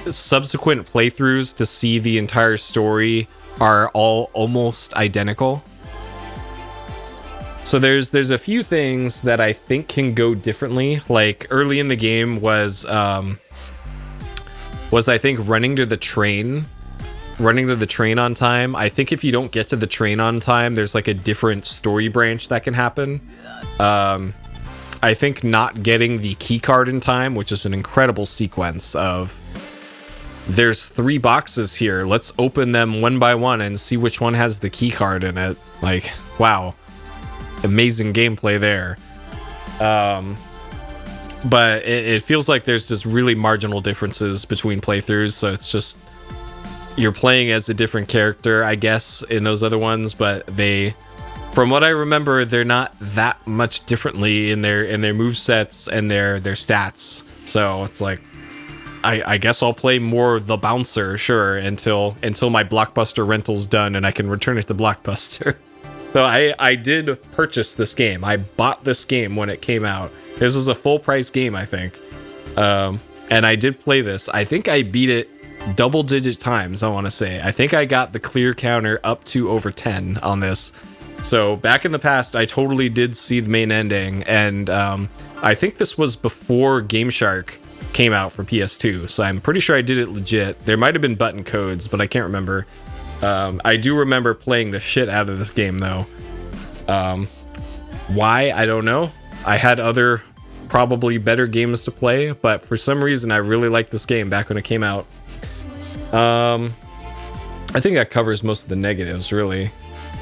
subsequent playthroughs to see the entire story are all almost identical. So there's a few things that I think can go differently. Like early in the game was I think running to the train on time. I think if you don't get to the train on time, there's like a different story branch that can happen. I think not getting the key card in time, which is an incredible sequence of there's 3 boxes here. Let's open them one by one and see which one has the key card in it. Like, wow. Amazing gameplay there. But it feels like there's just really marginal differences between playthroughs. So it's just you're playing as a different character, I guess, in those other ones. But from what I remember, they're not that much differently in their movesets and their stats. So it's like, I guess I'll play more the bouncer, sure, until my Blockbuster rental's done and I can return it to Blockbuster. So I did purchase this game. I bought this game when it came out. This was a full price game, I think. And I did play this. I think I beat it double-digit times, I want to say. I think I got the clear counter up to over 10 on this. So back in the past, I totally did see the main ending. And I think this was before Game Shark came out for PS2. So I'm pretty sure I did it legit. There might have been button codes, but I can't remember. I do remember playing the shit out of this game, though. Why? I don't know. I had other, probably better games to play, but for some reason, I really liked this game back when it came out. I think that covers most of the negatives, really.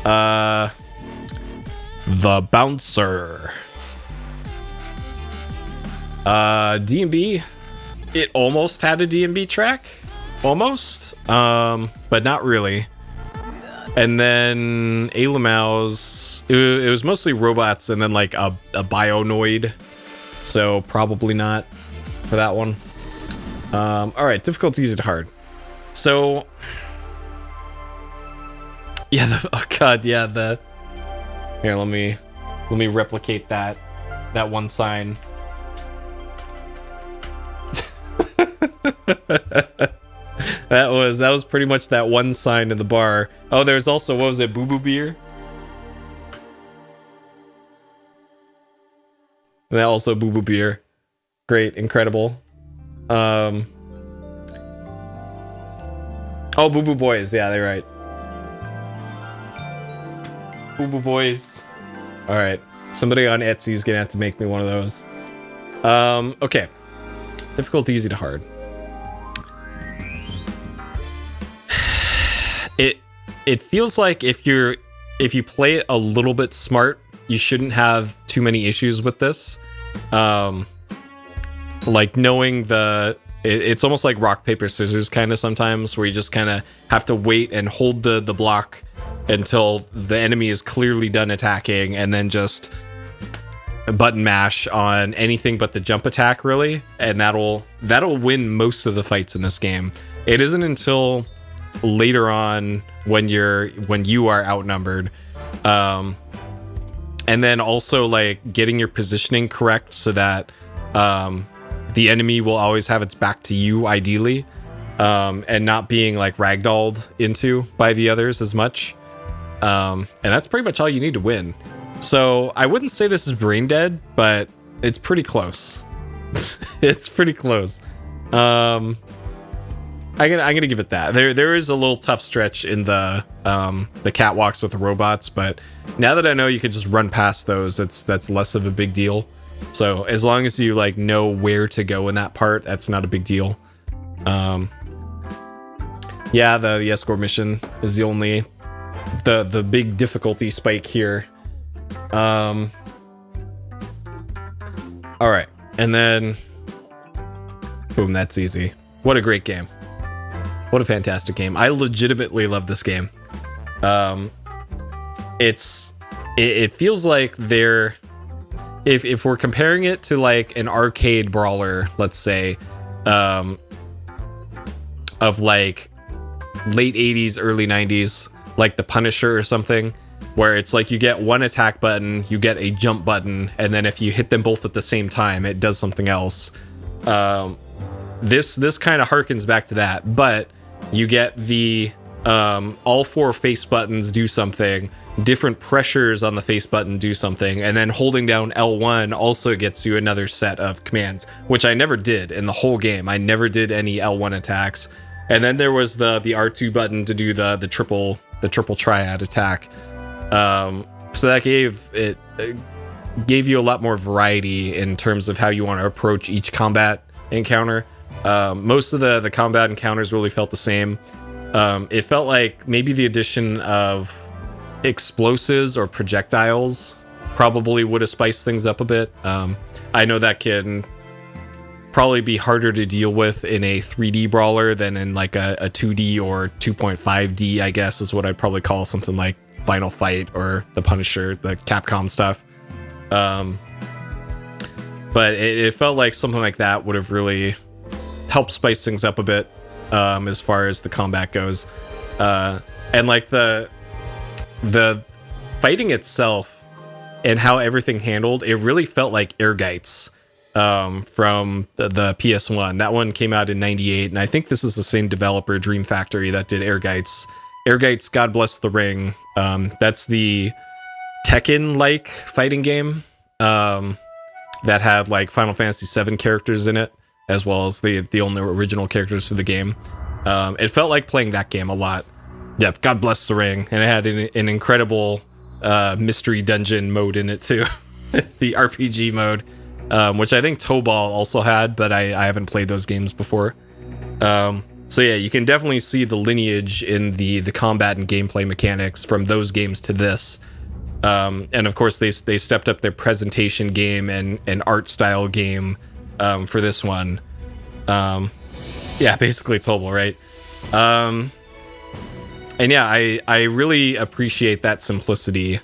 The Bouncer. D&B, it almost had a D&B track. Almost. But not really. And then Alamau's, it was mostly robots and then like a Bionoid. So probably not for that one. Alright, difficulty easy to hard. So yeah, oh god, yeah, here, let me replicate that one sign. That was pretty much that one sign in the bar. Oh, there's also, what was it, Boo Boo Beer? And that also Boo Boo Beer. Great, incredible. Oh, Boo Boo Boys, yeah, they're right. Boo Boo Boys. Alright, somebody on Etsy's gonna have to make me one of those. Okay. Difficulty easy to hard. It feels like if you play it a little bit smart, you shouldn't have too many issues with this. Like knowing it's almost like rock, paper, scissors kind of sometimes, where you just kind of have to wait and hold the block until the enemy is clearly done attacking, and then just button mash on anything but the jump attack, really, and that'll win most of the fights in this game. It isn't until later on when you are outnumbered, and then also like getting your positioning correct so that the enemy will always have its back to you, ideally, and not being like ragdolled into by the others as much. And that's pretty much all you need to win. So I wouldn't say this is brain dead, but it's pretty close. It's pretty close. I'm gonna give it that. There is a little tough stretch in the catwalks with the robots, but now that I know you could just run past those, that's less of a big deal. So as long as you like know where to go in that part, that's not a big deal. Yeah, the escort mission is the only the big difficulty spike here. All right, and then boom, that's easy. What a great game. What a fantastic game. I legitimately love this game. It feels like they're, if we're comparing it to like an arcade brawler, let's say, of like late 80s, early 90s, like the Punisher or something, where it's like you get one attack button, you get a jump button, and then if you hit them both at the same time, it does something else. This kind of harkens back to that, but you get the all four face buttons do something, different pressures on the face button do something, and then holding down L1 also gets you another set of commands, which I never did in the whole game. I never did any L1 attacks. And then there was the R2 button to do the triple triad attack. So that gave you a lot more variety in terms of how you want to approach each combat encounter. Most of the combat encounters really felt the same. It felt like maybe the addition of explosives or projectiles probably would have spiced things up a bit. I know that can probably be harder to deal with in a 3D brawler than in like a 2D or 2.5D, I guess is what I'd probably call something like Final Fight or the Punisher, the Capcom stuff. But it felt like something like that would have really helped spice things up a bit, as far as the combat goes. And like the fighting itself and how everything handled, it really felt like Airgites from the PS1. That one came out in 98, and I think this is the same developer, Dream Factory, that did Airgites. Airgites, God Bless the Ring. That's the Tekken-like fighting game that had like Final Fantasy VII characters in it, as well as the only original characters for the game. It felt like playing that game a lot. Yep, God bless the ring. And it had an incredible mystery dungeon mode in it too. The RPG mode, which I think Tobal also had, but I haven't played those games before. So yeah, you can definitely see the lineage in the combat and gameplay mechanics from those games to this. And of course, they stepped up their presentation game and art style game for this one. Yeah, basically Tobal, right? And yeah, I really appreciate that simplicity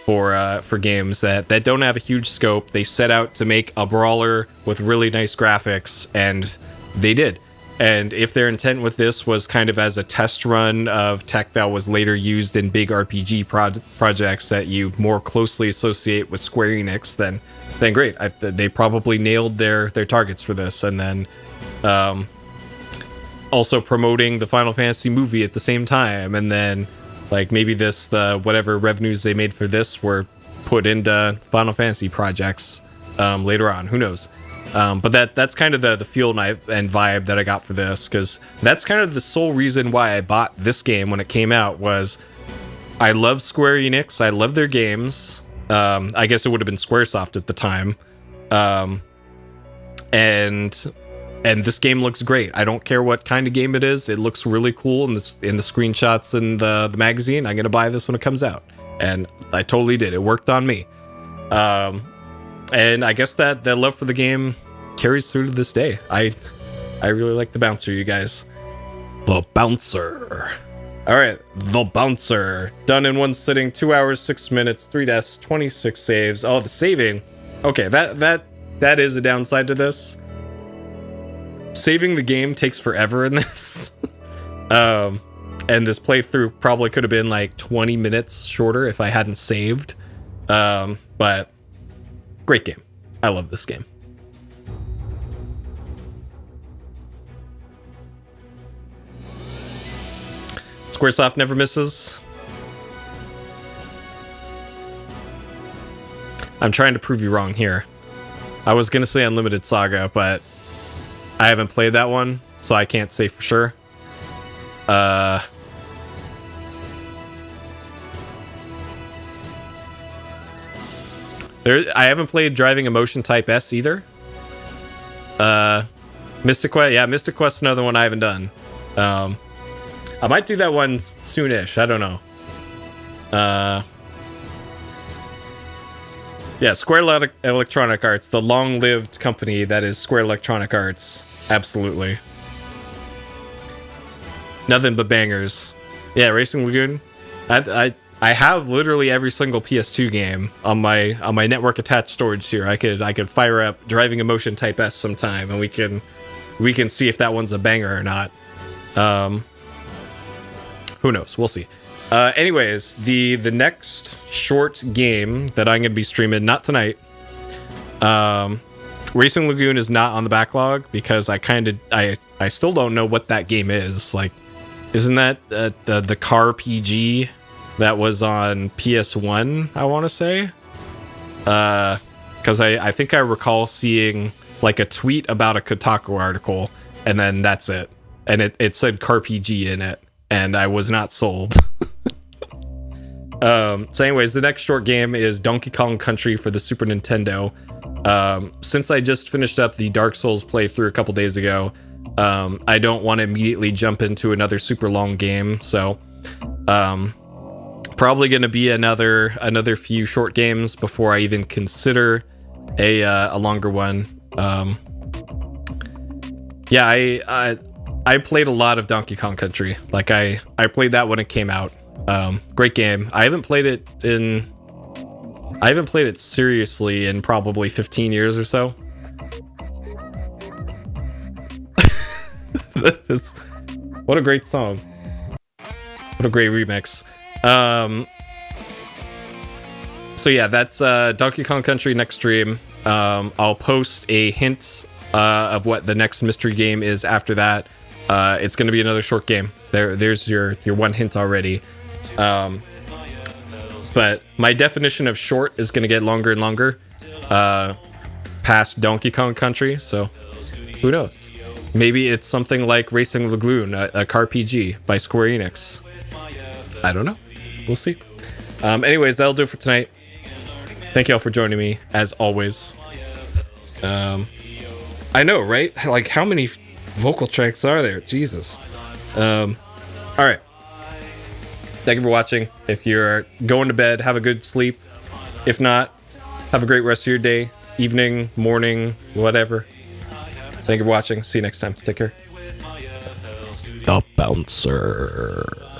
for games that don't have a huge scope. They set out to make a brawler with really nice graphics, and they did. And if their intent with this was kind of as a test run of tech that was later used in big RPG projects that you more closely associate with Square Enix, then great. They probably nailed their targets for this. And then also promoting the Final Fantasy movie at the same time, and then like maybe the whatever revenues they made for this were put into Final Fantasy projects later on. Who knows? But that's kind of the feel and vibe that I got for this, because that's kind of the sole reason why I bought this game when it came out. Was I love Square Enix, I love their games. I guess it would have been Squaresoft at the time, and this game looks great. I don't care what kind of game it is; it looks really cool in the screenshots in the magazine. I'm gonna buy this when it comes out, and I totally did. It worked on me. And I guess that love for the game carries through to this day. I really like the bouncer, you guys. The bouncer. All right, the bouncer. Done in one sitting, 2 hours, 6 minutes, 3 deaths, 26 saves. Oh, the saving. Okay, that is a downside to this. Saving the game takes forever in this. And this playthrough probably could have been like 20 minutes shorter if I hadn't saved. But great game. I love this game. Squaresoft never misses. I'm trying to prove you wrong here. I was going to say Unlimited Saga, but I haven't played that one, so I can't say for sure. I haven't played Driving Emotion Type S either. Mystic Quest, yeah, Mystic Quest's another one I haven't done. I might do that one soonish. I don't know. Yeah, Square Electronic Arts, the long-lived company that is Square Electronic Arts. Absolutely. Nothing but bangers. Yeah, Racing Lagoon. I have literally every single PS2 game on my network attached storage here. I could fire up Driving Emotion Type S sometime, and we can see if that one's a banger or not. Who knows? We'll see. Anyways, the next short game that I'm gonna be streaming, not tonight. Racing Lagoon is not on the backlog because I still don't know what that game is. Like, isn't that the car PG that was on PS1? I want to say, because I think I recall seeing like a tweet about a Kotaku article, and then that's it. And it said car PG in it, and I was not sold. So anyways, the next short game is Donkey Kong Country for the Super Nintendo. Since I just finished up the Dark Souls playthrough a couple days ago, I don't want to immediately jump into another super long game, so probably going to be another few short games before I even consider a longer one. Yeah, I played a lot of Donkey Kong Country. Like I played that when it came out. Great game. I haven't played it seriously in probably 15 years or so. What a great song. What a great remix. So yeah, that's Donkey Kong Country next stream. I'll post a hint of what the next mystery game is after that. It's going to be another short game. There's your one hint already. But my definition of short is going to get longer and longer past Donkey Kong Country, so who knows? Maybe it's something like Racing Lagoon, a car PG by Square Enix. I don't know. We'll see. Anyways, that'll do it for tonight. Thank y'all for joining me, as always. I know, right? Like, how many vocal tracks are there? Jesus. All right. Thank you for watching. If you're going to bed, have a good sleep. If not, have a great rest of your day, evening, morning, whatever. Thank you for watching. See you next time. Take care. The Bouncer.